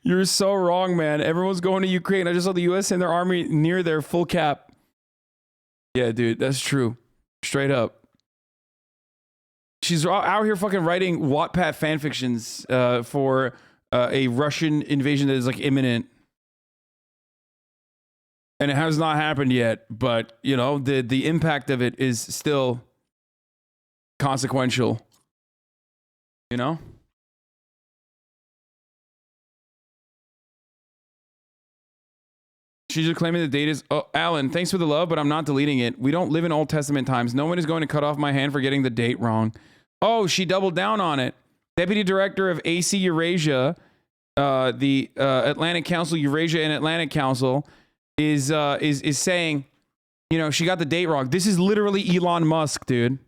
You're so wrong, man. Everyone's going to Ukraine. I just saw the U.S. send their army near their full cap. Yeah, dude, that's true. Straight up. She's out here fucking writing Wattpad fanfictions for... a Russian invasion that is like imminent. And it has not happened yet, but, you know, the impact of it is still consequential, you know? She's just claiming the date is, oh, Alan, thanks for the love, but I'm not deleting it. We don't live in Old Testament times. No one is going to cut off my hand for getting the date wrong. Oh, she doubled down on it. Deputy Director of AC Eurasia, the Atlantic Council, Eurasia and Atlantic Council, is saying, you know, she got the date wrong. This is literally Elon Musk, dude.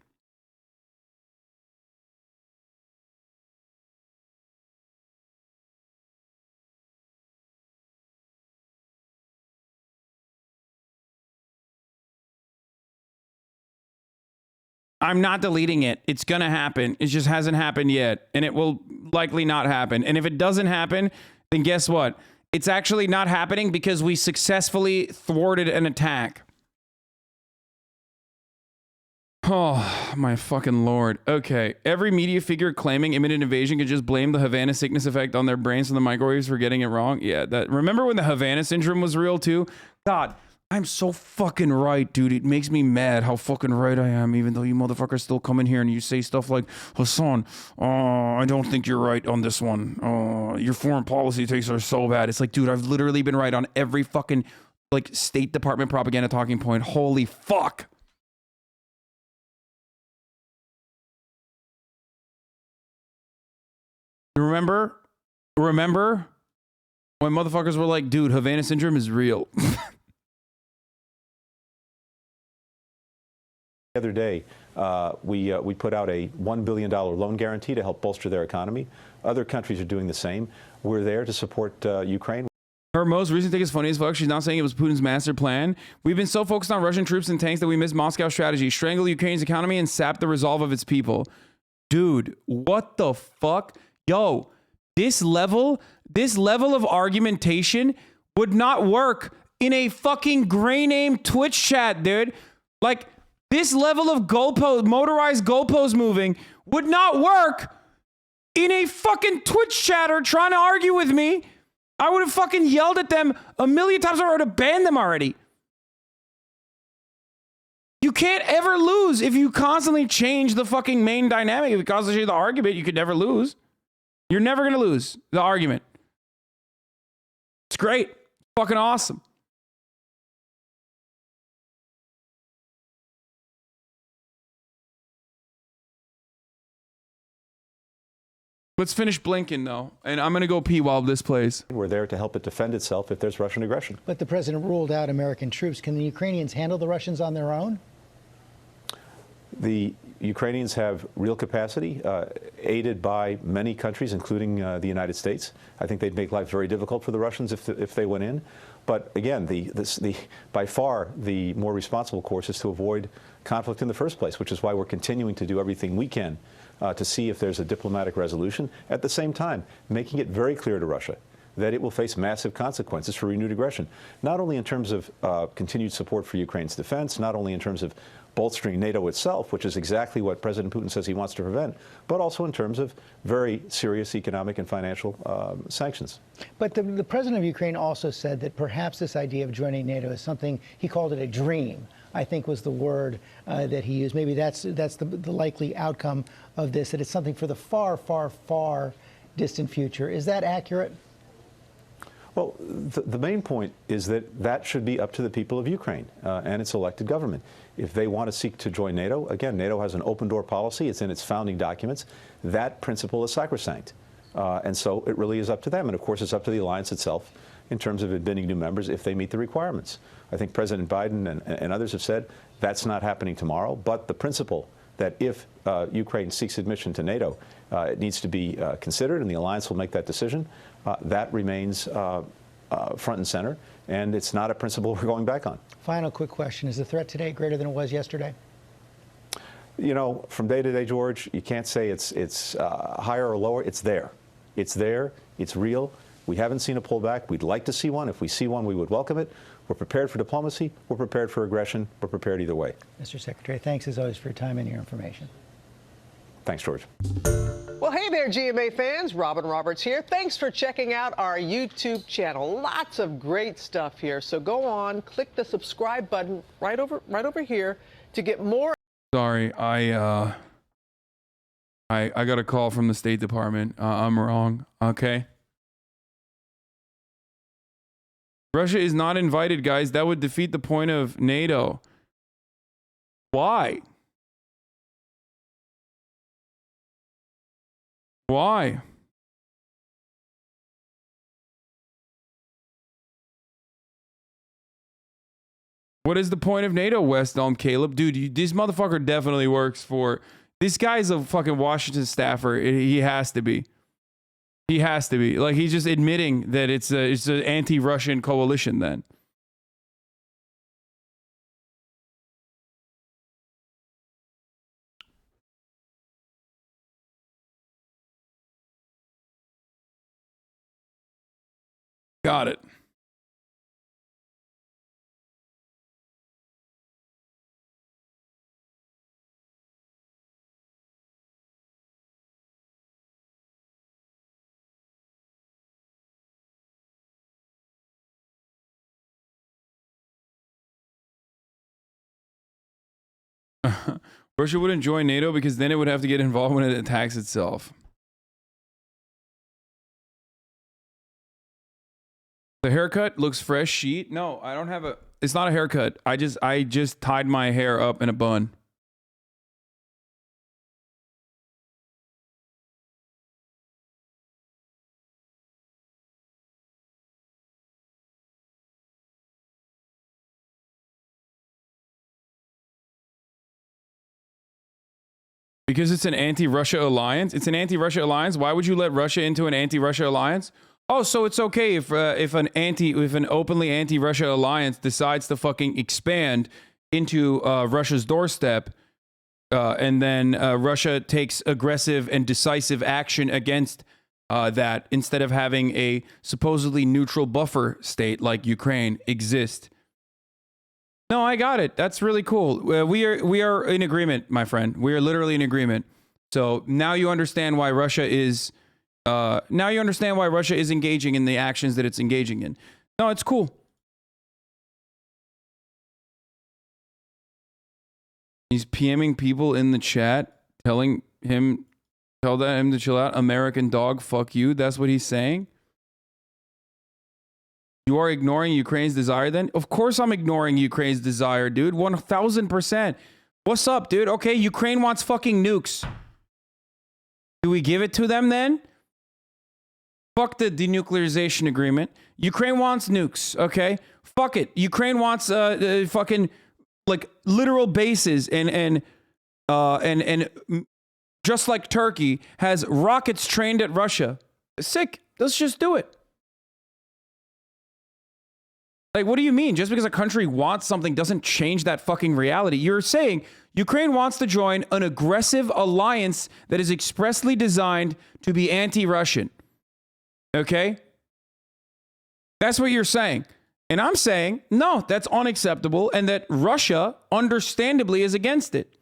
I'm not deleting it. It's going to happen. It just hasn't happened yet. And it will likely not happen. And if it doesn't happen, then guess what? It's actually not happening because we successfully thwarted an attack. Oh, my fucking Lord. Okay. Every media figure claiming imminent invasion could just blame the Havana sickness effect on their brains from the microwaves for getting it wrong. Yeah, remember when the Havana syndrome was real too? God, I'm so fucking right, dude. It makes me mad how fucking right I am, even though you motherfuckers still come in here and you say stuff like, Hasan, I don't think you're right on this one. Your foreign policy takes are so bad. It's like, dude, I've literally been right on every fucking, like, State Department propaganda talking point. Holy fuck. Remember when motherfuckers were like, dude, Havana syndrome is real.
The other day, we put out a $1 billion loan guarantee to help bolster their economy. Other countries are doing the same. We're there to support Ukraine.
Her most recent thing is funny as fuck. She's not saying it was Putin's master plan. We've been so focused on Russian troops and tanks that we missed Moscow's strategy. Strangle Ukraine's economy and sap the resolve of its people. Dude, what the fuck? Yo, this level of argumentation would not work in a fucking gray name Twitch chat, dude. Like, this level of motorized goalpost moving would not work in a fucking Twitch chatter trying to argue with me. I would have fucking yelled at them a million times, or I would have banned them already. You can't ever lose if you constantly change the fucking main dynamic. If you constantly change the argument, you could never lose. You're never going to lose the argument. It's great. Fucking awesome. Let's finish Blinken, though, and I'm going to go pee while this plays.
We're there to help it defend itself if there's Russian aggression.
But the president ruled out American troops. Can the Ukrainians handle the Russians on their own?
The Ukrainians have real capacity, aided by many countries, including the United States. I think they'd make life very difficult for the Russians if they went in. But again, by far the more responsible course is to avoid conflict in the first place, which is why we're continuing to do everything we can to see if there's a diplomatic resolution. At the same time, making it very clear to Russia that it will face massive consequences for renewed aggression, not only in terms of continued support for Ukraine's defense, not only in terms of bolstering NATO itself, which is exactly what President Putin says he wants to prevent, but also in terms of very serious economic and financial sanctions.
But the president of Ukraine also said that perhaps this idea of joining NATO is something, he called it a dream, I think was the word that he used. Maybe that's the likely outcome of this, that it's something for the far, far, far distant future. Is that accurate?
Well, the main point is that should be up to the people of Ukraine and its elected government. If they want to seek to join NATO, again, NATO has an open door policy. It's in its founding documents. That principle is sacrosanct. And so it really is up to them. And of course, it's up to the alliance itself in terms of admitting new members if they meet the requirements. I think President Biden and others have said that's not happening tomorrow. But the principle that if Ukraine seeks admission to NATO, it needs to be considered, and the alliance will make that decision. That remains front and center, and it's not a principle we're going back on.
Final quick question. Is the threat today greater than it was yesterday?
You know, from day to day, George, you can't say it's higher or lower. It's there. It's there. It's real. We haven't seen a pullback. We'd like to see one. If we see one, we would welcome it. We're prepared for diplomacy. We're prepared for aggression. We're prepared either way.
Mr. Secretary, thanks as always for your time and your information.
Thanks, George.
Well, hey,
Hey there, GMA fans. Robin Roberts here. Thanks for checking out our YouTube channel. Lots of great stuff here. So go on, click the subscribe button right over here to get more.
Sorry, I got a call from the State Department. I'm wrong. Okay. Russia is not invited, guys. That would defeat the point of NATO. Why? Why? What is the point of NATO, West Elm Caleb? Dude, this motherfucker definitely works for... This guy's a fucking Washington staffer. He has to be. He has to be. Like, he's just admitting that it's an anti-Russian coalition then. Got it. Russia wouldn't join NATO because then it would have to get involved when it attacks itself. The haircut looks fresh sheet. No, I don't have a... It's not a haircut. I just tied my hair up in a bun. Because it's an anti-Russia alliance? It's an anti-Russia alliance? Why would you let Russia into an anti-Russia alliance? Oh, so it's okay if an openly anti-Russia alliance decides to fucking expand into Russia's doorstep, and then Russia takes aggressive and decisive action against that instead of having a supposedly neutral buffer state like Ukraine exist. No, I got it. That's really cool. We are in agreement, my friend. We are literally in agreement. So now you understand why Russia is engaging in the actions that it's engaging in. No, it's cool. He's PMing people in the chat, telling him, tell him to chill out. American dog, fuck you. That's what he's saying. You are ignoring Ukraine's desire then? Of course I'm ignoring Ukraine's desire, dude. 1000%. What's up, dude? Okay, Ukraine wants fucking nukes. Do we give it to them then? Fuck the denuclearization agreement. Ukraine wants nukes, okay? Fuck it. Ukraine wants fucking like literal bases and just like Turkey has rockets trained at Russia. Sick. Let's just do it. Like, what do you mean? Just because a country wants something doesn't change that fucking reality. You're saying Ukraine wants to join an aggressive alliance that is expressly designed to be anti-Russian. Okay? That's what you're saying. And I'm saying, no, that's unacceptable and that Russia, understandably, is against it.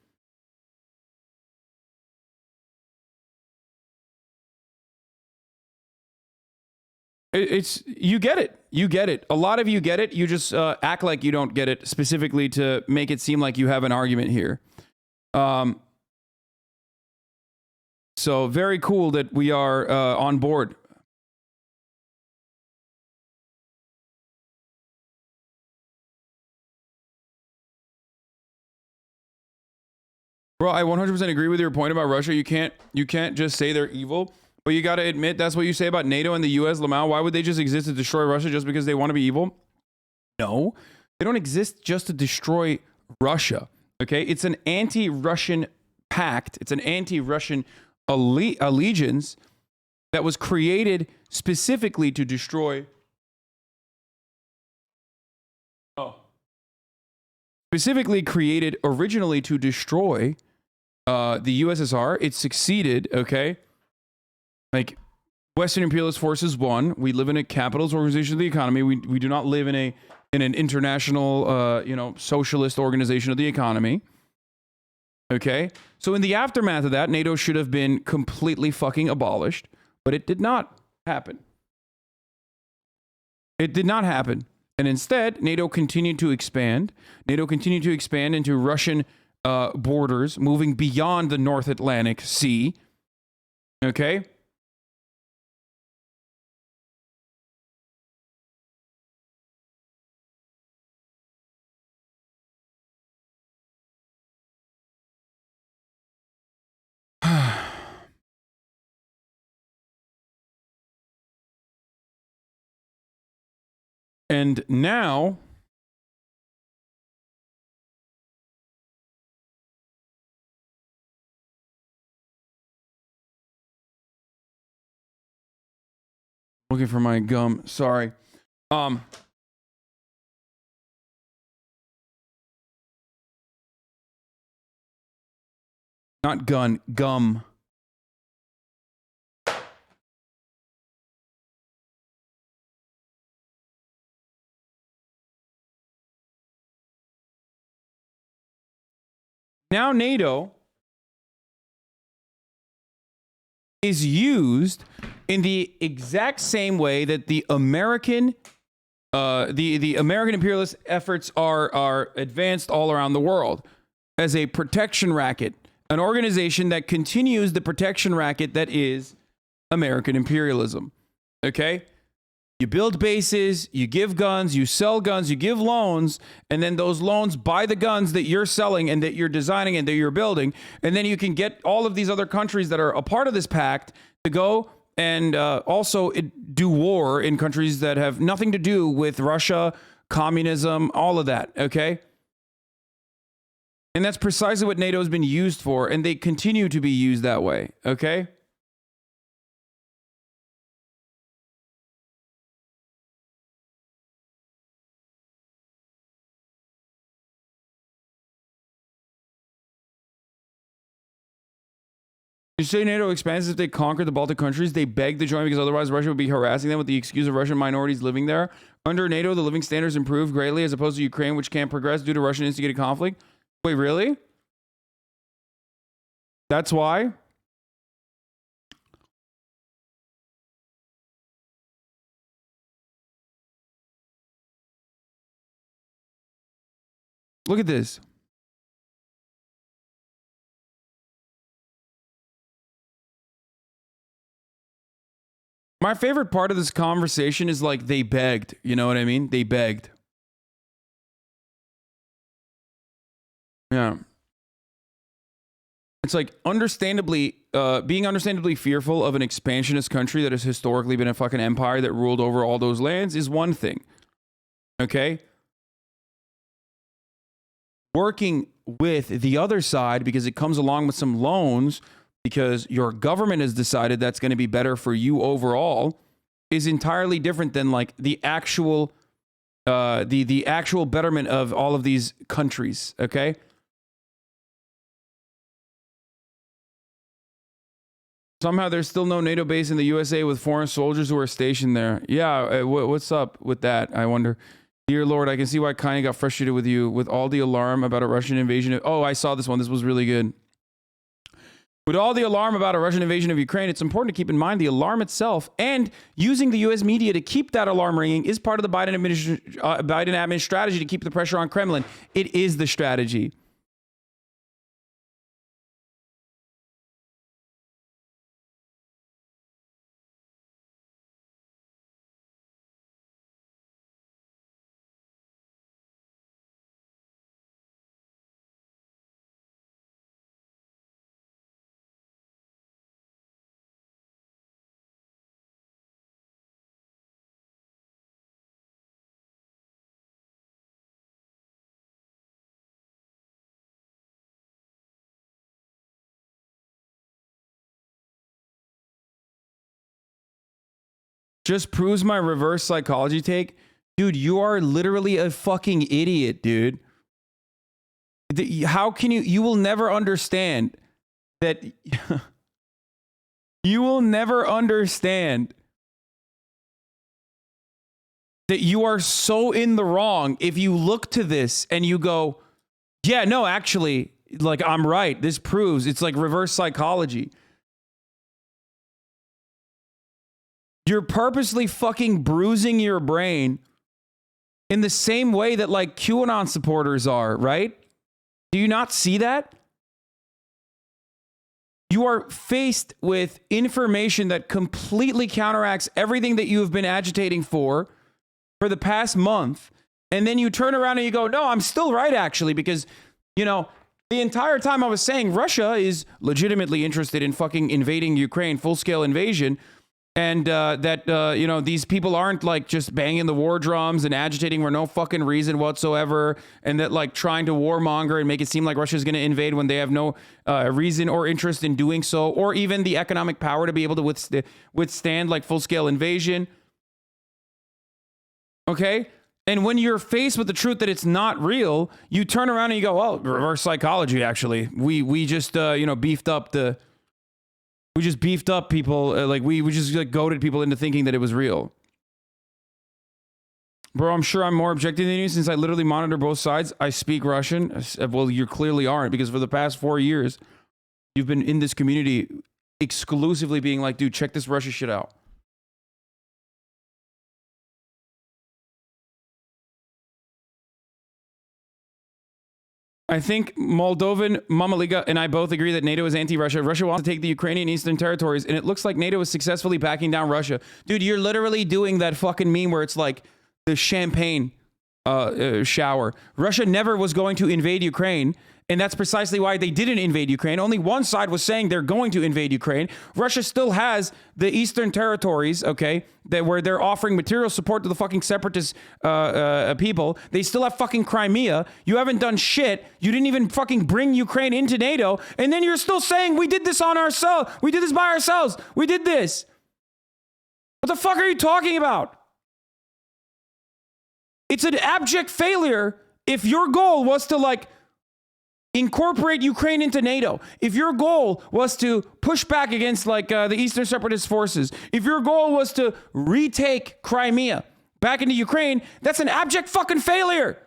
You get it. You get it. A lot of you get it. You just act like you don't get it specifically to make it seem like you have an argument here. So very cool that we are on board. Bro, I 100% agree with your point about Russia. You can't just say they're evil. But you got to admit, that's what you say about NATO and the U.S., Lamau. Why would they just exist to destroy Russia just because they want to be evil? No. They don't exist just to destroy Russia, okay? It's an anti-Russian pact. It's an anti-Russian allegiance that was created specifically to destroy... Specifically created originally to destroy the USSR. It succeeded, okay? Like, Western imperialist forces won. We live in a capitalist organization of the economy. We do not live in an international, socialist organization of the economy. Okay? So in the aftermath of that, NATO should have been completely fucking abolished, but it did not happen. It did not happen. And instead, NATO continued to expand. NATO continued to expand into Russian borders, moving beyond the North Atlantic Sea. Okay? And now, looking for my gum. Sorry. Not gun, gum. Now NATO is used in the exact same way that the American American imperialist efforts are advanced all around the world, as a protection racket, an organization that continues the protection racket that is American imperialism. Okay? You build bases, you give guns, you sell guns, you give loans, and then those loans buy the guns that you're selling and that you're designing and that you're building. And then you can get all of these other countries that are a part of this pact to go and also do war in countries that have nothing to do with Russia, communism, all of that, okay? And that's precisely what NATO has been used for, and they continue to be used that way, okay? You say NATO expands if they conquer the Baltic countries, they beg to join because otherwise Russia would be harassing them with the excuse of Russian minorities living there. Under NATO, the living standards improve greatly as opposed to Ukraine, which can't progress due to Russian instigated conflict. Wait, really? That's why? Look at this. My favorite part of this conversation is like they begged. You know what I mean? They begged. Yeah. It's like understandably, being understandably fearful of an expansionist country that has historically been a fucking empire that ruled over all those lands is one thing. Okay? Working with the other side because it comes along with some loans because your government has decided that's going to be better for you overall is entirely different than like the actual the actual betterment of all of these countries, okay? Somehow there's still no NATO base in the USA with foreign soldiers who are stationed there. Yeah, what's up with that, I wonder? Dear Lord, I can see why Kanye got frustrated with you with all the alarm about a Russian invasion. Oh, I saw this one. This was really good. With all the alarm about a Russian invasion of Ukraine, it's important to keep in mind the alarm itself and using the U.S. media to keep that alarm ringing is part of the Biden administration strategy to keep the pressure on Kremlin. It is the strategy. Just proves my reverse psychology take. Dude, you are literally a fucking idiot, dude. How can you will never understand that. You will never understand that you are so in the wrong if you look to this and you go, yeah, no, actually, like, I'm right. This proves it's like reverse psychology. You're purposely fucking bruising your brain in the same way that like QAnon supporters are, right? Do you not see that? You are faced with information that completely counteracts everything that you have been agitating for the past month. And then you turn around and you go, no, I'm still right, actually, because, you know, the entire time I was saying Russia is legitimately interested in fucking invading Ukraine, full-scale invasion, and you know, these people aren't like just banging the war drums and agitating for no fucking reason whatsoever, and that like trying to warmonger and make it seem like Russia's going to invade when they have no reason or interest in doing so, or even the economic power to be able to withstand like full-scale invasion. Okay? And when you're faced with the truth that it's not real, you turn around and you go, well, reverse psychology, actually. We just, you know, beefed up people. Like, we just like goaded people into thinking that it was real. Bro, I'm sure I'm more objective than you since I literally monitor both sides. I speak Russian. Well, you clearly aren't, because for the past 4 years, you've been in this community exclusively being like, dude, check this Russia shit out. I think Moldovan Mamaliga and I both agree that NATO is anti-Russia. Russia wants to take the Ukrainian eastern territories, and it looks like NATO is successfully backing down Russia. Dude, you're literally doing that fucking meme where it's like the champagne shower. Russia never was going to invade Ukraine, and that's precisely why they didn't invade Ukraine. Only one side was saying they're going to invade Ukraine. Russia still has the eastern territories, okay, where they're offering material support to the fucking separatist people. They still have fucking Crimea. You haven't done shit. You didn't even fucking bring Ukraine into NATO, and then you're still saying we did this on ourselves. We did this by ourselves. We did this. What the fuck are you talking about? It's an abject failure if your goal was to like incorporate Ukraine into NATO. If your goal was to push back against like the Eastern separatist forces, if your goal was to retake Crimea back into Ukraine, that's an abject fucking failure.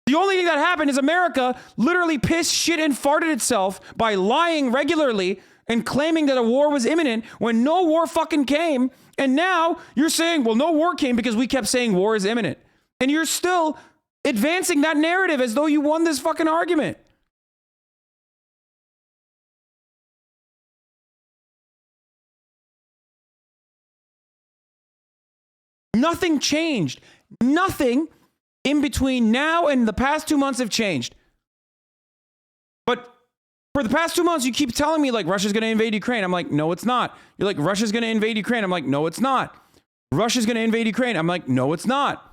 The only thing that happened is America literally pissed, shit, and farted itself by lying regularly and claiming that a war was imminent when no war fucking came. And now you're saying, well, no war came because we kept saying war is imminent. And you're still advancing that narrative as though you won this fucking argument. Nothing changed. Nothing in between now and the past 2 months have changed. But for the past 2 months, you keep telling me like Russia's going to invade Ukraine. I'm like, no, it's not. You're like, Russia's going to invade Ukraine. I'm like, no, it's not. Russia's going to invade Ukraine. I'm like, no, it's not.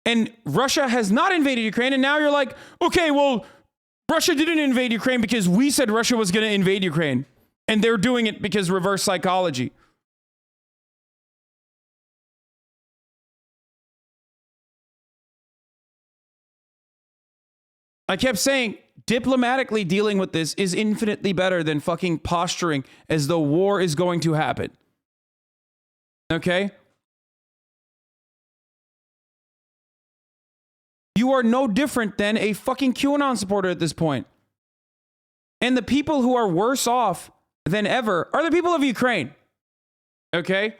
And Russia has not invaded Ukraine. And now you're like, okay, well, Russia didn't invade Ukraine because we said Russia was going to invade Ukraine. And they're doing it because reverse psychology. I kept saying diplomatically dealing with this is infinitely better than fucking posturing as though war is going to happen. Okay? You are no different than a fucking QAnon supporter at this point. And the people who are worse off than ever are the people of Ukraine. Okay?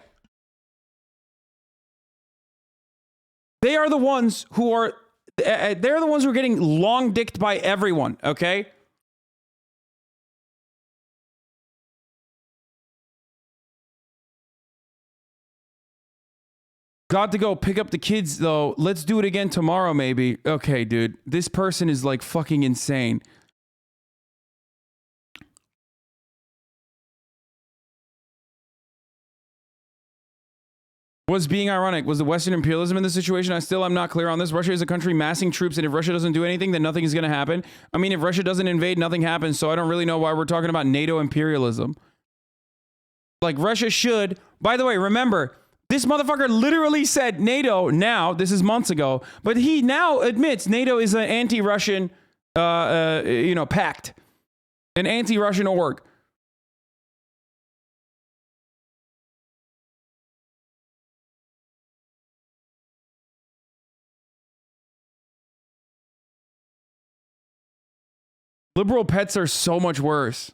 They are the ones who are, they're the ones who are getting long dicked by everyone, okay? Got to go pick up the kids, though. Let's do it again tomorrow, maybe. Okay, dude. This person is like fucking insane. Was being ironic. Was the Western imperialism in this situation? I'm not clear on this. Russia is a country massing troops, and if Russia doesn't do anything, then nothing is going to happen. I mean, if Russia doesn't invade, nothing happens, so I don't really know why we're talking about NATO imperialism. Like, Russia should... By the way, remember... This motherfucker literally said NATO now, this is months ago, but he now admits NATO is an anti-Russian, pact, an anti-Russian org. Liberal pets are so much worse.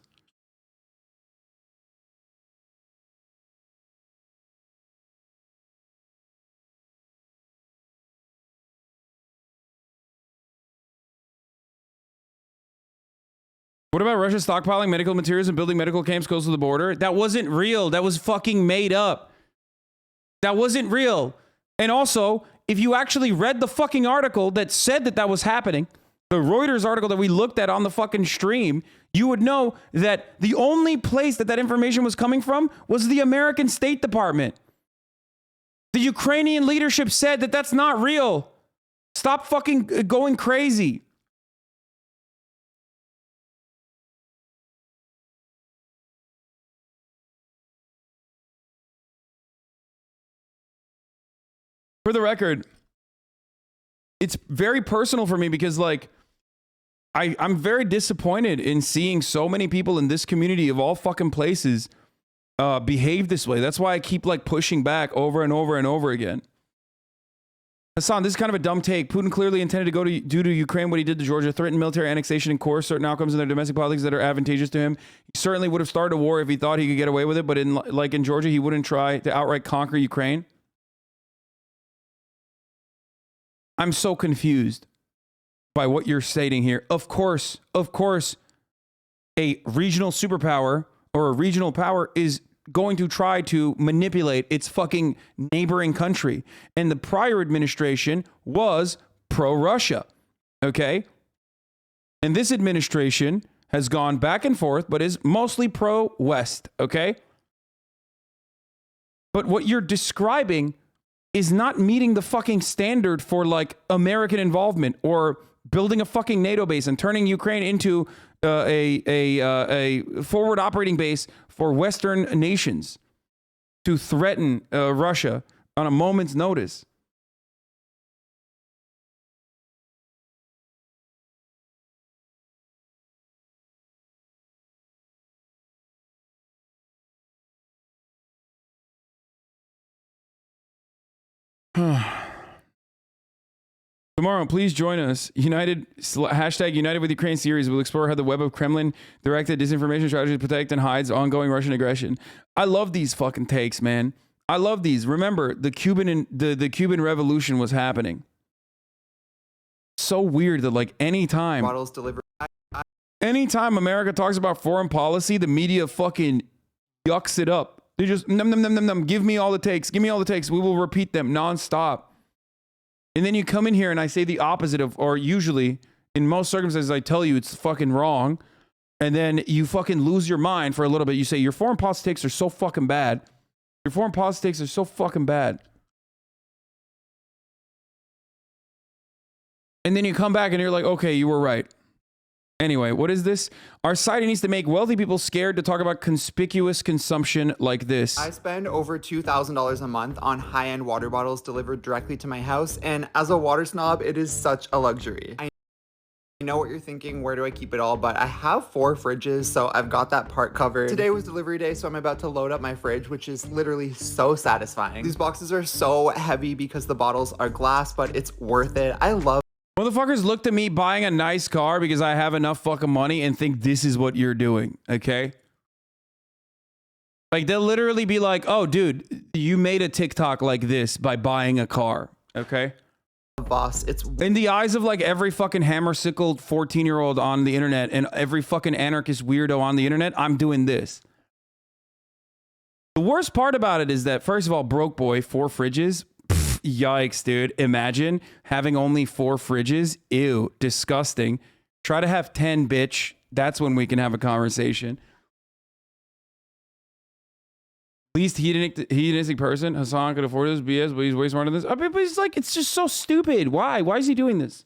What about Russia stockpiling medical materials and building medical camps close to the border? That wasn't real. That was fucking made up. That wasn't real. And also, if you actually read the fucking article that said that that was happening, the Reuters article that we looked at on the fucking stream, you would know that the only place that that information was coming from was the American State Department. The Ukrainian leadership said that that's not real. Stop fucking going crazy. For the record, it's very personal for me because, like, I'm very disappointed in seeing so many people in this community of all fucking places behave this way. That's why I keep, like, pushing back over and over and over again. Hasan, this is kind of a dumb take. Putin clearly intended to do to Ukraine what he did to Georgia, threaten military annexation and coerce certain outcomes in their domestic politics that are advantageous to him. He certainly would have started a war if he thought he could get away with it, but in Georgia, he wouldn't try to outright conquer Ukraine. I'm so confused by what you're stating here. Of course, a regional superpower or a regional power is going to try to manipulate its fucking neighboring country. And the prior administration was pro-Russia, okay? And this administration has gone back and forth, but is mostly pro-West, okay? But what you're describing is not meeting the fucking standard for, like, American involvement or building a fucking NATO base and turning Ukraine into a forward operating base for Western nations to threaten Russia on a moment's notice. Tomorrow, please join us. United with Ukraine series will explore how the web of Kremlin-directed disinformation strategies protect and hides ongoing Russian aggression. I love these fucking takes, man. I love these. Remember, the Cuban Revolution was happening. So weird that, like, anytime America talks about foreign policy, the media fucking yucks it up. They just give me all the takes. Give me all the takes. We will repeat them nonstop. And then you come in here and I say the opposite of, or usually in most circumstances, I tell you it's fucking wrong. And then you fucking lose your mind for a little bit. You say your foreign politics are so fucking bad. Your foreign politics are so fucking bad. And then you come back and you're like, okay, you were right. Anyway, what is this? Our society needs to make wealthy people scared to talk about conspicuous consumption like this.
I spend over $2,000 a month on high-end water bottles delivered directly to my house, and as a water snob, it is such a luxury. I know what you're thinking, where do I keep it all? But I have 4 fridges, so I've got that part covered. Today was delivery day, so I'm about to load up my fridge, which is literally so satisfying. These boxes are so heavy because the bottles are glass, but it's worth it. I love
Motherfuckers look at me buying a nice car because I have enough fucking money and think this is what you're doing, okay? Like, they'll literally be like, oh, dude, you made a TikTok like this by buying a car, okay?
VOSS, it's
in the eyes of, like, every fucking hammer-sickled 14-year-old on the internet and every fucking anarchist weirdo on the internet, I'm doing this. The worst part about it is that, first of all, broke boy, 4 fridges. Yikes, dude. Imagine having only 4 fridges. Ew, disgusting. Try to have 10, bitch. That's when we can have a conversation. Least hedonistic person. Hasan could afford this BS, but he's way smarter than this. I mean, but it's like, it's just so stupid. Why? Why is he doing this?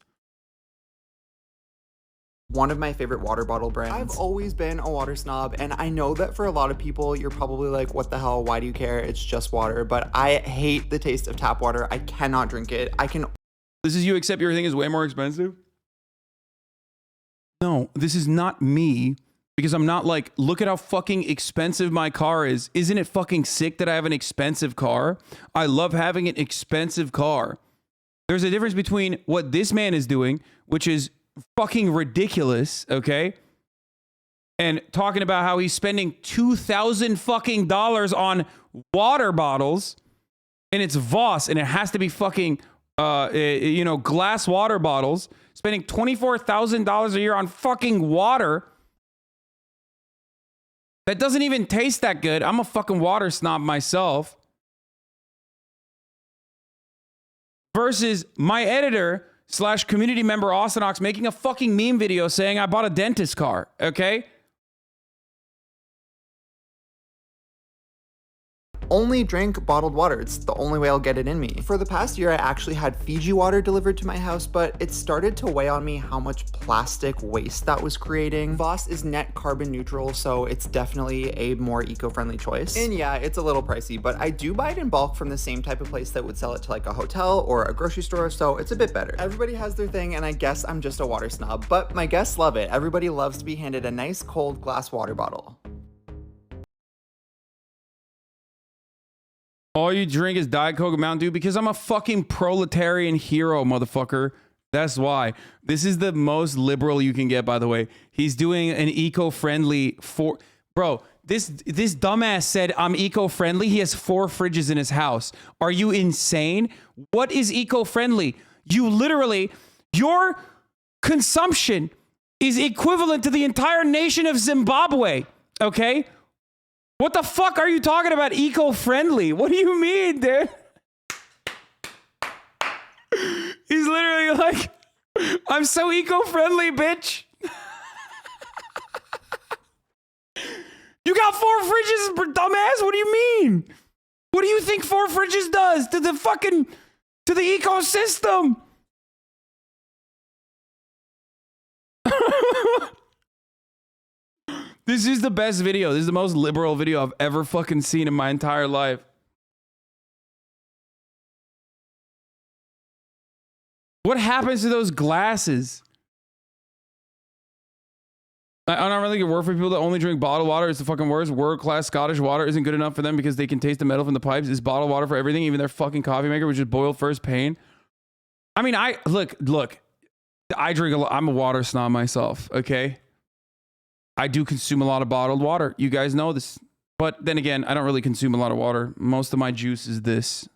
one of my favorite water bottle brands. I've always been a water snob, and I know that for a lot of people, you're probably like, what the hell? Why do you care? It's just water. But I hate the taste of tap water. I cannot drink it.
This is you, except your thing is way more expensive? No, this is not me, because I'm not like, look at how fucking expensive my car is. Isn't it fucking sick that I have an expensive car? I love having an expensive car. There's a difference between what this man is doing, which is fucking ridiculous, okay? And talking about how he's spending $2,000 fucking dollars on water bottles, and it's VOSS, and it has to be fucking, glass water bottles, spending $24,000 a year on fucking water that doesn't even taste that good. I'm a fucking water snob myself. Versus my editor / community member Austin Ox making a fucking meme video saying I bought a dentist car, okay?
Only drink bottled water. It's the only way I'll get it in me. For the past year, I actually had Fiji water delivered to my house, but it started to weigh on me how much plastic waste that was creating. VOSS is net carbon neutral, so it's definitely a more eco-friendly choice. And yeah, it's a little pricey, but I do buy it in bulk from the same type of place that would sell it to like a hotel or a grocery store, so it's a bit better. Everybody has their thing, and I guess I'm just a water snob, but my guests love it. Everybody loves to be handed a nice cold glass water bottle.
All you drink is Diet Coke and Mountain Dew because I'm a fucking proletarian hero, motherfucker. That's why. This is the most liberal you can get, by the way. He's doing an eco-friendly Bro, this dumbass said I'm eco-friendly. He has 4 fridges in his house. Are you insane? What is eco-friendly? Your consumption is equivalent to the entire nation of Zimbabwe, okay? What the fuck are you talking about eco-friendly? What do you mean, dude? He's literally like, I'm so eco-friendly, bitch. You got 4 fridges, dumbass? What do you mean? What do you think 4 fridges does to the ecosystem? This is the best video. This is the most liberal video I've ever fucking seen in my entire life. What happens to those glasses? I don't really get work for people that only drink bottled water. It's the fucking worst. World-class Scottish water isn't good enough for them because they can taste the metal from the pipes. Is bottled water for everything, even their fucking coffee maker, which is boiled first pain? I mean, look. I drink a lot. I'm a water snob myself, okay? I do consume a lot of bottled water. You guys know this. But then again, I don't really consume a lot of water. Most of my juice is this.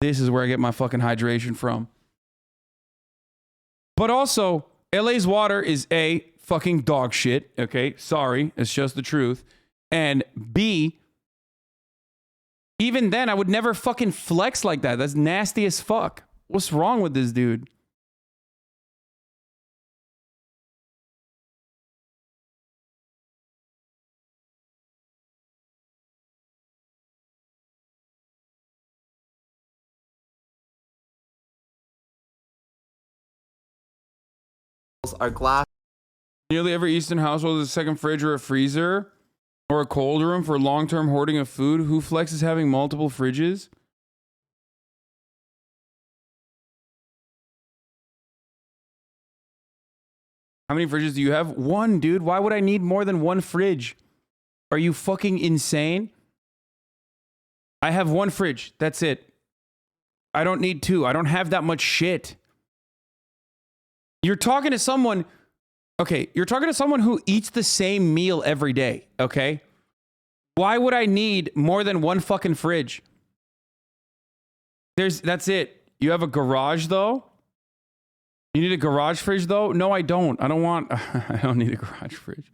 This is where I get my fucking hydration from. But also, LA's water is A, fucking dog shit. Okay, sorry. It's just the truth. And B, even then, I would never fucking flex like that. That's nasty as fuck. What's wrong with this dude?
Are glass.
Nearly every Eastern household has a second fridge or a freezer or a cold room for long-term hoarding of food. Who flexes having multiple fridges? How many fridges do you have? 1, dude. Why would I need more than 1 fridge? Are you fucking insane? I have 1 fridge. That's it. I don't need 2. I don't have that much shit. You're talking to someone, okay, you're talking to someone who eats the same meal every day, okay? Why would I need more than 1 fucking fridge? That's it. You have a garage, though? You need a garage fridge, though? No, I don't. I don't need a garage fridge.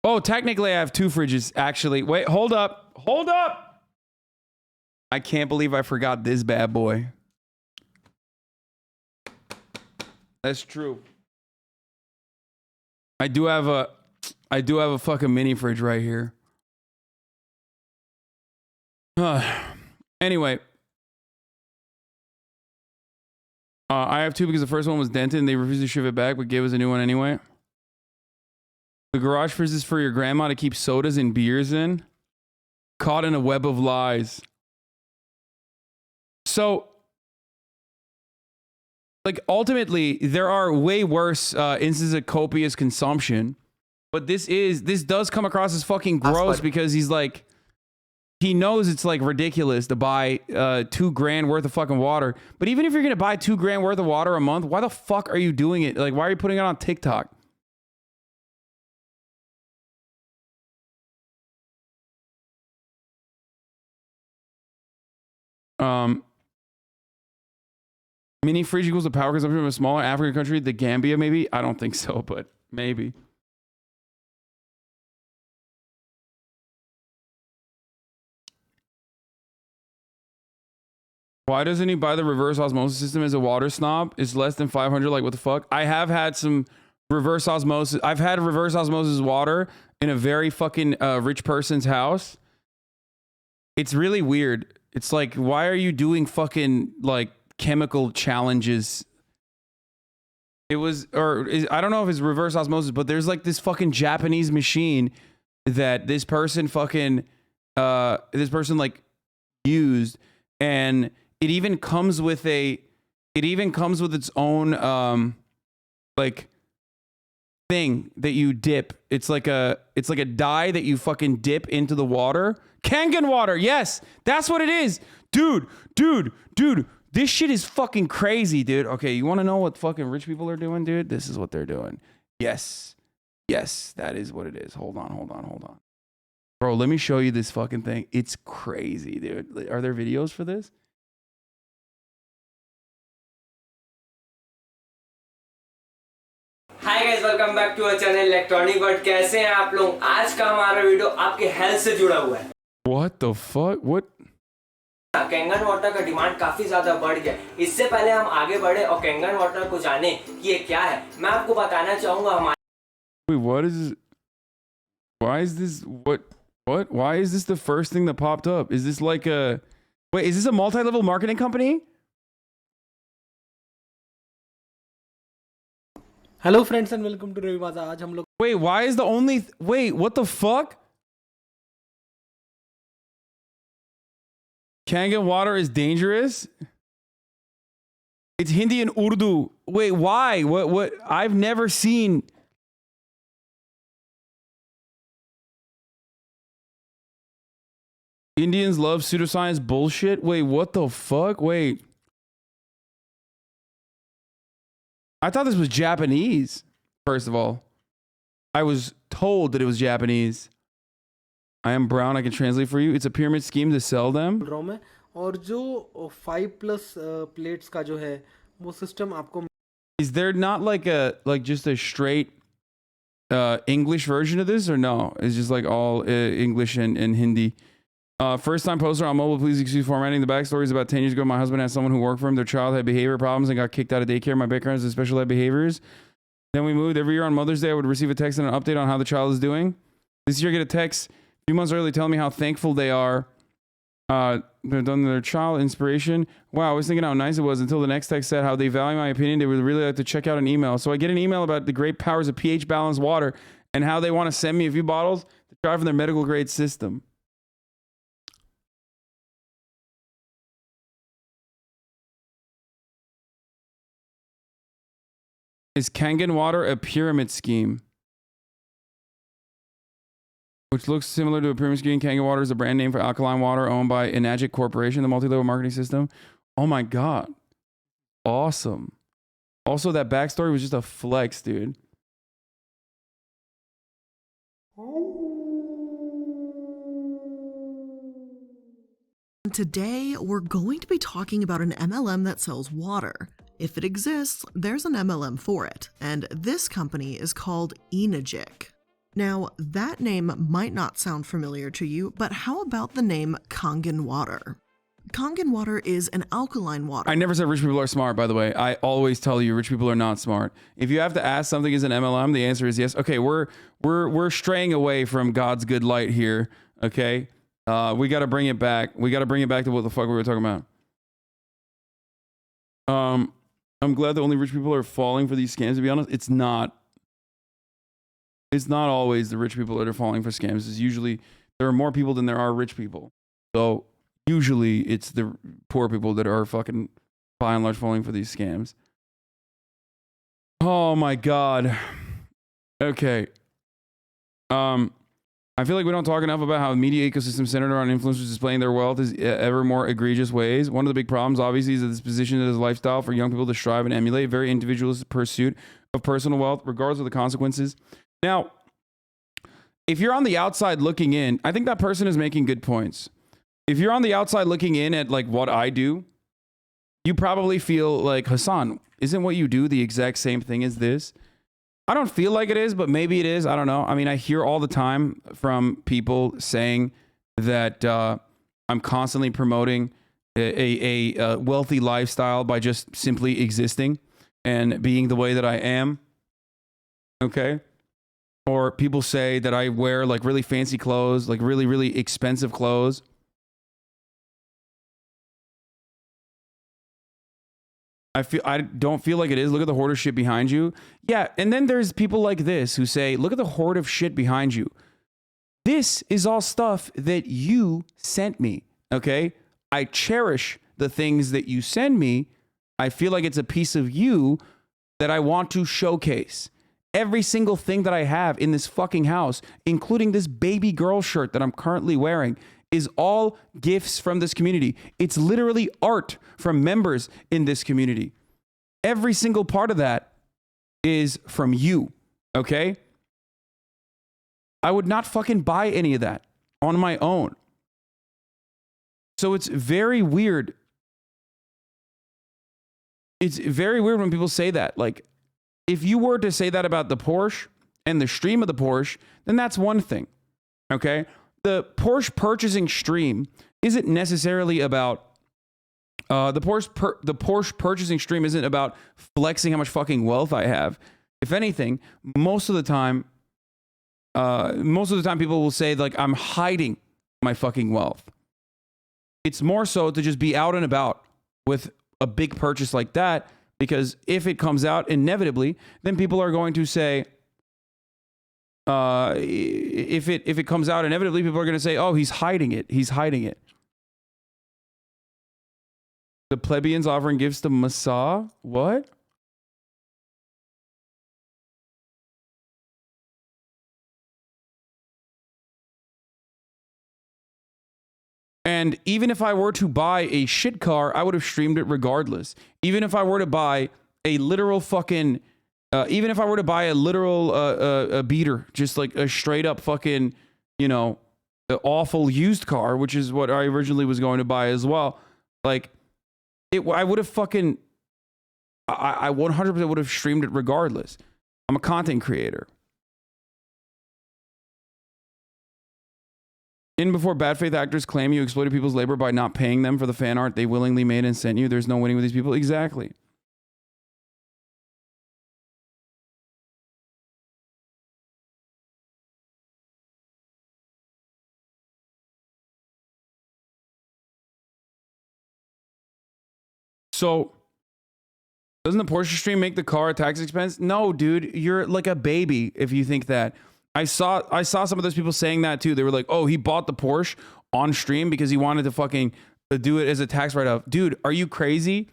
Oh, technically, I have 2 fridges, actually. Wait, hold up. Hold up! I can't believe I forgot this bad boy. That's true. I do have a fucking mini fridge right here. Anyway. I have 2 because the first one was dented and they refused to ship it back, but gave us a new one anyway. The garage fridge is for your grandma to keep sodas and beers in. Caught in a web of lies. So, like, ultimately, there are way worse instances of copious consumption. But this does come across as fucking gross because he's like, he knows it's like ridiculous to buy $2,000 worth of fucking water. But even if you're gonna buy $2,000 worth of water a month, why the fuck are you doing it? Like, why are you putting it on TikTok? Mini fridge equals the power consumption of a smaller African country, the Gambia, maybe? I don't think so, but maybe. Why doesn't he buy the reverse osmosis system as a water snob? It's less than 500. Like, what the fuck? I have had some reverse osmosis. I've had reverse osmosis water in a very fucking rich person's house. It's really weird. It's like, why are you doing fucking like chemical challenges? It was, I don't know if it's reverse osmosis, but there's like this fucking Japanese machine that this person fucking, like used, and it even comes with its own, like thing that you dip. It's like a dye that you fucking dip into the water. Kangen water. Yes, that's what it is. Dude. This shit is fucking crazy, dude. Okay, you want to know what fucking rich people are doing, dude? This is what they're doing. Yes, that is what it is. Hold on. Bro, let me show you this fucking thing. It's crazy, dude. Are there videos for this?
Hi guys, welcome back to our channel electronic world. कैसे हैं आप लोग? आज का हमारा video आपके health से जुड़ा हुआ है।
What the fuck? What?
Kangen water का डिमांड काफी ज्यादा बढ़ गया। इससे पहले हम आगे बढ़े और कैंगन वाटर को जाने कि ये क्या है, मैं आपको बताना चाहूंगा हमारे।
Wait, what is this? Why is this? What? Why is this the first thing that popped up? Is this like a... Wait, is this a multi-level marketing company?
Hello friends and welcome to Ravivaza. आज हम लोग...
Wait, why is the only... Wait, what the fuck? Kangen water is dangerous? It's Hindi and Urdu. Wait, why? What? I've never seen... Indians love pseudoscience bullshit? Wait, what the fuck? Wait. I thought this was Japanese, first of all. I was told that it was Japanese. I am brown, I can translate for you. It's a pyramid scheme to sell them.
और जो 5+ plates का जो है वो system आपको...
Is there not like just a straight English version of this, or no? It's just like all English and Hindi. First time poster on mobile, please excuse formatting. The backstory is about 10 years ago. My husband had someone who worked for him. Their child had behavior problems and got kicked out of daycare. My background is in special ed behaviors. Then we moved. Every year on Mother's Day, I would receive a text and an update on how the child is doing. This year, I get a text a few months early telling me how thankful they are. They're done their child inspiration. Wow, I was thinking how nice it was until the next text said how they value my opinion. They would really like to check out an email. So I get an email about the great powers of pH balanced water and how they want to send me a few bottles to try from their medical grade system. Is Kangen water a pyramid scheme? Which looks similar to a pyramid scheme. Kangen water is a brand name for alkaline water owned by Enagic Corporation, the multi-level marketing system. Oh my God. Awesome. Also, that backstory was just a flex, dude.
Today, we're going to be talking about an MLM that sells water. If it exists, there's an MLM for it, and this company is called Enagic. Now, that name might not sound familiar to you, but how about the name Kangen water? Kangen water is an alkaline water.
I never said rich people are smart, by the way. I always tell you rich people are not smart. If you have to ask something is an MLM, the answer is yes. Okay, we're straying away from God's good light here, okay? We got to bring it back. We got to bring it back to what the fuck we were talking about. I'm glad that only rich people are falling for these scams. To be honest, it's not. It's not always the rich people that are falling for scams. It's usually there are more people than there are rich people. So usually it's the poor people that are fucking by and large falling for these scams. Oh my God. Okay. I feel like we don't talk enough about how the media ecosystem centered around influencers displaying their wealth is ever more egregious ways. One of the big problems, obviously, is that this position as a lifestyle for young people to strive and emulate, very individualist pursuit of personal wealth, regardless of the consequences. Now, if you're on the outside looking in, I think that person is making good points. If you're on the outside looking in at like what I do, you probably feel like, Hasan, isn't what you do the exact same thing as this? I don't feel like it is, but maybe it is. I don't know. I mean, I hear all the time from people saying that I'm constantly promoting a wealthy lifestyle by just simply existing and being the way that I am. Okay? Or people say that I wear like really fancy clothes, like really, really expensive clothes. I don't feel like it is. Look at the hoard of shit behind you. Yeah, and then there's people like this who say, look at the hoard of shit behind you. This is all stuff that you sent me, okay? I cherish the things that you send me. I feel like it's a piece of you that I want to showcase. Every single thing that I have in this fucking house, including this baby girl shirt that I'm currently wearing, is all gifts from this community. It's literally art from members in this community. Every single part of that is from you, okay? I would not fucking buy any of that on my own. So it's very weird. It's very weird when people say that. Like, if you were to say that about the Porsche and the stream of the Porsche, then that's one thing, okay? The Porsche purchasing stream isn't necessarily about the Porsche purchasing stream isn't about flexing how much fucking wealth I have. If anything, most of the time people will say like I'm hiding my fucking wealth. It's more so to just be out and about with a big purchase like that, because if it comes out inevitably, then people are going to say, if it comes out inevitably, people are going to say, oh, he's hiding it. He's hiding it. The plebeians offering gifts to Massa? What? And even if I were to buy a shit car, I would have streamed it regardless. Even if I were to buy a literal fucking... even if I were to buy a literal a beater, just like a straight up fucking, you know, awful used car, which is what I originally was going to buy as well. Like, I would have fucking, I 100% would have streamed it regardless. I'm a content creator. In before bad faith actors claim you exploited people's labor by not paying them for the fan art they willingly made and sent you. There's no winning with these people. Exactly. So, doesn't the Porsche stream make the car a tax expense? No, dude, you're like a baby if you think that. I saw some of those people saying that too. They were like, oh, he bought the Porsche on stream because he wanted to fucking do it as a tax write-off. Dude, are you crazy?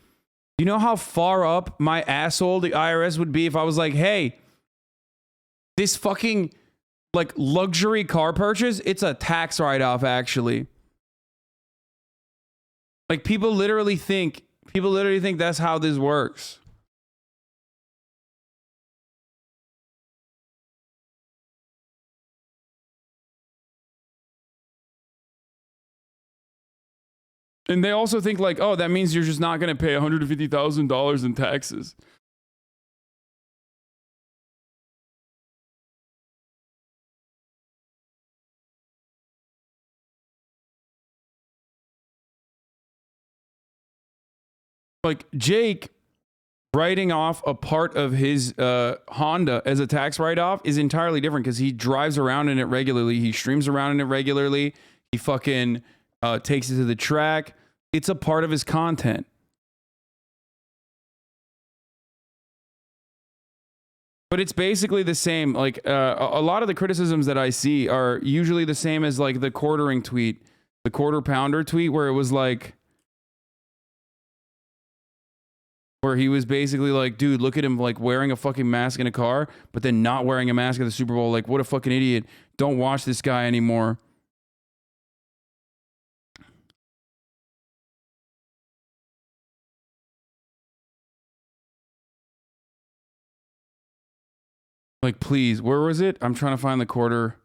You know how far up my asshole the IRS would be if I was like, hey, this fucking like luxury car purchase, it's a tax write-off actually. Like people literally think that's how this works. And they also think like, oh, that means you're just not going to pay $150,000 in taxes. Like Jake writing off a part of his Honda as a tax write-off is entirely different because he drives around in it regularly. He streams around in it regularly. He fucking takes it to the track. It's a part of his content. But it's basically the same. Like a lot of the criticisms that I see are usually the same as like the quartering tweet, the quarter pounder tweet, where it was like, where he was basically like, dude, look at him like wearing a fucking mask in a car, but then not wearing a mask at the Super Bowl. Like, what a fucking idiot. don't watch this guy anymore. Like, please, where was it? I'm trying to find the quarter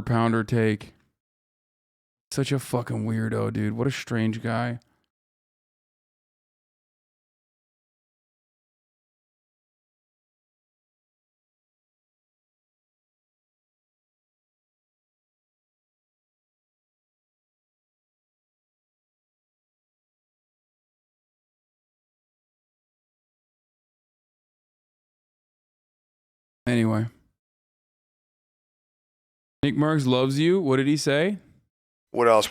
pounder take. Such a fucking weirdo, dude. What a strange guy. Anyway. NickMercs loves you. What did he say?
What else?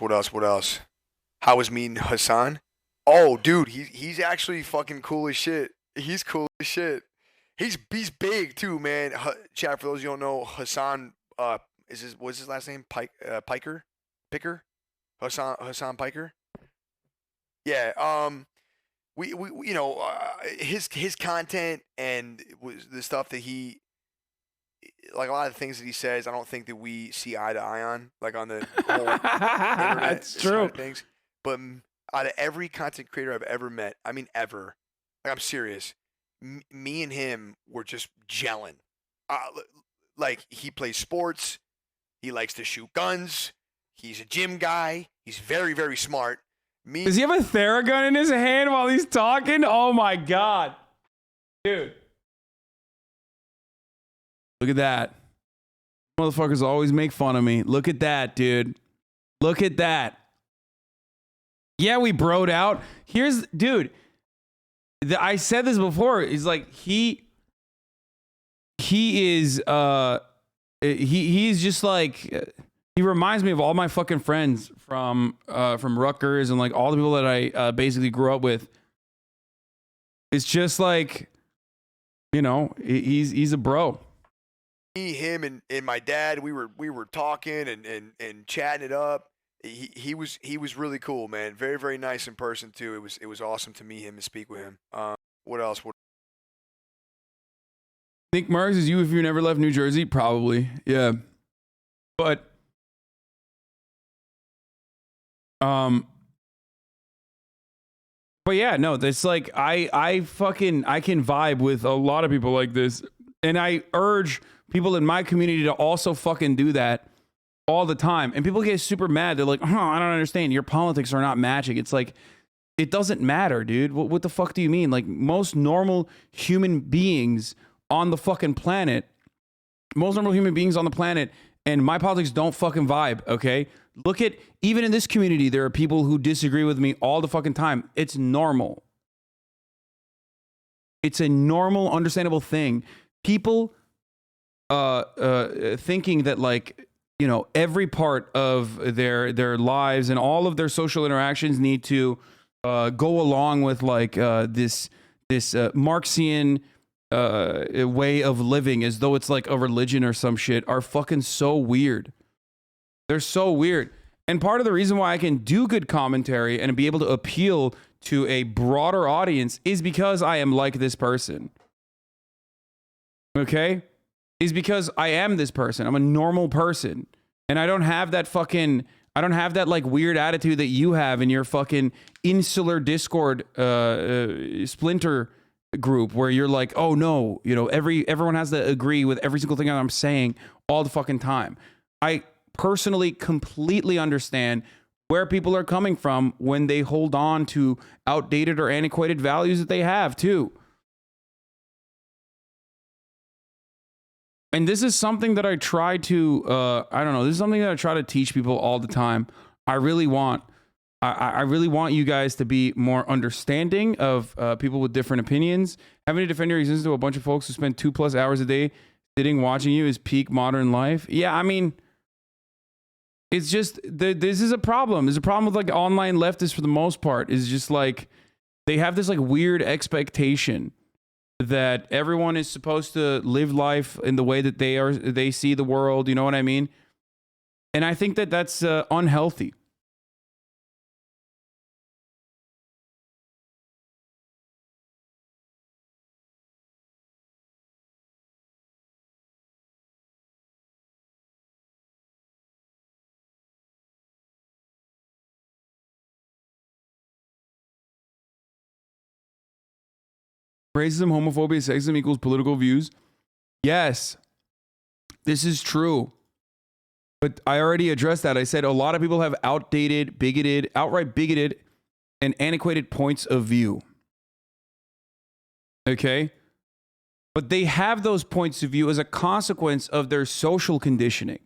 How was meeting Hasan? Oh, dude, he's actually fucking cool as shit. He's cool as shit. He's big too, man. Chat, for those you don't know, Hasan what's his last name? Picker? Hasan Piker? Yeah, we you know, his content and the stuff that he, like a lot of the things that he says, I don't think that we see eye to eye on, like on the whole internet
That's
side
true.
of things. But out of every content creator I've ever met, I mean ever, like I'm serious, me and him were just gelling. Like he plays sports, he likes to shoot guns, he's a gym guy, he's very, very smart.
Does he have a Theragun in his hand while he's talking? Oh my god. Dude. Look at that. Motherfuckers always make fun of me. Look at that, dude. Look at that. Yeah, we broed out. Dude. I said this before. He's like, he's just like, he reminds me of all my fucking friends from Rutgers and like all the people that I basically grew up with. It's just like, you know, he's a bro.
Me, him, and my dad, we were talking and chatting it up. He was really cool, man. Very, very nice in person too. It was awesome to meet him and speak with him. What else?
NickMercs is you if you never left New Jersey? Probably. Yeah. But yeah, no, that's like I can vibe with a lot of people like this. And I urge people in my community to also fucking do that all the time. And people get super mad. They're like, I don't understand. Your politics are not matching. It's like, it doesn't matter, dude. What the fuck do you mean? Like, most normal human beings on the fucking planet, and my politics don't fucking vibe, okay? Look at, even in this community, there are people who disagree with me all the fucking time. It's normal. It's a normal, understandable thing. People thinking that, like, you know, every part of their lives and all of their social interactions need to go along with like this Marxian way of living, as though it's like a religion or some shit, are fucking so weird. They're so weird. And part of the reason why I can do good commentary and be able to appeal to a broader audience is because I am like this person. Okay? Is because I am this person. I'm a normal person. And I don't have that like weird attitude that you have in your fucking insular Discord splinter group where you're like, oh no, you know, everyone has to agree with every single thing I'm saying all the fucking time. I personally completely understand where people are coming from when they hold on to outdated or antiquated values that they have too. And this is something that I try to, this is something that I try to teach people all the time. I really want you guys to be more understanding of people with different opinions. Having to defend your existence to a bunch of folks who spend 2+ hours a day sitting watching you is peak modern life. Yeah, I mean, it's just, this is a problem. There's a problem with like online leftists for the most part. Is just like, they have this like weird expectation that everyone is supposed to live life in the way that they see the world. You know what I mean? And I think that that's unhealthy. Racism, homophobia, sexism equals political views. Yes, this is true. But I already addressed that. I said a lot of people have outdated, bigoted, outright bigoted, and antiquated points of view. Okay? But they have those points of view as a consequence of their social conditioning.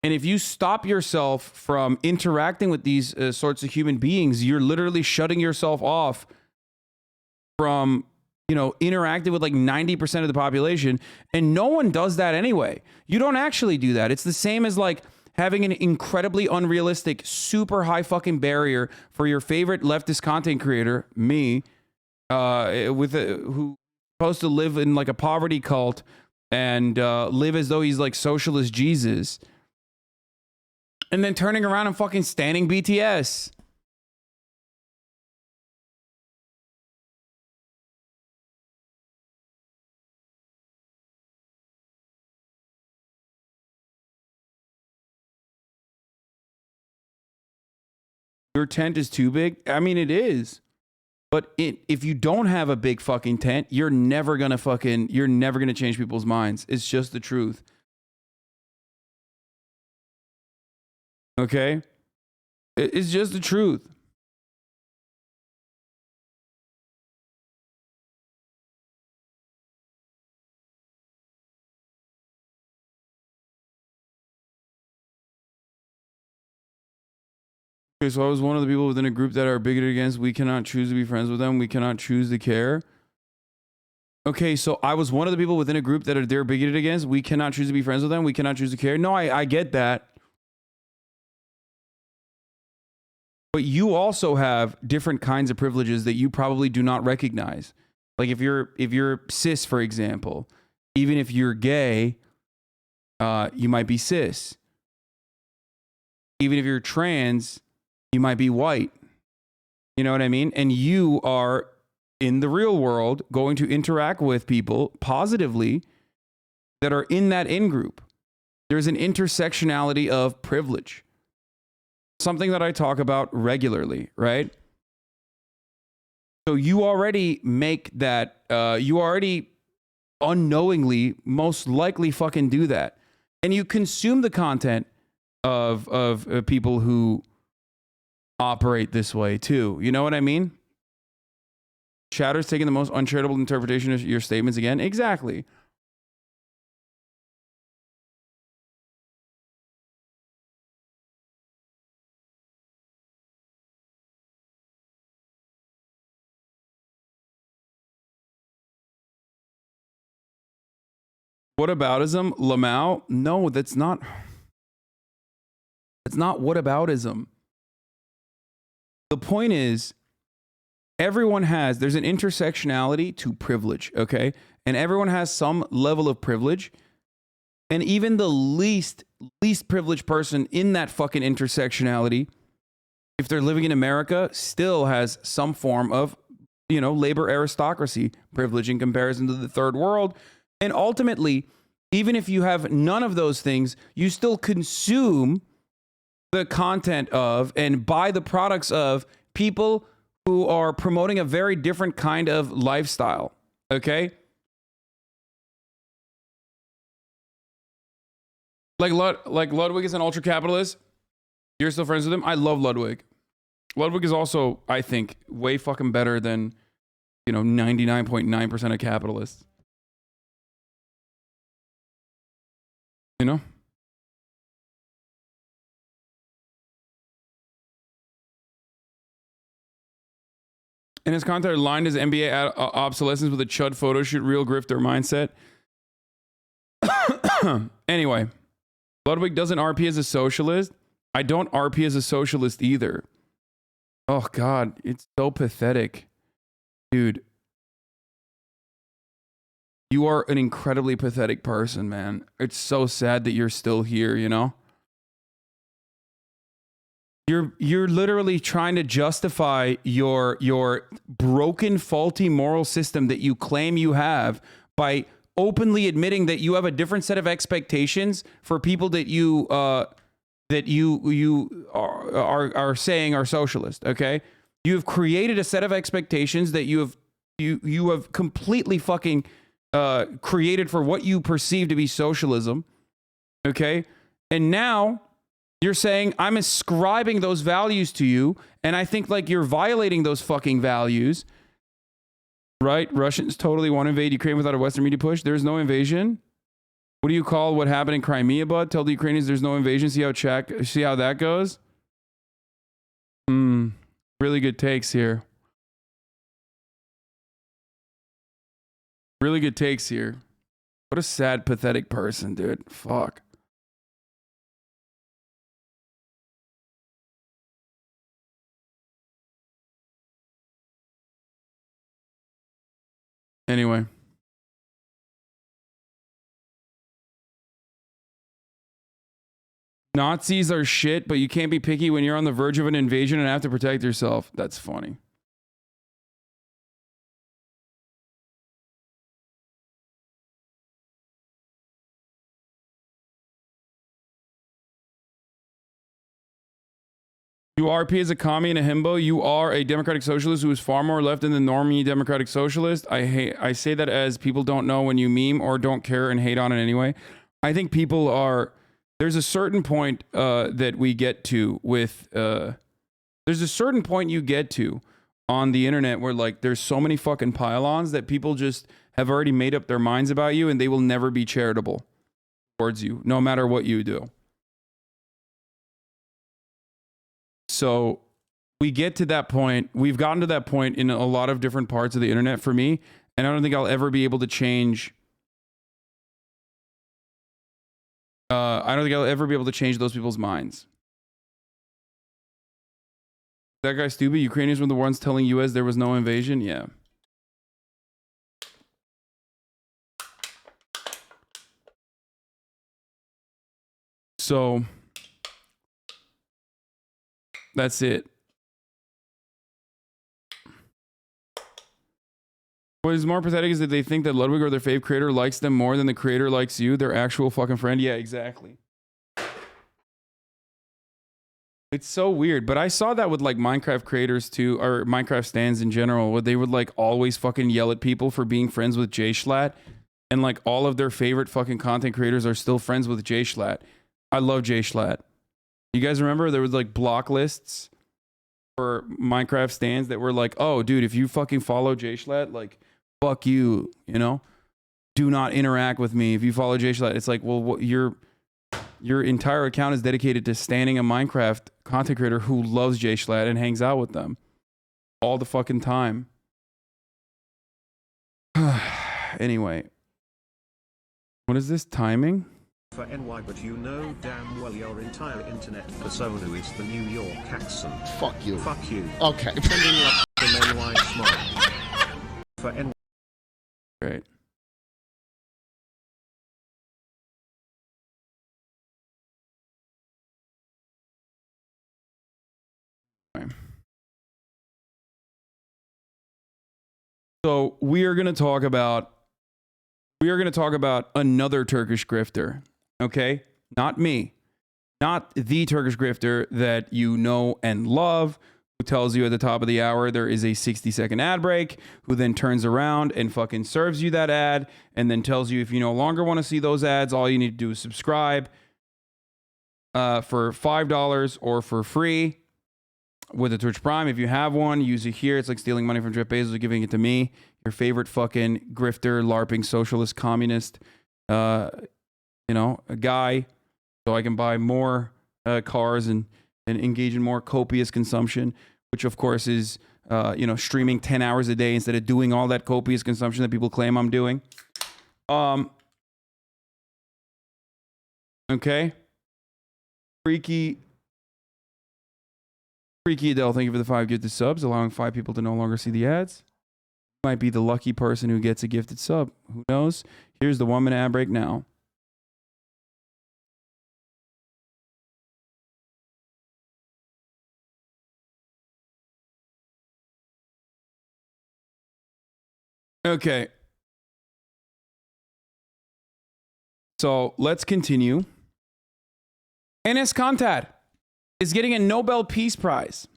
And if you stop yourself from interacting with these sorts of human beings, you're literally shutting yourself off from, interacting with like 90% of the population. And no one does that anyway. You don't actually do that. It's the same as like having an incredibly unrealistic, super high fucking barrier for your favorite leftist content creator, me, who's supposed to live in like a poverty cult and live as though he's like socialist Jesus. And then turning around and fucking standing BTS. Your tent is too big? I mean, it is. But if you don't have a big fucking tent, you're never gonna change people's minds. It's just the truth. Okay? It's just the truth. Okay, so I was one of the people within a group that are bigoted against. We cannot choose to be friends with them. We cannot choose to care. Okay, so I was one of the people within a group that they're bigoted against. We cannot choose to be friends with them. We cannot choose to care. No, I get that. But you also have different kinds of privileges that you probably do not recognize. Like if you're cis, for example, even if you're gay, you might be cis. Even if you're trans, you might be white. You know what I mean? And you are in the real world going to interact with people positively that are in that in-group. There's an intersectionality of privilege. Something that I talk about regularly, right? So you already make that, you already unknowingly most likely fucking do that. And you consume the content of people who operate this way too. You know what I mean? Chatter's taking the most uncharitable interpretation of your statements again. Exactly. Whataboutism? Lamau? No, that's not whataboutism. The point is, there's an intersectionality to privilege, okay? And everyone has some level of privilege. And even the least privileged person in that fucking intersectionality, if they're living in America, still has some form of, labor aristocracy privilege in comparison to the third world. And ultimately, even if you have none of those things, you still consume the content of and buy the products of people who are promoting a very different kind of lifestyle. Okay? Like Ludwig is an ultra capitalist. You're still friends with him? I love Ludwig. Ludwig is also, I think, way fucking better than, 99.9% of capitalists. Enes Kanter lined his NBA obsolescence with a chud photo shoot, real grifter mindset. Anyway, Ludwig doesn't RP as a socialist. I don't RP as a socialist either. Oh God, it's so pathetic. Dude. You are an incredibly pathetic person, man. It's so sad that you're still here, You're literally trying to justify your broken, faulty moral system that you claim you have by openly admitting that you have a different set of expectations for people that you are saying are socialist. Okay, you have created a set of expectations that you have You have completely fucking created for what you perceive to be socialism. Okay? And now you're saying I'm ascribing those values to you, and I think like you're violating those fucking values. Right? Russians totally want to invade Ukraine without a Western media push. There's no invasion. What do you call what happened in Crimea, bud? Tell the Ukrainians there's no invasion. See how that goes? Really good takes here. Really good takes here. What a sad, pathetic person, dude. Fuck. Anyway. Nazis are shit, but you can't be picky when you're on the verge of an invasion and have to protect yourself. That's funny. URP is a commie and a himbo. You are a democratic socialist who is far more left than the normie democratic socialist. I say that as people don't know when you meme or don't care and hate on it anyway. I think people are... There's a certain point that we get to with... there's a certain point you get to on the internet where like there's so many fucking pylons that people just have already made up their minds about you and they will never be charitable towards you, no matter what you do. So we get to that point. We've gotten to that point in a lot of different parts of the internet for me, and I don't think I'll ever be able to change. I don't think I'll ever be able to change those people's minds. That guy stupid. Ukrainians were the ones telling US there was no invasion. Yeah. So that's it. What is more pathetic is that they think that Ludwig or their fave creator likes them more than the creator likes you, their actual fucking friend. Yeah, exactly. It's so weird, but I saw that with like Minecraft creators too, or Minecraft stands in general, where they would like always fucking yell at people for being friends with JSchlatt, and like all of their favorite fucking content creators are still friends with JSchlatt. I love JSchlatt. You guys remember there was like block lists for Minecraft stands that were like, oh dude, if you fucking follow JSchlatt, like fuck you, you know? Do not interact with me if you follow JSchlatt. It's like, well, your entire account is dedicated to standing a Minecraft content creator who loves JSchlatt and hangs out with them all the fucking time. Anyway. What is this timing?
For NY, but you know damn well your entire internet persona is the New York accent.
Fuck you.
Fuck you.
Okay.
Sending up an NY smile. For NY.
Great. So we are going to talk about another Turkish grifter, okay? Not me. Not the Turkish grifter that you know and love, who tells you at the top of the hour there is a 60-second ad break, who then turns around and fucking serves you that ad, and then tells you if you no longer want to see those ads, all you need to do is subscribe for $5 or for free with a Twitch Prime. If you have one, use it here. It's like stealing money from Jeff Bezos or giving it to me, your favorite fucking grifter, LARPing, socialist, communist, a guy, so I can buy more cars and engage in more copious consumption, which of course is, streaming 10 hours a day instead of doing all that copious consumption that people claim I'm doing. Okay. Freaky Adele, thank you for the 5 gifted subs, allowing 5 people to no longer see the ads. Might be the lucky person who gets a gifted sub. Who knows? Here's the 1-minute ad break now. Okay. So let's continue. Enes Kanter is getting a Nobel Peace Prize.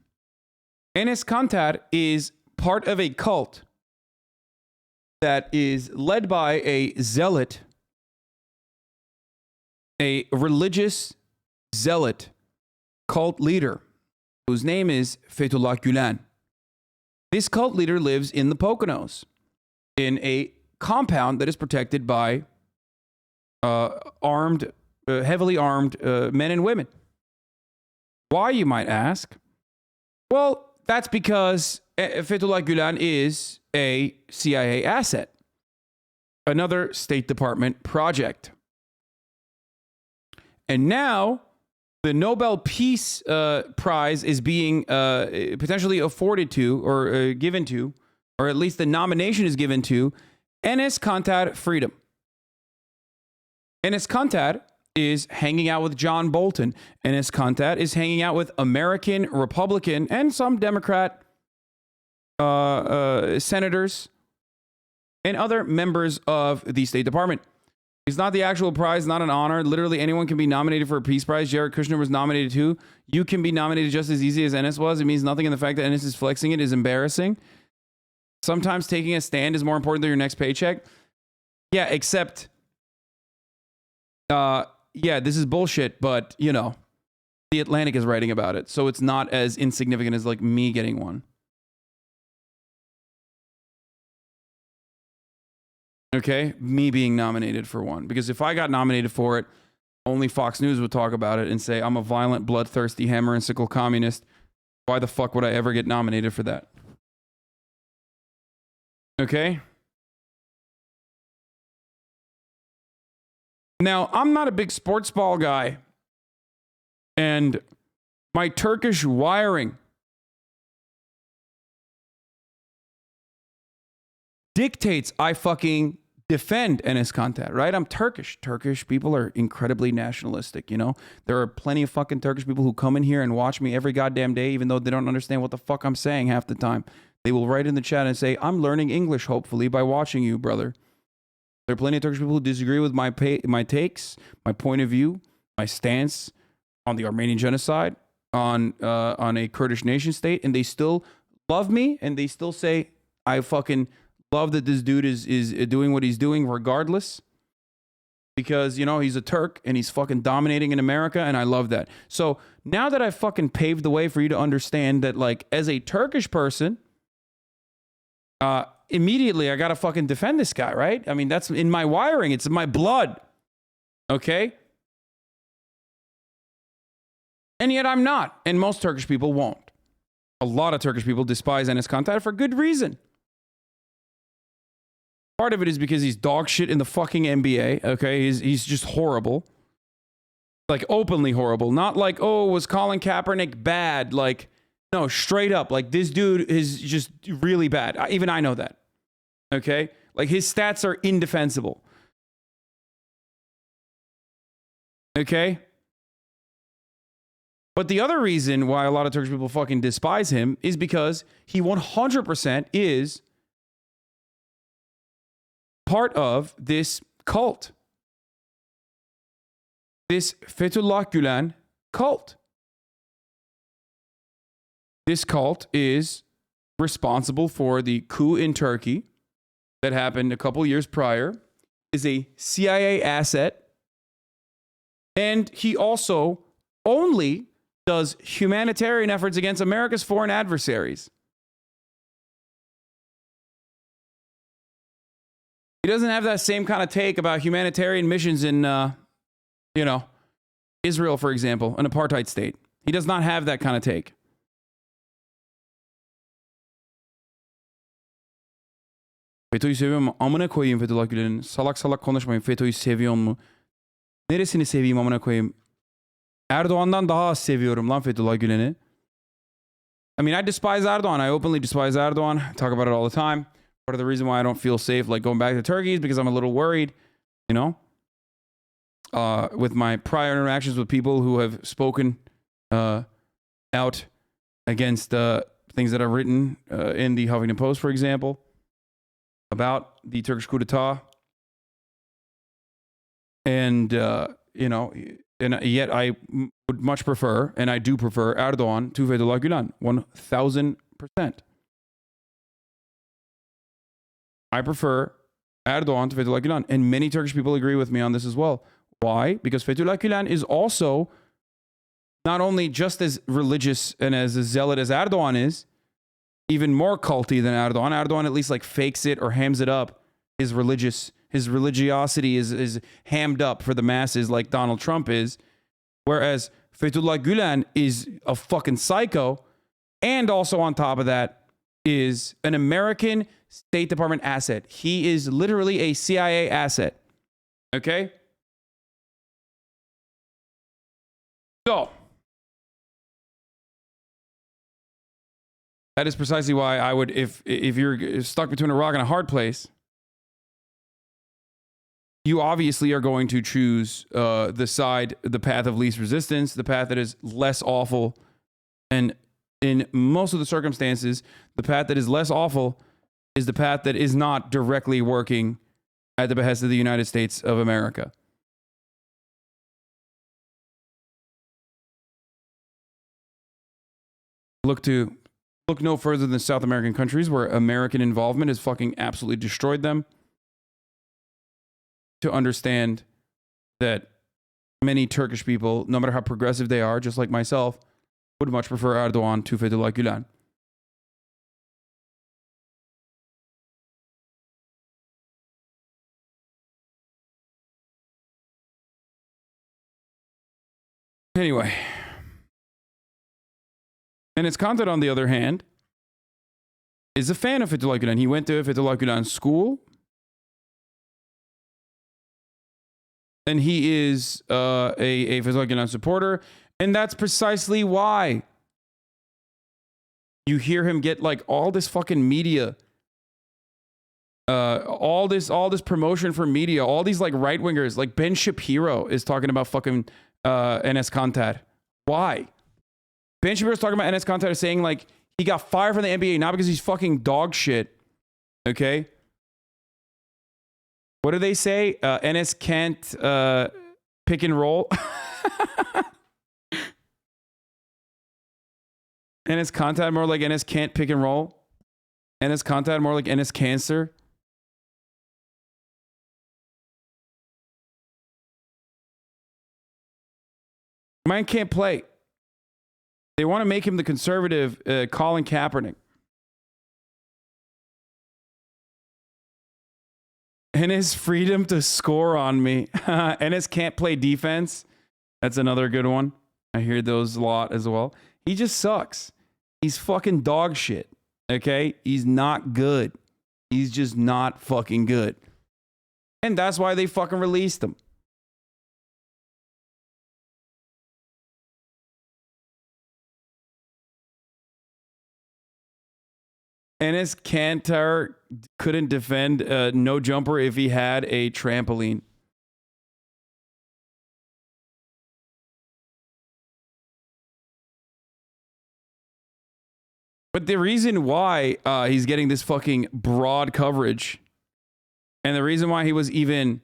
Enes Kanter is part of a cult that is led by a zealot, a religious zealot cult leader whose name is Fethullah Gulen. This cult leader lives in the Poconos in a compound that is protected by heavily armed men and women. Why, you might ask? Well, that's because Fethullah Gulen is a CIA asset, another State Department project. And now the Nobel Peace Prize is being potentially afforded to, or given to, or at least the nomination is given to, Enes Kanter Freedom. Enes Kanter is hanging out with John Bolton. Enes Kanter is hanging out with American Republican and some Democrat senators and other members of the State Department. It's not the actual prize, not an honor. Literally anyone can be nominated for a peace prize. Jared Kushner was nominated too. You can be nominated just as easy as Enes was. It means nothing, and the fact that Enes is flexing it is embarrassing. Sometimes taking a stand is more important than your next paycheck. Yeah, except, this is bullshit, but, you know, The Atlantic is writing about it, so it's not as insignificant as, like, me getting one. Okay, me being nominated for one. Because if I got nominated for it, only Fox News would talk about it and say, I'm a violent, bloodthirsty, hammer and sickle communist. Why the fuck would I ever get nominated for that? Okay? Now, I'm not a big sports ball guy. And my Turkish wiring dictates I fucking defend Enes Kanter, right? I'm Turkish. Turkish people are incredibly nationalistic, you know? There are plenty of fucking Turkish people who come in here and watch me every goddamn day, even though they don't understand what the fuck I'm saying half the time. They will write in the chat and say, I'm learning English, hopefully, by watching you, brother. There are plenty of Turkish people who disagree with my takes, my point of view, my stance on the Armenian genocide, on a Kurdish nation state, and they still love me, and they still say, I fucking love that this dude is doing what he's doing regardless, because, you know, he's a Turk and he's fucking dominating in America, and I love that. So now that I've fucking paved the way for you to understand that, like, as a Turkish person, immediately I gotta fucking defend this guy, right? I mean, that's in my wiring. It's in my blood. Okay? And yet I'm not. And most Turkish people won't. A lot of Turkish people despise Enes Kanter for good reason. Part of it is because he's dog shit in the fucking NBA, okay? He's just horrible. Like, openly horrible. Not like, oh, was Colin Kaepernick bad? Like, no, straight up. Like, this dude is just really bad. Even I know that. Okay? Like, his stats are indefensible. Okay? But the other reason why a lot of Turkish people fucking despise him is because he 100% is part of this cult. This Fethullah Gulen cult. This cult is responsible for the coup in Turkey that happened a couple years prior, is a CIA asset, and he also only does humanitarian efforts against America's foreign adversaries. He doesn't have that same kind of take about humanitarian missions in, Israel, for example, an apartheid state. He does not have that kind of take. FETÖ'yü seviyorum mu? Amına koyayım Fethullah Gülen'in. Salak salak konuşmayın. FETÖ'yü seviyor mu? Neresini seveyim amına koyayım? Erdoğan'dan daha az seviyorum lan Fethullah Gülen'i. I mean, I despise Erdoğan. I openly despise Erdoğan. I talk about it all the time. Part of the reason why I don't feel safe, like, going back to Turkey is because I'm a little worried, you know, with my prior interactions with people who have spoken out against things that I've written in the Huffington Post, for example, about the Turkish coup d'etat. And, and yet I would much prefer, and I do prefer, Erdoğan to Fethullah Gülen, 1,000%. I prefer Erdogan to Fethullah Gulen. And many Turkish people agree with me on this as well. Why? Because Fethullah Gulen is also not only just as religious and as a zealot as Erdogan is, even more culty than Erdogan. Erdogan at least like fakes it or hams it up. His religiosity is hammed up for the masses like Donald Trump is. Whereas Fethullah Gulen is a fucking psycho. And also on top of that is an American State Department asset. He is literally a CIA asset. Okay? So, that is precisely why I would, if you're stuck between a rock and a hard place, you obviously are going to choose the path of least resistance, the path that is less awful. And in most of the circumstances, the path that is less awful is the path that is not directly working at the behest of the United States of America. Look no further than South American countries where American involvement has fucking absolutely destroyed them, to understand that many Turkish people, no matter how progressive they are, just like myself, would much prefer Erdogan to Fethullah Gulen. Anyway. Enes Kanter, on the other hand, is a fan of Fethullah Gulen. He went to Fethullah Gulen's school. And he is a Fethullah Gulen supporter. And that's precisely why you hear him get like all this fucking media, all this promotion for media, all these like right wingers, like Ben Shapiro is talking about fucking Enes Kanter. Why? Ben Shapiro's talking about Enes Kanter saying like he got fired from the NBA not because he's fucking dog shit. Okay. What do they say? Enes can't pick and roll. Enes Kanter more like Enes can't pick and roll. Enes Kanter more like Enes Cancer. Man can't play. They want to make him the conservative Colin Kaepernick. Enes freedom to score on me. Enes can't play defense. That's another good one. I hear those a lot as well. He just sucks. He's fucking dog shit. Okay? He's not good. He's just not fucking good. And that's why they fucking released him. Enes Kanter couldn't defend no jumper if he had a trampoline. But the reason why he's getting this fucking broad coverage, and the reason why he was even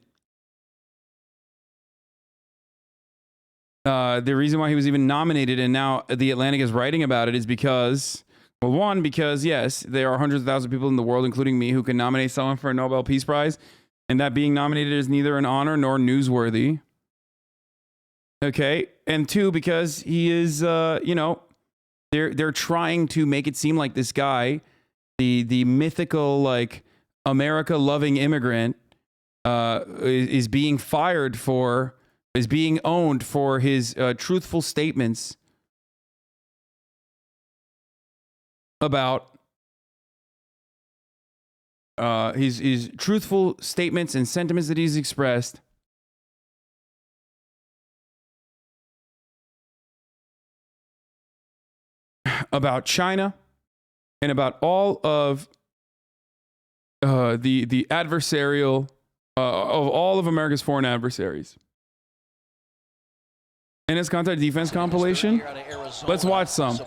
nominated, and now The Atlantic is writing about it, is because, well, one, because yes, there are hundreds of thousands of people in the world, including me, who can nominate someone for a Nobel Peace Prize, and that being nominated is neither an honor nor newsworthy. Okay, and two, because he is, they're trying to make it seem like this guy, the mythical like America-loving immigrant, is being owned for his truthful statements about his truthful statements and sentiments that he's expressed about China and about all of the adversarial of all of America's foreign adversaries. Enes Kanter defense compilation. Let's watch some.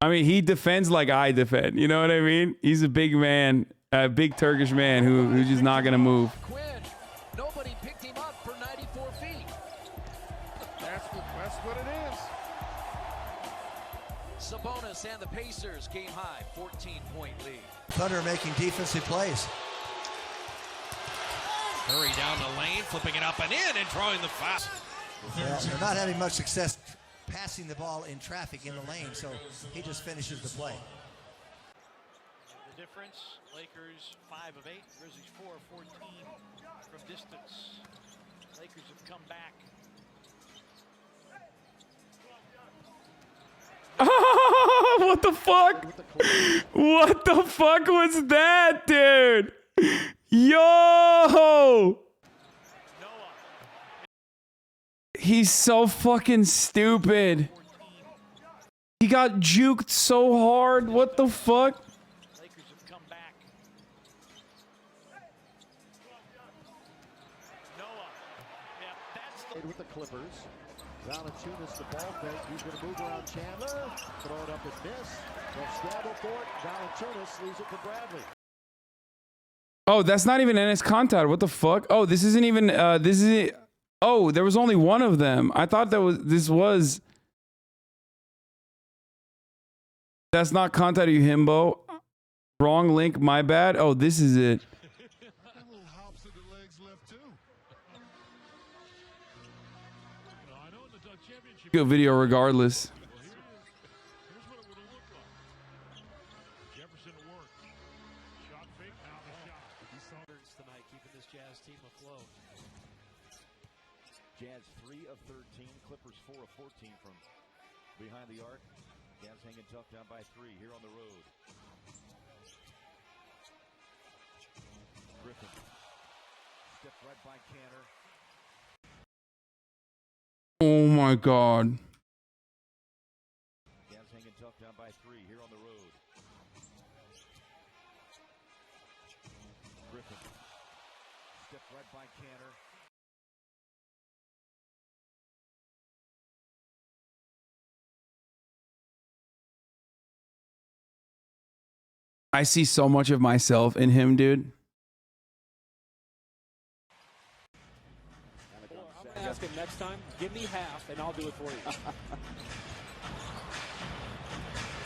I mean, he defends like I defend. You know what I mean? He's a big man, a big Turkish man who's just not gonna move.
Nobody picked him up for 94 feet. That's what it is. Sabonis and the Pacers game high 14-point lead.
Thunder making defensive plays.
Curry down the lane, flipping it up and in and drawing the foul.
Yeah, they're not having much success passing the ball in traffic in the lane, so he just finishes the play.
The difference, Lakers 5 of 8, Grizzlies 4 of 14 from distance. Lakers have come back.
What the fuck? What the fuck was that, dude? Yo! He's so fucking stupid. He got juked so hard. What the fuck?
Lakers have come back. Noah. Yeah, that's
with the Clippers. Valanciunas, the ball fake. He's going to move around Chandler. Throw it up and miss. They'll scramble for it. Valanciunas leaves it for Bradley.
Oh, that's not even Enes Kanter. What the fuck? Oh, this isn't even. This is. Oh, there was only one of them. I thought that was. This was. That's not Kanter, you himbo. Wrong link. My bad. Oh, this is it. Good video, regardless.
Tonight, keeping this Jazz team afloat. Jazz 3 of 13, Clippers 4 of 14 from behind the arc. Jazz hanging tough down by 3 here on the road. Griffin stepped right by Kanter.
Oh my God.
Jazz hanging tough down by 3 here on the road. Griffin stepped right by Kanter.
I see so much of myself in him, dude.
I'm going to ask him next time, give me half and I'll do it for you.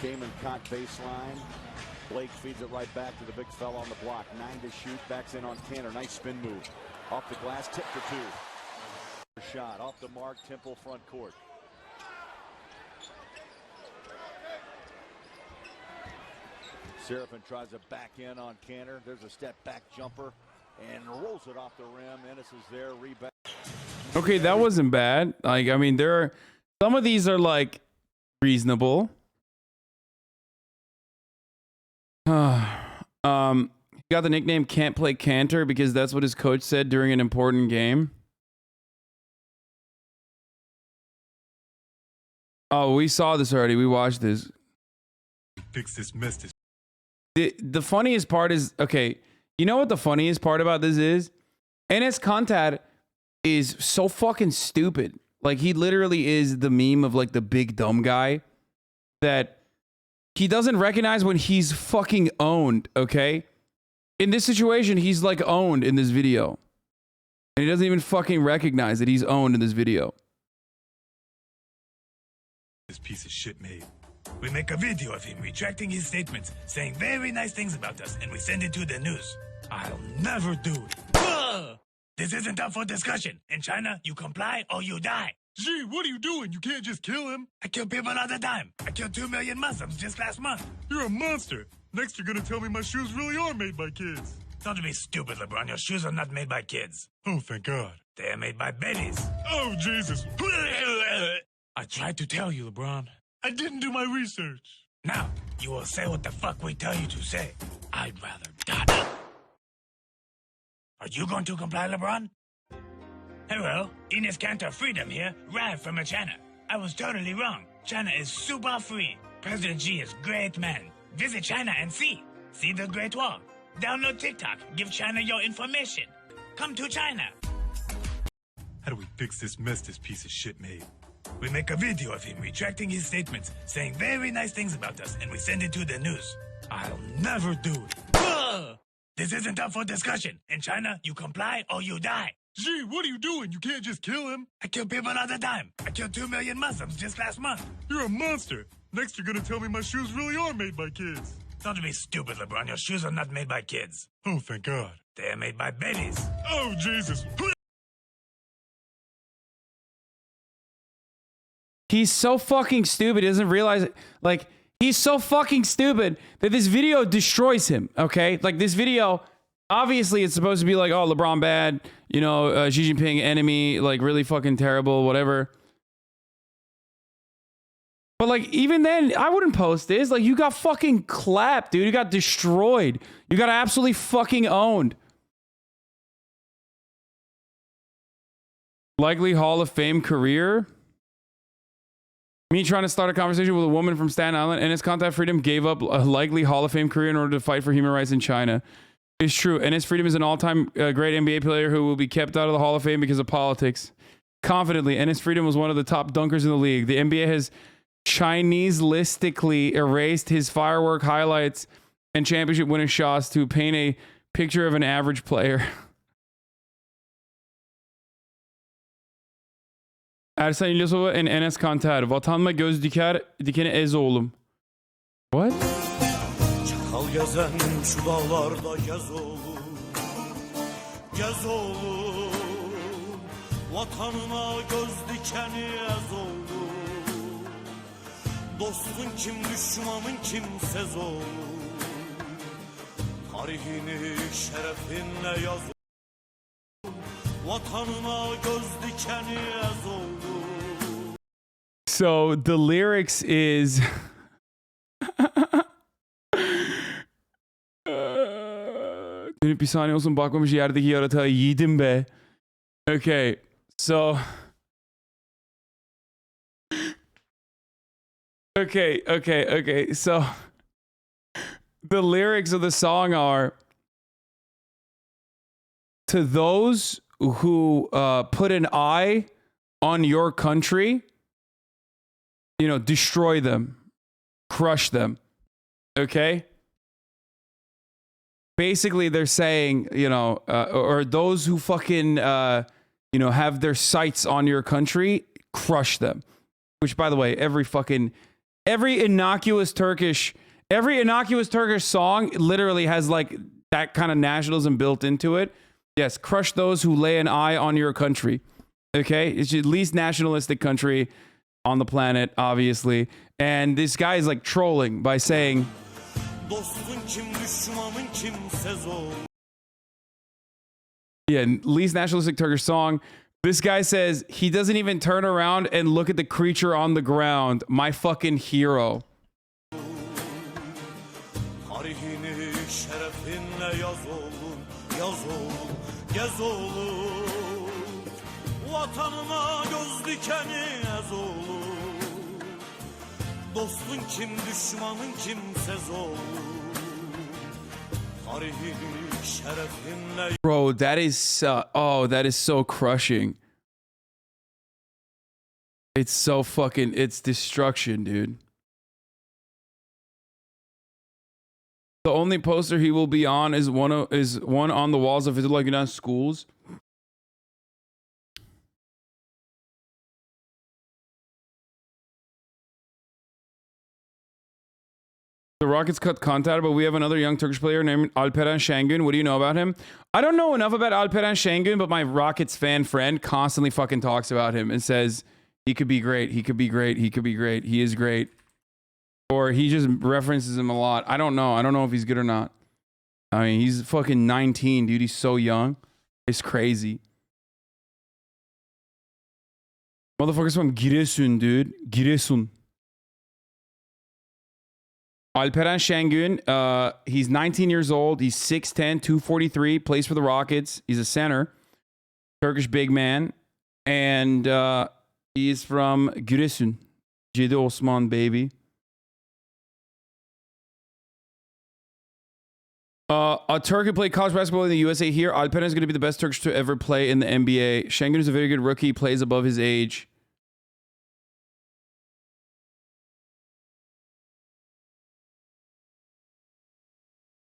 Damon Cott baseline. Blake feeds it right back to the big fella on the block. 9 to shoot. Backs in on Kanter. Nice spin move. Off the glass. Tip for 2. Shot. Off the mark. Temple front court. Seraphin tries to back in on Kanter. There's a step back jumper. And rolls it off the rim. Enes is there. Rebound.
Okay, that wasn't bad. Like, I mean, there are some of these are like reasonable. He got the nickname "Can't Play Kanter" because that's what his coach said during an important game. Oh, we saw this already. We watched this.
Fix this mess.
The funniest part is, okay, you know what the funniest part about this is? Enes Kanter is so fucking stupid. Like, he literally is the meme of like the big dumb guy that he doesn't recognize when he's fucking owned, okay? In this situation, he's like owned in this video. And he doesn't even fucking recognize that he's owned in this video.
This piece of shit made. We make a video of him retracting his statements, saying very nice things about us, and we send it to the news. I'll never do it. Ugh! This isn't up for discussion. In China, you comply or you die. Gee, what are you doing? You can't just kill him. I kill people all the time. I killed 2 million Muslims just last month. You're a monster. Next, you're gonna tell me my shoes really are made by kids. Don't be stupid, LeBron. Your shoes are not made by kids. Oh, thank God. They are made by babies. Oh, Jesus. I tried to tell you, LeBron. I didn't do my research. Now, you will say what the fuck we tell you to say. I'd rather die. Are you going to comply, LeBron? Hello, Enes Kanter Freedom here, live from China. I was totally wrong. China is super free. President Xi is great man. Visit China and see. See the Great Wall. Download TikTok. Give China your information. Come to China. How do we fix this mess this piece of shit made? We make a video of him retracting his statements, saying very nice things about us, and we send it to the news. I'll never do it. Ugh! This isn't up for discussion. In China, you comply or you die. Gee, what are you doing? You can't just kill him. I kill people all the time. I killed 2 million Muslims just last month. You're a monster. Next, you're gonna tell me my shoes really are made by kids. Don't be stupid, LeBron. Your shoes are not made by kids. Oh, thank God. They are made by babies. Oh, Jesus.
He's so fucking stupid. He doesn't realize it. Like, he's so fucking stupid that this video destroys him. Okay. Like, this video, obviously it's supposed to be like, oh, LeBron bad, you know, Xi Jinping enemy, like really fucking terrible, whatever. But like, even then, I wouldn't post this. Like, you got fucking clapped, dude. You got destroyed. You got absolutely fucking owned. Likely Hall of Fame career. Me trying to start a conversation with a woman from Staten Island and his contact freedom gave up a likely Hall of Fame career in order to fight for human rights in China. It's true. Enes Freedom is an all-time great NBA player who will be kept out of the Hall of Fame because of politics. Confidently, Enes Freedom was one of the top dunkers in the league. The NBA has Chinese-listically erased his firework highlights and championship winning shots to paint a picture of an average player. Ersan İlyasova and Enes Kanter. Vatanıma göz dikeni ez oğlum. What?
Çakal gezen şu dağlarda gez oğlum. Gez oğlum. Vatanına göz dikeni ez oğlum. Dostun kim, düşmanın kimsez oğlum. Tarihini şerefinle yaz oğlum. Vatanına göz dikeni ez oğlum.
So the lyrics is dönüp bir saniye olsun bakmamış yerdeki yaratığı yedim be. Okay, so okay. So the lyrics of the song are, to those who put an eye on your country, you know, destroy them, crush them. Okay? Basically, they're saying, you know, or those who fucking, you know, have their sights on your country, crush them. Which, by the way, every innocuous Turkish song literally has like that kind of nationalism built into it. Yes, crush those who lay an eye on your country. Okay? It's the least nationalistic country on the planet, obviously. And this guy is like trolling by saying, yeah, least nationalistic Turkish song. This guy says he doesn't even turn around and look at the creature on the ground. My fucking hero.
Vatanına göz dikeni ez oğlum. Dostun kim, düşmanın kimsez oğlum. Tarihini şerefinle.
Bro, that is so crushing. It's so fucking, it's destruction, dude. The only poster he will be on is one on the walls of Fethullah schools. The Rockets cut contact, but we have another young Turkish player named Alperen Şengün. What do you know about him? I don't know enough about Alperen Şengün, but my Rockets fan friend constantly fucking talks about him and says he could be great, he could be great, he could be great, he is great. Or he just references him a lot. I don't know. I don't know if he's good or not. I mean, he's fucking 19, dude. He's so young. It's crazy. Motherfucker's from Giresun, dude. Giresun. Alperen Şengün, he's 19 years old. He's 6'10", 243, plays for the Rockets. He's a center, Turkish big man. And he's from Giresun. Cedi Osman, baby. A Turk who played college basketball in the USA here. Alperen is going to be the best Turkish to ever play in the NBA. Şengün is a very good rookie, plays above his age.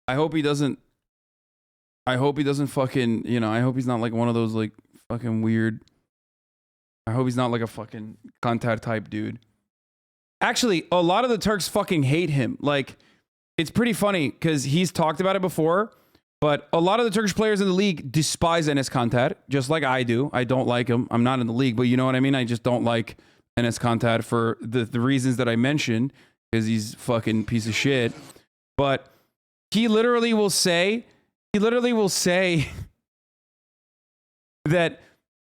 I hope he doesn't fucking, you know, I hope he's not like one of those like fucking weird. I hope he's not like a fucking Kanter type dude. Actually, a lot of the Turks fucking hate him. Like, it's pretty funny because he's talked about it before, but a lot of the Turkish players in the league despise Enes Kanter, just like I do. I don't like him. I'm not in the league, but you know what I mean? I just don't like Enes Kanter for the reasons that I mentioned, because he's fucking piece of shit. But he literally will say that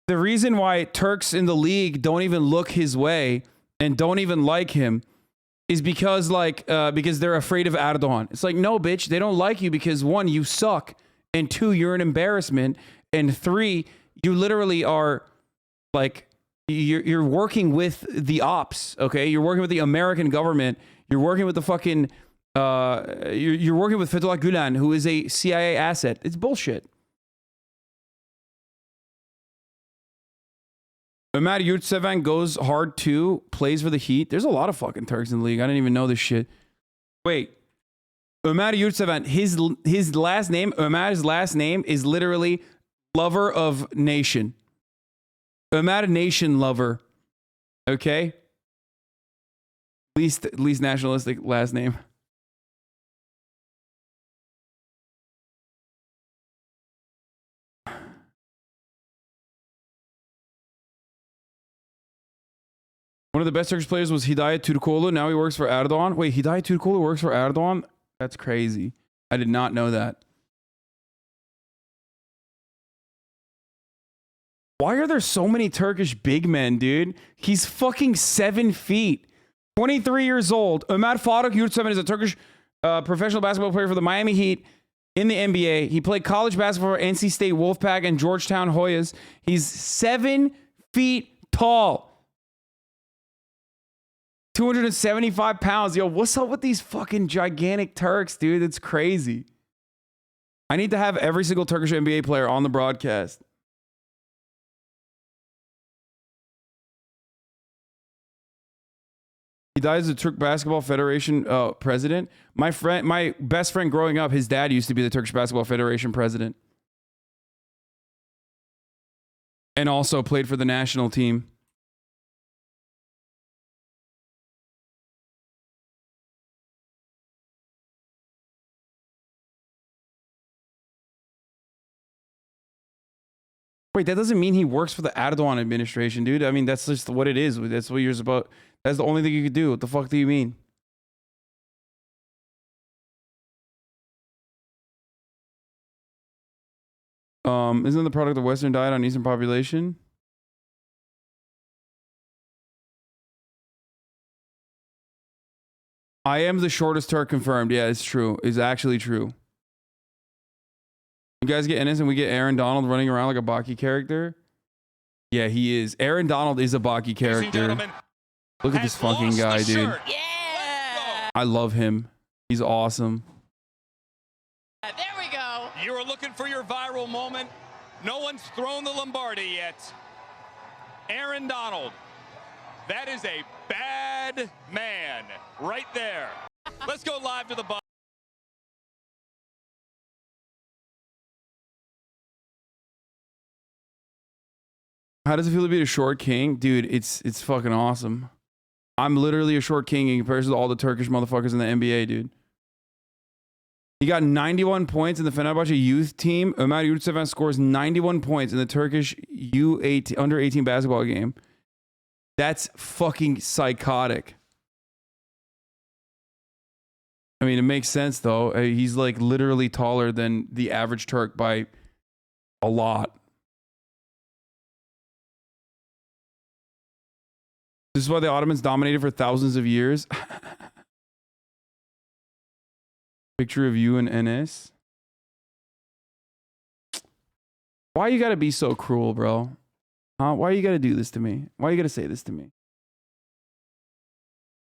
the reason why Turks in the league don't even look his way and don't even like him is because because they're afraid of Erdogan. It's like, no, bitch, they don't like you because 1, you suck, and 2, you're an embarrassment, and 3, you literally are like, you're working with the ops, okay? You're working with the American government. You're working with the fucking you're working with Fethullah Gulen, who is a CIA asset. It's bullshit. Ömer Yurtseven goes hard too, plays for the Heat. There's a lot of fucking Turks in the league. I didn't even know this shit. Wait. Ömer Yurtseven, his last name, Ömer's last name is literally lover of nation. Ömer nation lover. Okay? Least nationalistic last name. One of the best Turkish players was Hidayet Türkoğlu. Now he works for Erdogan. Wait, Hidayet Türkoğlu works for Erdogan? That's crazy. I did not know that. Why are there so many Turkish big men, dude? He's fucking 7 feet. 23 years old. Ömer Faruk Yurtseven is a Turkish professional basketball player for the Miami Heat in the NBA. He played college basketball for NC State Wolfpack and Georgetown Hoyas. He's 7 feet tall. 275 pounds. Yo, what's up with these fucking gigantic Turks, dude? It's crazy. I need to have every single Turkish NBA player on the broadcast. He died as the Turk Basketball Federation president. My best friend growing up, his dad used to be the Turkish Basketball Federation president. And also played for the national team. Wait, that doesn't mean he works for the Erdogan administration, dude. I mean, that's just what it is. That's what you're supposed. That's the only thing you could do. What the fuck do you mean? Isn't the product of Western diet on Eastern population? I am the shortest Turk confirmed. Yeah, it's true. It's actually true. You guys get Enes and we get Aaron Donald running around like a Baki character. Yeah, he is. Aaron Donald is a Baki character. Look at this fucking guy, dude. Yeah! I love him. He's awesome.
There we go. You were looking for your viral moment. No one's thrown the Lombardi yet. Aaron Donald. That is a bad man right there. Let's go live to the bottom.
How does it feel to be a short king? Dude, it's fucking awesome. I'm literally a short king in comparison to all the Turkish motherfuckers in the NBA, dude. He got 91 points in the Fenerbahce youth team. Ömer Yurtseven scores 91 points in the Turkish U18 under 18 basketball game. That's fucking psychotic. I mean, it makes sense though. He's like literally taller than the average Turk by a lot. This is why the Ottomans dominated for thousands of years. Picture of you and Enes. Why you gotta be so cruel, bro? Huh? Why you gotta do this to me? Why you gotta say this to me?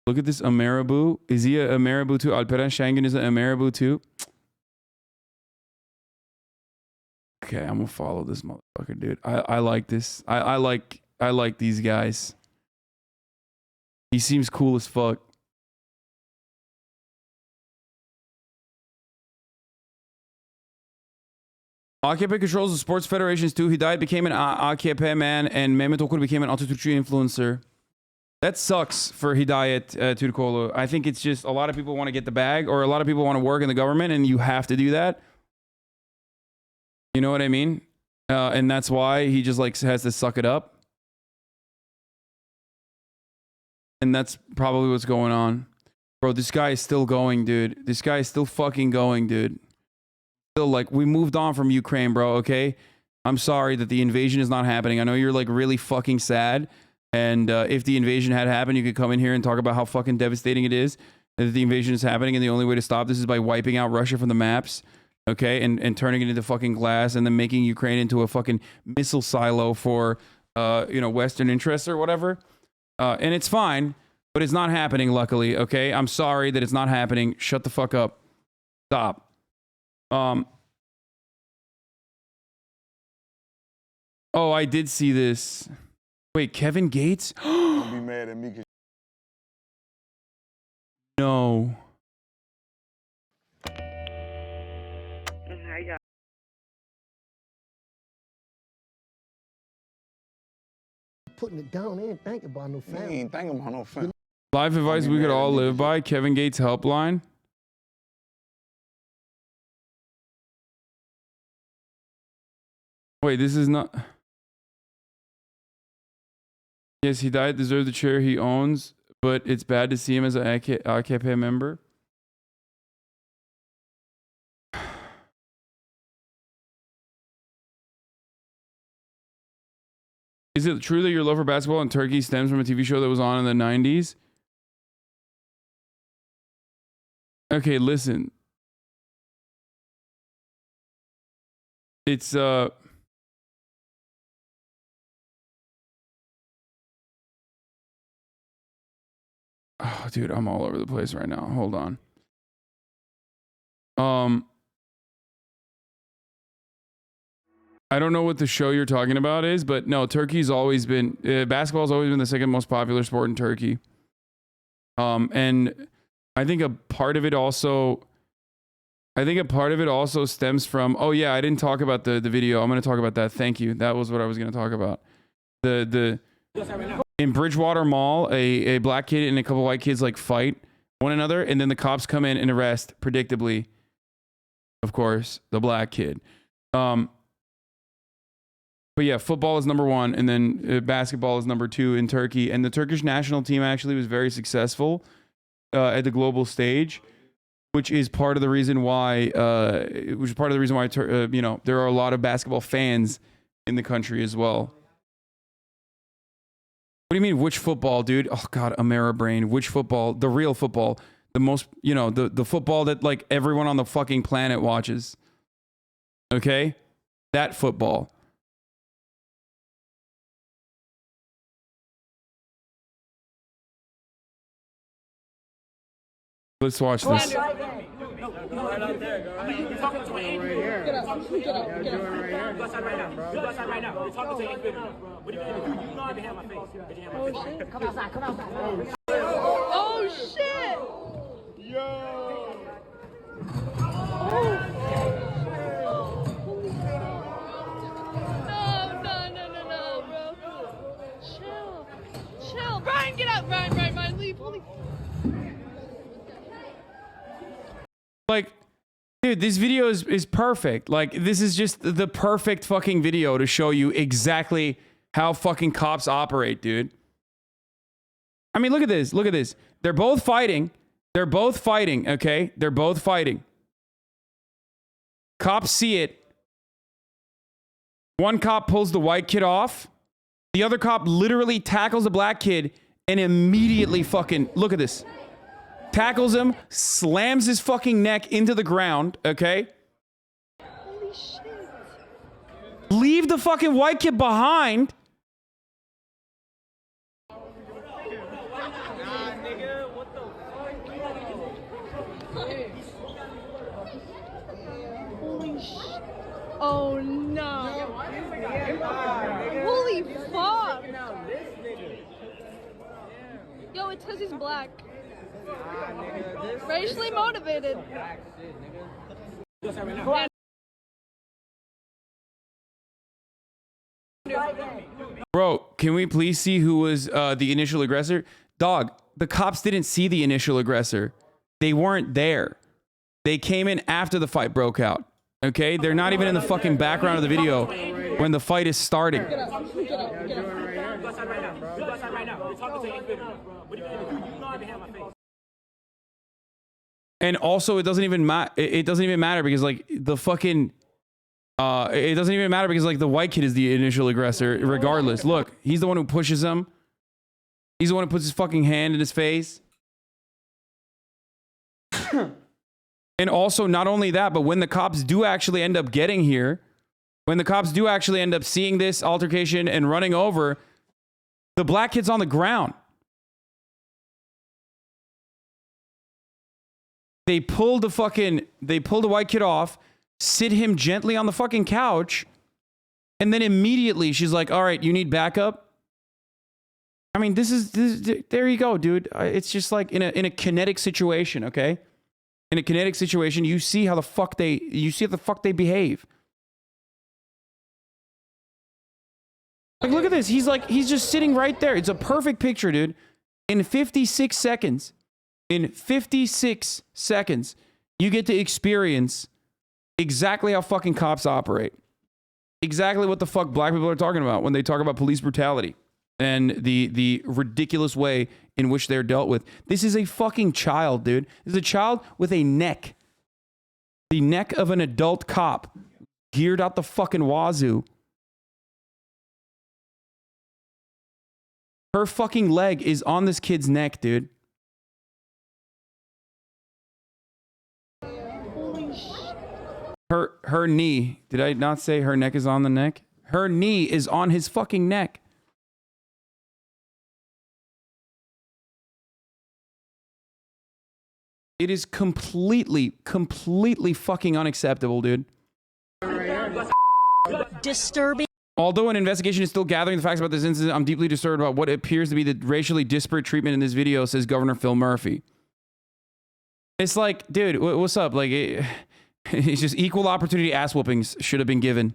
Look at this Ameribu. Is he a Ameribu too? Alperen Şengün is an Ameribu too. Okay, I'm gonna follow this motherfucker, dude. I like this. I like these guys. He seems cool as fuck. AKP controls the sports federations too. Hidayet became an AKP man and Mehmet Okur became an Atatürkçü influencer. That sucks for Hidayat Tudkolu. I think it's just a lot of people want to get the bag, or a lot of people want to work in the government, and you have to do that. You know what I mean? And that's why he just like has to suck it up. And that's probably what's going on. Bro, this guy is still going, dude. This guy is still fucking going, dude. Still, like, we moved on from Ukraine, bro, okay? I'm sorry that the invasion is not happening. I know you're, like, really fucking sad. And if the invasion had happened, you could come in here and talk about how fucking devastating it is that the invasion is happening, and the only way to stop this is by wiping out Russia from the maps, okay? And turning it into fucking glass, and then making Ukraine into a fucking missile silo for, you know, Western interests or whatever. And it's fine, but it's not happening, luckily, okay? I'm sorry that it's not happening. Shut the fuck up. Stop. Oh, I did see this. Wait, Kevin Gates?
Don't be mad at me.
No.
Putting it down, they ain't thinking about no family.
Ain't thinking about no family.
Life advice we could all live by. Kevin Gates helpline. Wait, this is not... Yes, he died, deserved the chair he owns, but it's bad to see him as an AKP member. Is it true that your love for basketball in Turkey stems from a TV show that was on in the 90s? Okay, listen. It's, oh, dude, I'm all over the place right now. Hold on. I don't know what the show you're talking about is, but no, Turkey's always been, basketball's always been the second most popular sport in Turkey. And I think a part of it also stems from, oh yeah, I didn't talk about the video. I'm going to talk about that. Thank you. That was what I was going to talk about. In Bridgewater Mall, a black kid and a couple white kids like fight one another, and then the cops come in and arrest, predictably, of course, the black kid. But yeah, football is number one, and then basketball is number two in Turkey. And the Turkish national team actually was very successful at the global stage, which is part of the reason why, you know, there are a lot of basketball fans in the country as well. What do you mean, which football, dude? Oh God, Amera brain. Which football? The real football. The most, you know, the football that like everyone on the fucking planet watches. Okay? That football. Let's watch this.
Oh shit! Yo! No, bro. Chill. Brian, get out. Brian, leave.
Like, dude, this video is perfect. Like, this is just the perfect fucking video to show you exactly how fucking cops operate, dude. I mean, look at this. Look at this. They're both fighting. Okay? They're both fighting. Cops see it. One cop pulls the white kid off. The other cop literally tackles the black kid and immediately fucking, look at this. Tackles him, slams his fucking neck into the ground, okay?
Holy shit.
Leave the fucking white kid behind.
Holy shit. Oh no. Holy fuck. Yo, it's because he's black. Racially motivated.
Bro, can we please see who was the initial aggressor? Dog, the cops didn't see the initial aggressor. They weren't there. They came in after the fight broke out. Okay? They're not even in the fucking background of the video when the fight is starting. And also, it doesn't even matter. It doesn't even matter because, like, the fucking... it doesn't even matter because, like, the white kid is the initial aggressor regardless. Look, he's the one who pushes him. He's the one who puts his fucking hand in his face. And also, not only that, but when the cops do actually end up getting here, when the cops do actually end up seeing this altercation and running over, the black kid's on the ground. They pulled the white kid off, sit him gently on the fucking couch, and then immediately she's like, all right, you need backup? I mean, there you go, dude. It's just like in a kinetic situation, okay? In a kinetic situation, you see how the fuck they behave. Like, look at this. He's just sitting right there. It's a perfect picture, dude. In 56 seconds, you get to experience exactly how fucking cops operate. Exactly what the fuck black people are talking about when they talk about police brutality and the ridiculous way in which they're dealt with. This is a fucking child, dude. This is a child with a neck. The neck of an adult cop geared out the fucking wazoo. Her fucking leg is on this kid's neck, dude. Her knee. Did I not say her neck is on the neck? Her knee is on his fucking neck. It is completely fucking unacceptable, dude.
Disturbing.
Although an investigation is still gathering the facts about this incident, I'm deeply disturbed about what appears to be the racially disparate treatment in this video, says Governor Phil Murphy. It's like, dude, what's up? Like, it's just equal opportunity ass whoopings should have been given.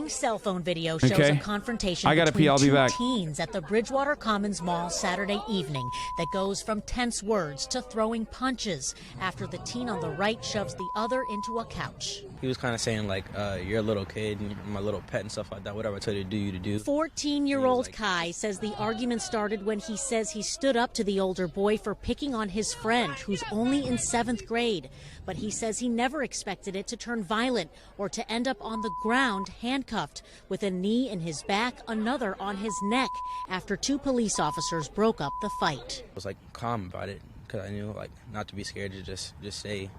Cell phone video shows a confrontation between two teens at the Bridgewater Commons Mall Saturday evening that goes from tense words to throwing punches after the teen on the right shoves the other into a couch.
He was kind of saying, like, you're a little kid and you're my little pet and stuff like that. Whatever I tell you to do, you to do.
14-year-old Kai says the argument started when he says he stood up to the older boy for picking on his friend, who's only in 7th grade. But he says he never expected it to turn violent or to end up on the ground handcuffed with a knee in his back, another on his neck, after 2 police officers broke up the fight.
I was, like, calm about it because I knew, like, not to be scared, to just say,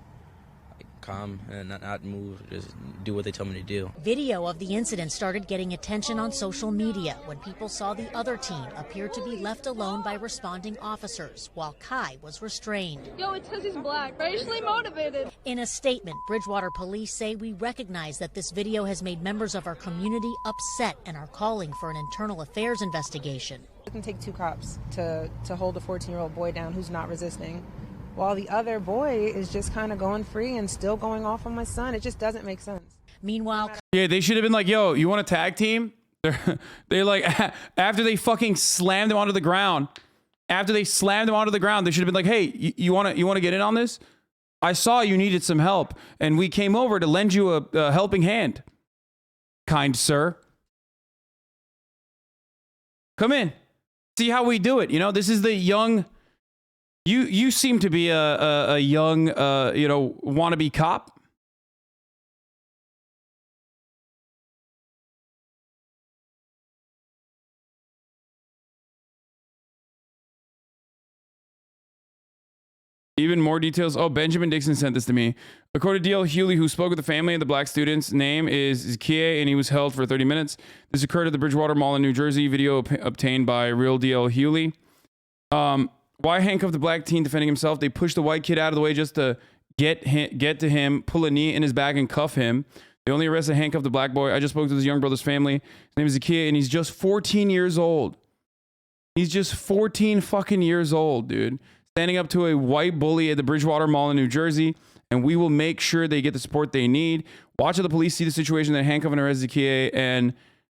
calm and not move, just do what they tell me to do.
Video of the incident started getting attention on social media when people saw the other teen appear to be left alone by responding officers while Kai was restrained.
Yo, it says he's black. Racially motivated.
In a statement, Bridgewater police say, we recognize that this video has made members of our community upset and are calling for an internal affairs investigation.
It can take 2 cops to hold a 14-year-old boy down who's not resisting, while the other boy is just kind of going free and still going off on my son. It just doesn't make sense.
Meanwhile,
yeah, they should have been like, yo, you want a tag team? They're like, after they fucking slammed him onto the ground, they should have been like, hey, you want to get in on this? I saw you needed some help, and we came over to lend you a helping hand, kind sir. Come in. See how we do it. You know, this is the young... You seem to be a young, wannabe cop. Even more details. Oh, Benjamin Dixon sent this to me. According to D.L. Hewley, who spoke with the family, the black student's name is Kie, and he was held for 30 minutes. This occurred at the Bridgewater Mall in New Jersey. Video obtained by Real D.L. Hewley. Why handcuff the black teen defending himself? They pushed the white kid out of the way just to get to him, pull a knee in his back, and cuff him. They only arrested and handcuffed the black boy. I just spoke to his young brother's family. His name is Zakia, and he's just 14 years old. He's just 14 fucking years old, dude. Standing up to a white bully at the Bridgewater Mall in New Jersey, and we will make sure they get the support they need. Watch how the police see the situation, then handcuff and arrest Zakia, and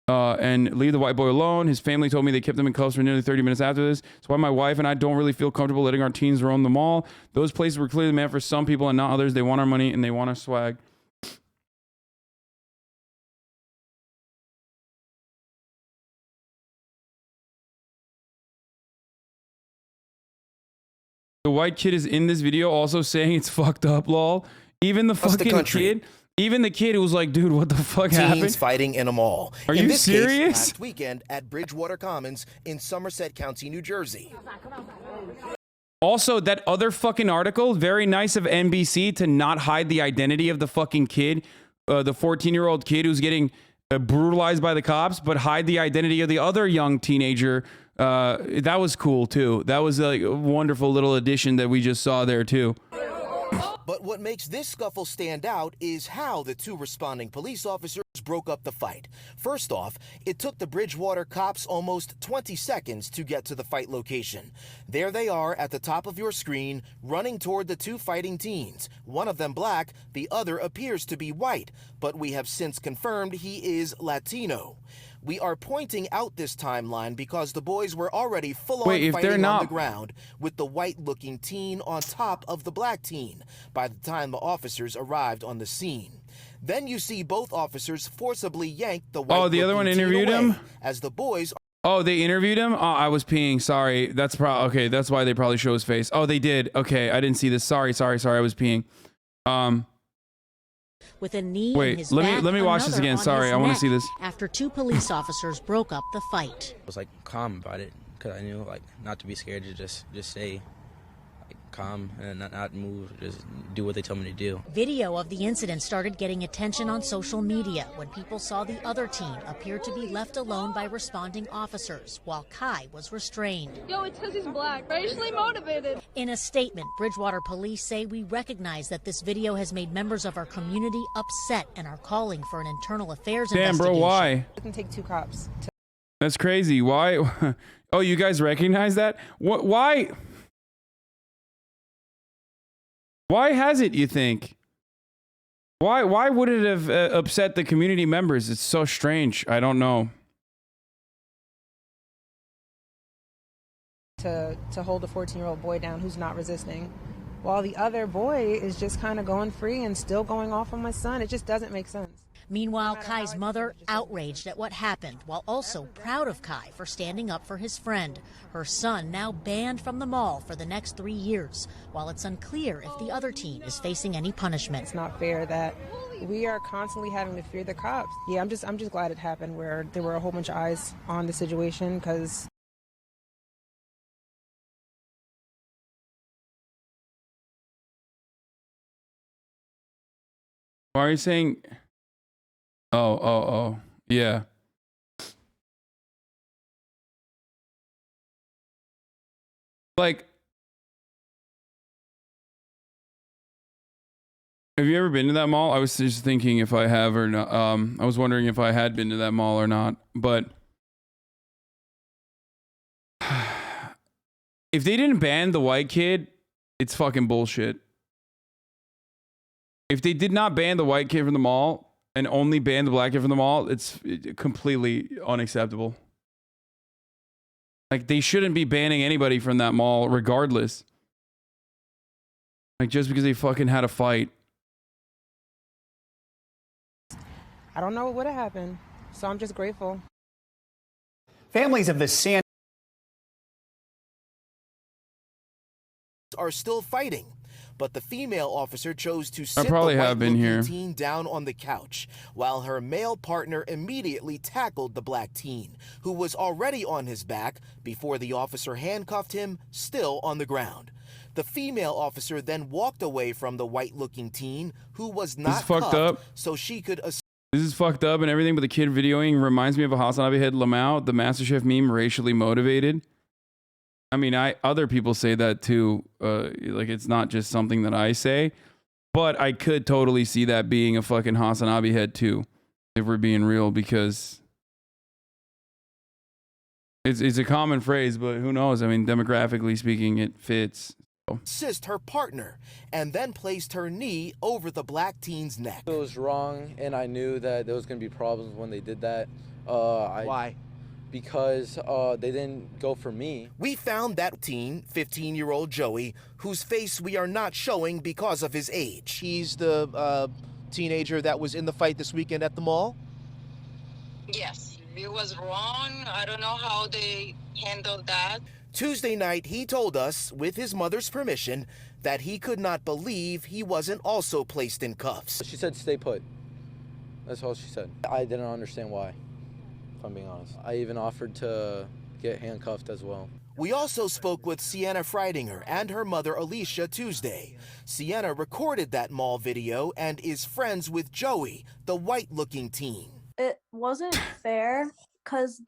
and leave the white boy alone. His family told me they kept him in cuffs for nearly 30 minutes after this. That's why my wife and I don't really feel comfortable letting our teens roam the mall. Those places were clearly meant for some people and not others. They want our money and they want our swag. The white kid is in this video also saying it's fucked up, lol. Even the fucking kid, even the kid who was like, dude, what the fuck happened?
Teens fighting in a mall.
Are
in
you
this
serious?
Case, last weekend at Bridgewater Commons in Somerset County, New Jersey.
Also, that other fucking article, very nice of NBC to not hide the identity of the fucking kid, the 14-year-old kid who's getting brutalized by the cops, but hide the identity of the other young teenager. That was cool too. That was like a wonderful little addition that we just saw there too.
But what makes this scuffle stand out is how the two responding police officers broke up the fight. First off, it took the Bridgewater cops almost 20 seconds to get to the fight location. There they are at the top of your screen, running toward the two fighting teens. One of them black, the other appears to be white, but we have since confirmed he is Latino. We are pointing out this timeline because the boys were already full-on fighting on the ground with the white-looking teen on top of the black teen by the time the officers arrived on the scene. Then you see both officers forcibly yank the white-looking
the other one interviewed
teen
him?
as the boys...
Oh, they interviewed him? Oh, I was peeing. Sorry. That's okay. That's why they probably show his face. Oh, they did. Okay, I didn't see this. Sorry. I was peeing.
With a knee
Wait,
in his
let me watch this again. Sorry, I want to see this.
After two police officers broke up the fight.
I was like calm about it because I knew like not to be scared to just stay like calm and not move, just do what they tell me to do.
Video of the incident started getting attention on social media when people saw the other teen appear to be left alone by responding officers while Kai was restrained.
Yo, it's because he's black. Racially motivated.
In a statement, Bridgewater police say we recognize that this video has made members of our community upset and are calling for an internal affairs investigation.
Damn, bro, why?
It can take two cops.
That's crazy. Why? Oh, you guys recognize that? What? Why? Why has it, you think? Why would it have upset the community members? It's so strange. I don't know.
To hold a 14-year-old boy down who's not resisting, while the other boy is just kind of going free and still going off on my son. It just doesn't make sense.
Meanwhile, Kai's mother outraged at what happened, while also proud of Kai for standing up for his friend. Her son now banned from the mall for the next 3 years, while it's unclear if the other teen is facing any punishment.
It's not fair that we are constantly having to fear the cops. Yeah, I'm just glad it happened where there were a whole bunch of eyes on the situation, because
Why are you saying? Oh, yeah. Like, have you ever been to that mall? I was just thinking if I have or not. I was wondering if I had been to that mall or not. But if they didn't ban the white kid, it's fucking bullshit. If they did not ban the white kid from the mall and only ban the black kid from the mall, it's completely unacceptable. Like, they shouldn't be banning anybody from that mall regardless. Like, just because they fucking had a fight.
I don't know what would have happened, so I'm just grateful.
Families of the San
are still fighting, but the female officer chose to sit
I probably
the
have been here.
teen down on the couch, while her male partner immediately tackled the black teen, who was already on his back before the officer handcuffed him, still on the ground. The female officer then walked away from the white-looking teen, who was not
fucked up.
so she could...
This is fucked up and everything, but the kid videoing reminds me of a HasanAbi head Lamau, the MasterChef meme, racially motivated. I mean, other people say that too. Like, it's not just something that I say, but I could totally see that being a fucking HasanAbi head too, if we're being real, because it's a common phrase, but who knows? I mean, demographically speaking, it fits.
Assist her partner, and then placed her knee over the black teen's neck.
It was wrong, and I knew that there was going to be problems when they did that.
Why?
Because they didn't go for me.
We found that 15-year-old Joey, whose face we are not showing because of his age.
He's the teenager that was in the fight this weekend at the mall?
Yes, it was wrong. I don't know how they handled that.
Tuesday night, he told us, with his mother's permission, that he could not believe he wasn't also placed in cuffs.
She said stay put. That's all she said. I didn't understand why, if I'm being honest. I even offered to get handcuffed as well.
We also spoke with Sienna Freidinger and her mother Alicia Tuesday. Sienna recorded that mall video and is friends with Joey, the white-looking teen.
It wasn't fair because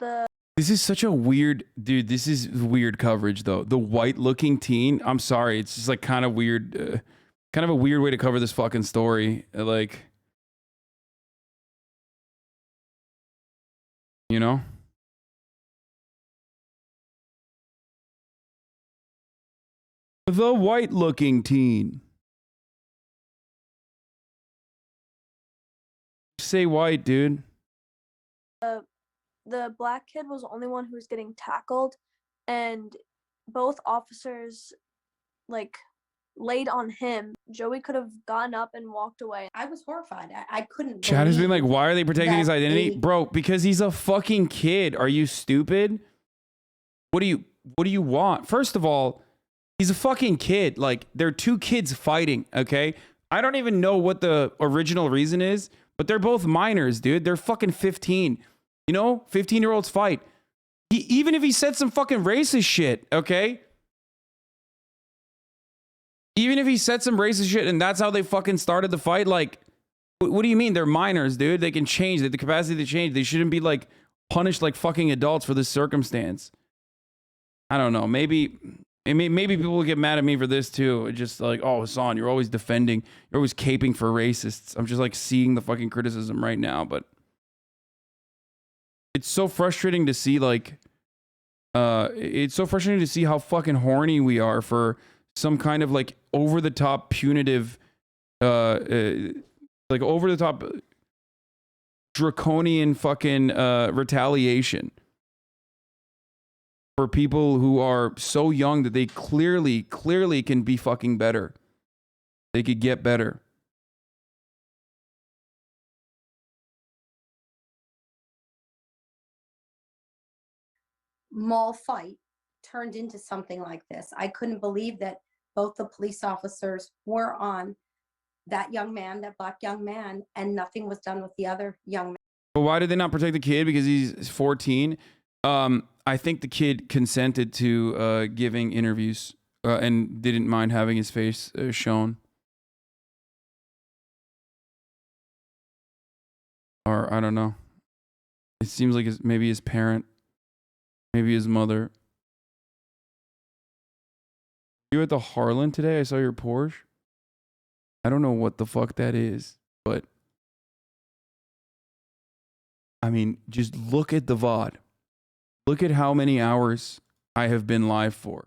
This is such a weird, dude. This is weird coverage, though. The white-looking teen. I'm sorry, it's just like kind of weird, kind of a weird way to cover this fucking story. Like, you know. The white-looking teen. Say white, dude.
the black kid was the only one who was getting tackled, and both officers like laid on him. Joey could have gotten up and walked away.
I was horrified. I couldn't.
Chad has been like, why are they protecting his identity?
they-
Bro, because he's a fucking kid. Are you stupid? What do you want? First of all, he's a fucking kid. Like, they're two kids fighting, okay? I don't even know what the original reason is, but they're both minors, dude. They're fucking 15. You know, 15-year-olds fight. Even if he said some fucking racist shit, okay? Even if he said some racist shit and that's how they fucking started the fight, like, what do you mean? They're minors, dude. They can change. They have the capacity to change. They shouldn't be, like, punished like fucking adults for this circumstance. I don't know. Maybe people will get mad at me for this too. It's just like, oh, Hasan, you're always defending. You're always caping for racists. I'm just, like, seeing the fucking criticism right now, but it's so frustrating to see, like, it's so frustrating to see how fucking horny we are for some kind of, like, over-the-top punitive, like, over-the-top draconian fucking retaliation for people who are so young that they clearly can be fucking better. They could get better.
Mall fight turned into something like this. I couldn't believe that both the police officers were on that young man, that black young man, and nothing was done with the other young man.
But why did they not protect the kid? Because he's 14. I think the kid consented to giving interviews and didn't mind having his face shown. Or I don't know. It seems like maybe his parent, maybe his mother. You at the Harlan today? I saw your Porsche. I don't know what the fuck that is, but I mean, just look at the VOD. Look at how many hours I have been live for.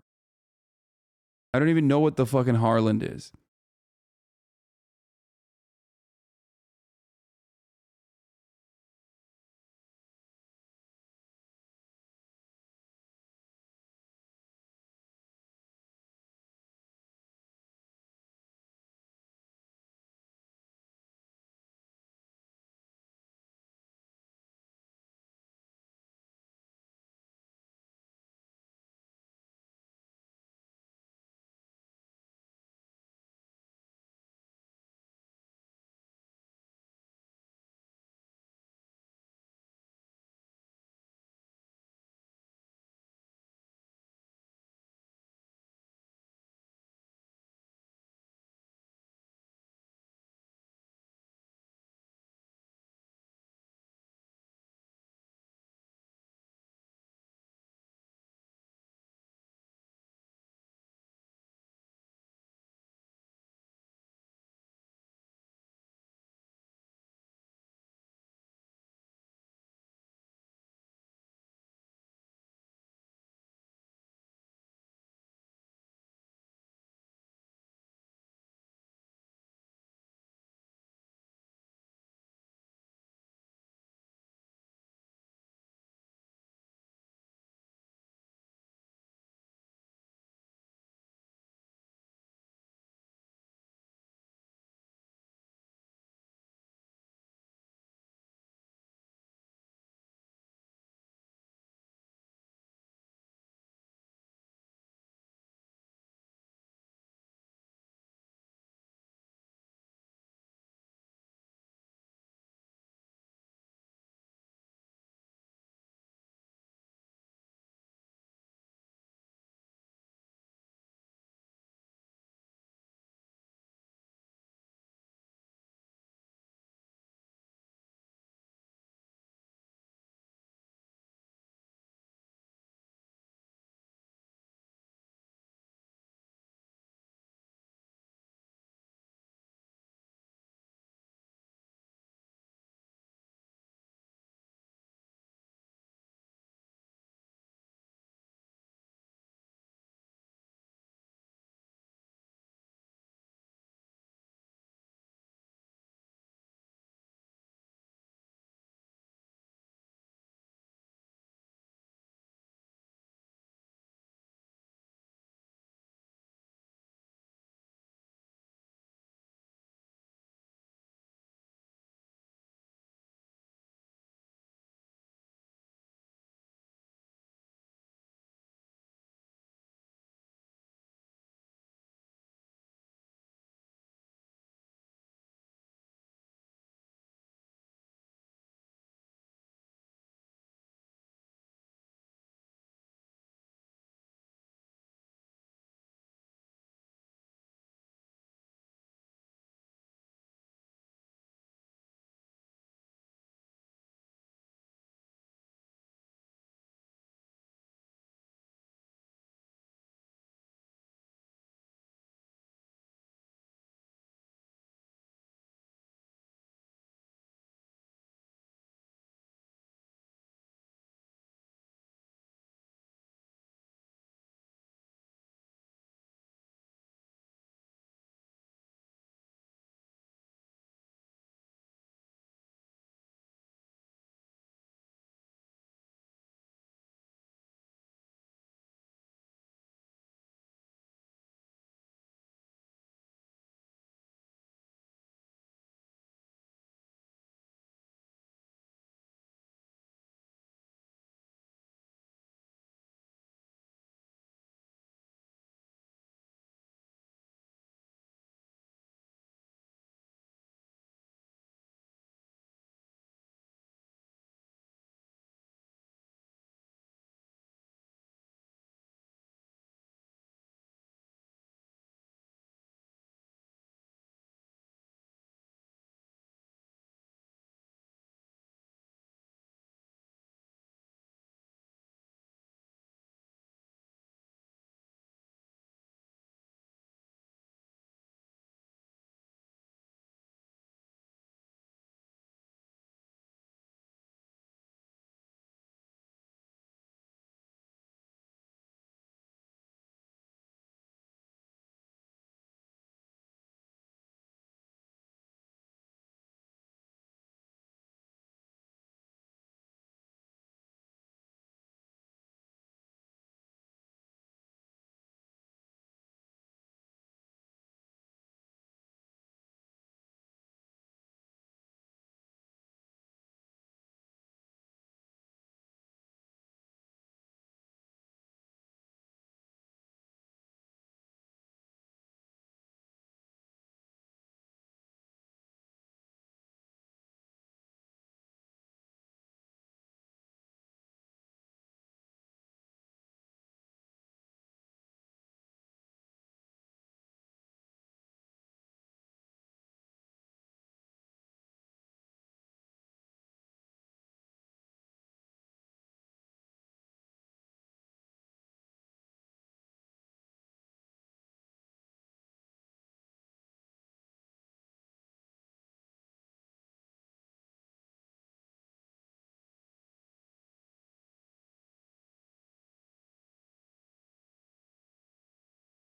I don't even know what the fucking Harlan is.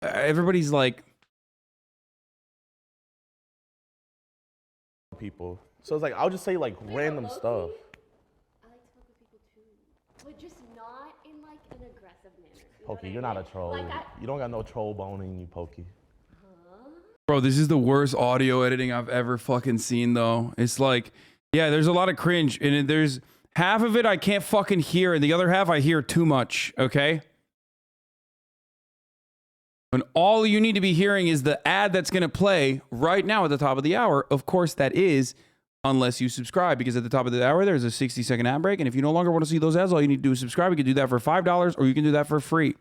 everybody's like
people. So it's like I'll just say like random stuff.
I like to fuck with people too, but just not in like an aggressive manner.
Pokey, you're not a troll.
Like
you don't got no troll bone in you, Pokey.
Bro, this is the worst audio editing I've ever fucking seen, though. It's like, yeah, there's a lot of cringe, and there's half of it I can't fucking hear, and the other half I hear too much, okay? And all you need to be hearing is the ad that's going to play right now at the top of the hour. Of course, that is, unless you subscribe, because at the top of the hour, there's a 60-second ad break, and if you no longer want to see those ads, all you need to do is subscribe. You can do that for $5, or you can do that for free,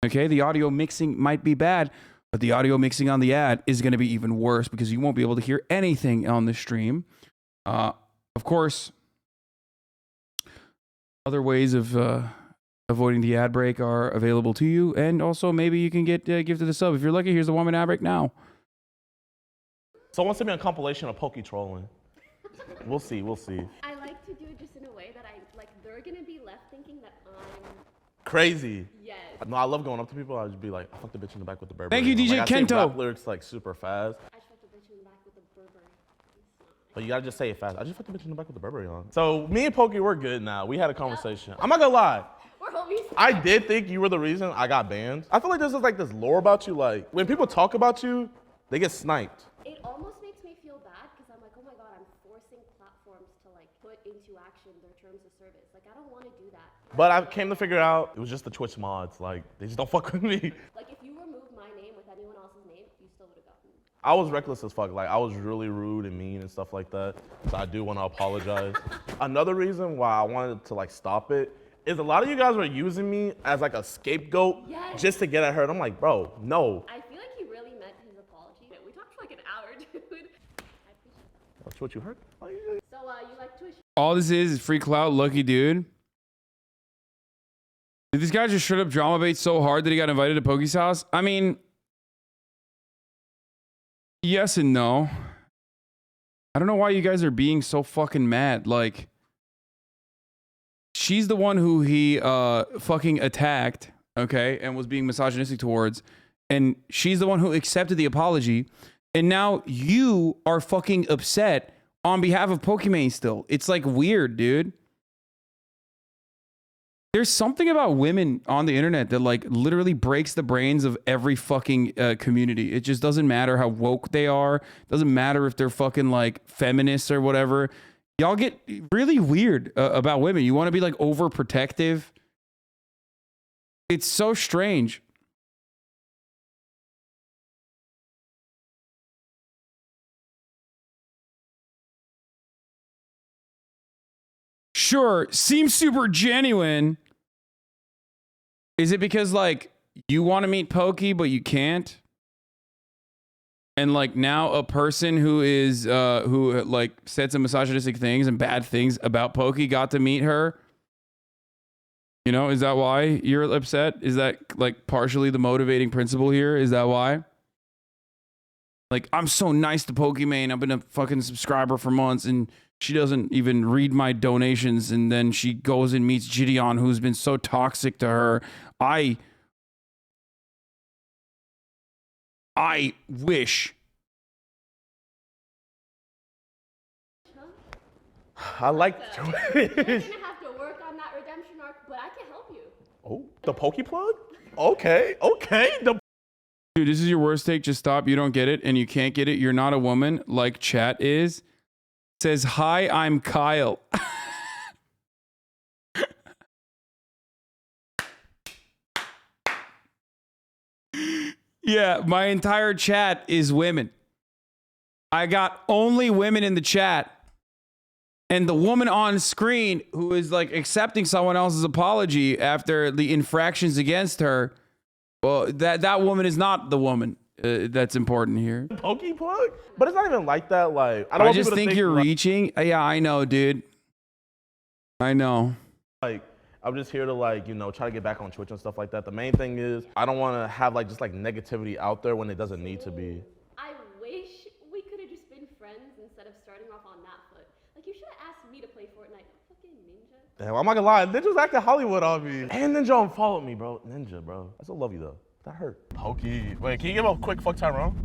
okay? The audio mixing might be bad, but the audio mixing on the ad is going to be even worse because you won't be able to hear anything on the stream. Of course, other ways of avoiding the ad break are available to you. And also, maybe you can get gifted a sub. If you're lucky, here's the 1 minute ad break now.
Someone sent me a compilation of Pokey trolling. We'll see, we'll see.
I like to do it just in a way that they're gonna be left thinking that I'm
crazy.
Yes.
No, I love going up to people. I just be like, I fucked the bitch in the back with the Burberry.
Thank you, DJ
like, I say
Kento.
rap lyrics like super fast.
I just fucked the bitch in the back with the Burberry.
But you gotta just say it fast. I just fucked the bitch in the back with the Burberry on. So me and Pokey, we're good now. We had a conversation. I'm not gonna lie.
We're homies.
I did think you were the reason I got banned. I feel like there's just like this lore about you. Like when people talk about you, they get sniped.
It almost makes me feel bad because I'm like, oh my god, I'm forcing platforms to like put into action their terms of service. Like I don't want to do that.
But I came to figure out it was just the Twitch mods. Like they just don't fuck with me.
Like if you removed my name with anyone else's name, you still would have gotten me.
I was reckless as fuck. Like I was really rude and mean and stuff like that. So I do want to apologize. Another reason why I wanted to like stop it is a lot of you guys were using me as like a scapegoat just to get at her. And I'm like, bro, no.
I feel like he really meant his apology. We talked for like an hour, dude. I appreciate that.
That's what you heard?
So you like Twitch?
All this is free clout, lucky dude. Did this guy just straight up drama bait so hard that he got invited to Pokey's house? I mean, yes and no. I don't know why you guys are being so fucking mad. Like, she's the one who he fucking attacked, okay, and was being misogynistic towards. And she's the one who accepted the apology. And now you are fucking upset on behalf of Pokimane still. It's like weird, dude. There's something about women on the internet that like literally breaks the brains of every fucking community. It just doesn't matter how woke they are. Doesn't matter if they're fucking like feminists or whatever. Y'all get really weird about women. You want to be like overprotective. It's so strange. Sure, seems super genuine. Is it because like you want to meet Pokey but you can't? And like now a person who is who like said some misogynistic things and bad things about Pokey got to meet her? You know, is that why you're upset? Is that like partially the motivating principle here? Is that why? Like, I'm so nice to Pokimane. I've been a fucking subscriber for months and she doesn't even read my donations, and then she goes and meets Gideon, who's been so toxic to her. I wish.
I like
You're gonna have to work on that redemption arc, but I can help you.
Oh, the Pokey plug? Okay.
Dude, this is your worst take. Just stop. You don't get it, and you can't get it. You're not a woman like chat is. Says, hi, I'm Kyle. Yeah, my entire chat is women. I got only women in the chat. And the woman on screen who is like accepting someone else's apology after the infractions against her, well, that woman is not the woman that's important here.
Pokey plug? But it's not even like that. Like I
just think you're reaching. Yeah, I know, dude. I know.
Like I'm just here to like, you know, try to get back on Twitch and stuff like that. The main thing is I don't want to have like just like negativity out there when it doesn't need to be.
I wish we could have just been friends instead of starting off on that foot. Like you should have asked me to play Fortnite, not fucking Ninja.
Damn, I'm not gonna lie. Ninja's acting Hollywood on me. And Ninja unfollowed me, bro. Ninja, bro. I still love you though. That hurt. Pokey. Wait, can you give a quick fuck Tyrone?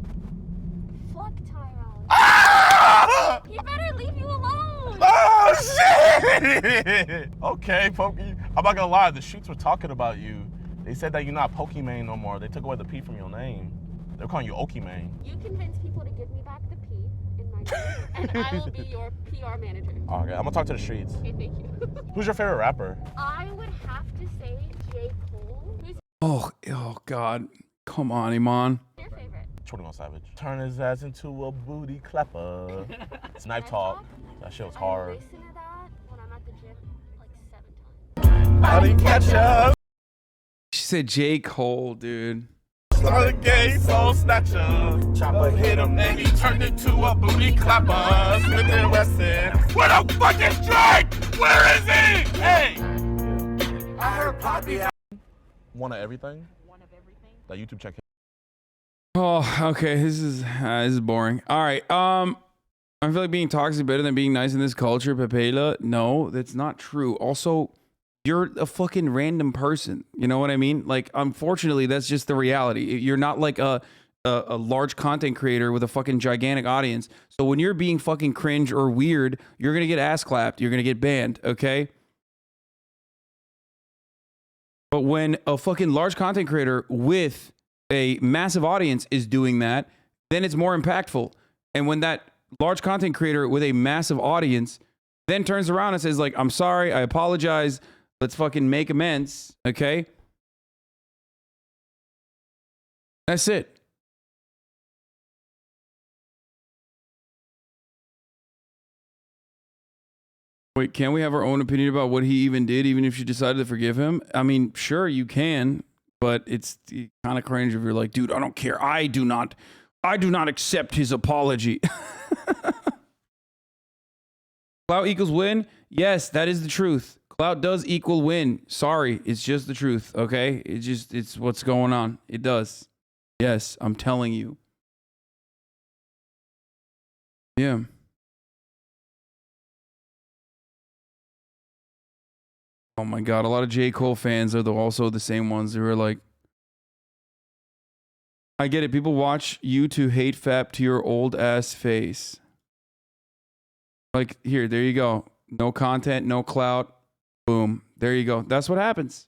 Fuck Tyrone.
Ah!
He better leave you alone.
Oh, shit! Okay, Pokey. I'm not gonna lie, the shoots were talking about you. They said that you're not Pokemon no more. They took away the P from your name. They're calling you Okimane.
You convince people to give me back the P in my name, and I will be your PR manager.
Okay, I'm gonna talk to the streets.
Okay, thank you.
Who's your favorite rapper?
I would have to say J. Cole. Who's
Oh God. Come on, Iman.
your favorite?
21 Savage. Turn his ass into a booty clapper. It's Knife Talk. That shit was hard.
I listen to that when I'm at the gym like 7 times.
I didn't catch up.
She said J. Cole, dude.
Started gay soul snatcher. Chopper hit him, then he turned into a booty clapper. Smith and Wesson. Where the fuck is Drake? Where is he? Hey! I heard Poppy. One of everything? One of everything? That YouTube check.
Oh, okay. This is boring. All right. I feel like being toxic is better than being nice in this culture, Pepela. No, that's not true. Also, you're a fucking random person. You know what I mean? Like, unfortunately, that's just the reality. You're not like a large content creator with a fucking gigantic audience. So when you're being fucking cringe or weird, you're gonna get ass clapped. You're gonna get banned. Okay. But when a fucking large content creator with a massive audience is doing that, then it's more impactful. And when that large content creator with a massive audience then turns around and says, like, I'm sorry, I apologize, let's fucking make amends, okay? That's it. Wait, can't we have our own opinion about what he even did, even if you decided to forgive him? I mean, sure, you can, but it's kind of cringe if you're like, dude, I don't care. I do not accept his apology. Clout equals win? Yes, that is the truth. Clout does equal win. Sorry, it's just the truth, okay? It's what's going on. It does. Yes, I'm telling you. Yeah. Oh my God, a lot of J. Cole fans are also the same ones who are like, I get it. People watch you to hate fap to your old ass face. Like, here, there you go. No content, no clout. Boom. There you go. That's what happens.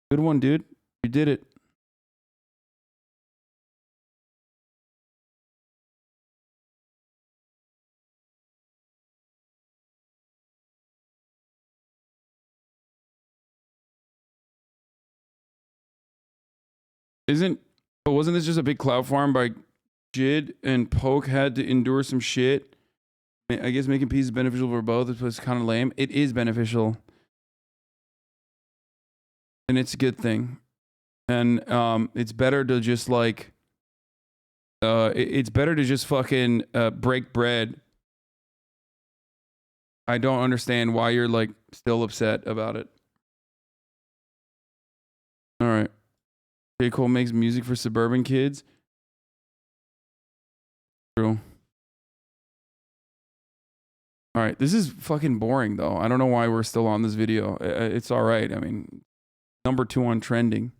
Good one, dude. You did it. But wasn't this just a big clout farm by Jid and Poke had to endure some shit? I guess making peace is beneficial for both. It was kind of lame. It is beneficial. And it's a good thing. And it's better to just like, it's better to just fucking break bread. I don't understand why you're like still upset about it. All right. J. Cole makes music for suburban kids. True. All right, this is fucking boring though. I don't know why we're still on this video. It's all right. I mean, number 2 on trending.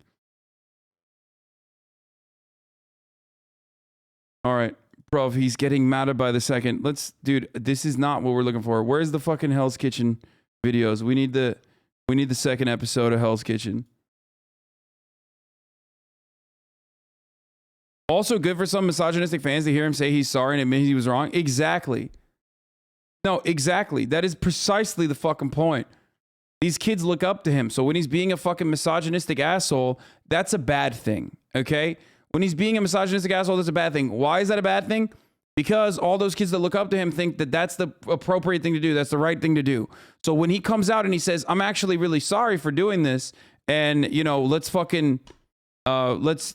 All right, bro, he's getting madder by the second. Dude, this is not what we're looking for. Where's the fucking Hell's Kitchen videos? We need the second episode of Hell's Kitchen. Also good for some misogynistic fans to hear him say he's sorry and admit he was wrong. Exactly. No, exactly. That is precisely the fucking point. These kids look up to him. So when he's being a fucking misogynistic asshole, that's a bad thing. Okay? When he's being a misogynistic asshole, that's a bad thing. Why is that a bad thing? Because all those kids that look up to him think that that's the appropriate thing to do. That's the right thing to do. So when he comes out and he says, I'm actually really sorry for doing this. And, you know, let's fucking, let's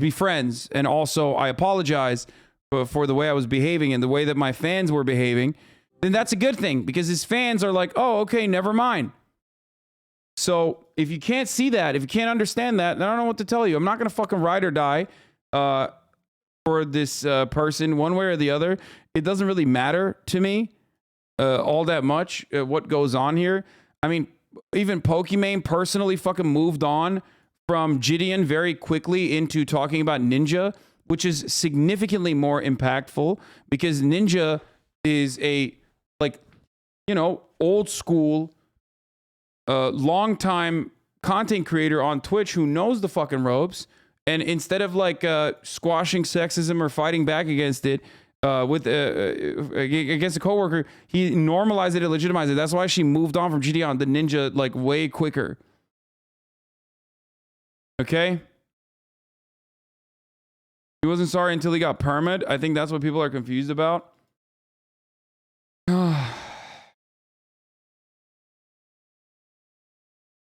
be friends. And also, I apologize for the way I was behaving and the way that my fans were behaving. Then that's a good thing because his fans are like, oh, okay, never mind. So if you can't see that, if you can't understand that, then I don't know what to tell you. I'm not going to fucking ride or die for this person one way or the other. It doesn't really matter to me all that much what goes on here. I mean, even Pokimane personally fucking moved on from Gideon very quickly into talking about Ninja, which is significantly more impactful because Ninja is a, like, you know, old school, long time content creator on Twitch who knows the fucking ropes. And instead of like squashing sexism or fighting back against it against a coworker, he normalized it and legitimized it. That's why she moved on from Gideon, the Ninja, like way quicker. Okay? He wasn't sorry until he got permit. I think that's what people are confused about.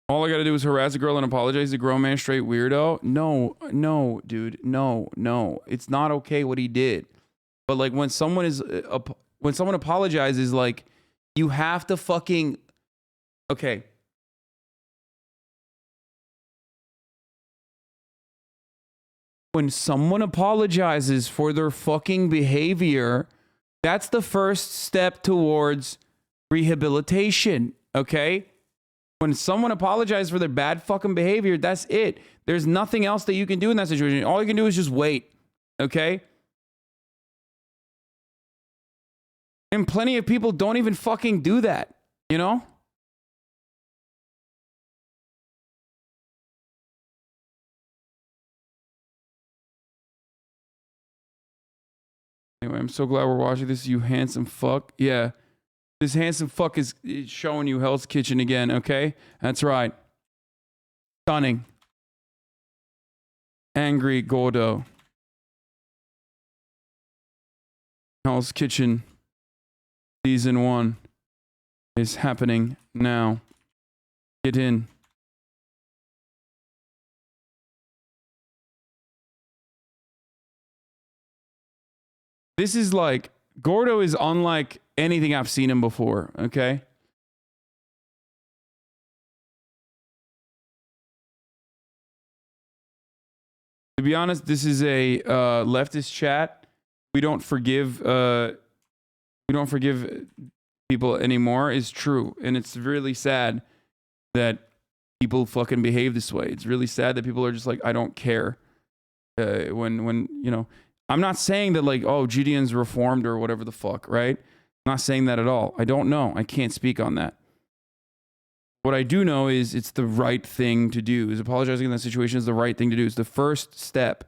All I gotta do is harass a girl and apologize to a grown man, straight weirdo. No, dude, no. It's not okay what he did. But like when someone apologizes, like you have to fucking, okay. When someone apologizes for their fucking behavior, that's the first step towards rehabilitation, okay? When someone apologizes for their bad fucking behavior, that's it. There's nothing else that you can do in that situation. All you can do is just wait, okay? And plenty of people don't even fucking do that, you know? Anyway, I'm so glad we're watching this, you handsome fuck. Yeah. This handsome fuck is showing you Hell's Kitchen again, okay? That's right. Stunning. Angry Gordo. Hell's Kitchen Season 1 is happening now. Get in. This is like, Gordo is unlike anything I've seen him before, okay? To be honest, this is a leftist chat. We don't forgive people anymore is true. And it's really sad that people fucking behave this way. It's really sad that people are just like, I don't care. When you know, I'm not saying that like, oh, Gideon's reformed or whatever the fuck, right? I'm not saying that at all. I don't know. I can't speak on that. What I do know is it's the right thing to do. Is apologizing in that situation is the right thing to do. It's the first step.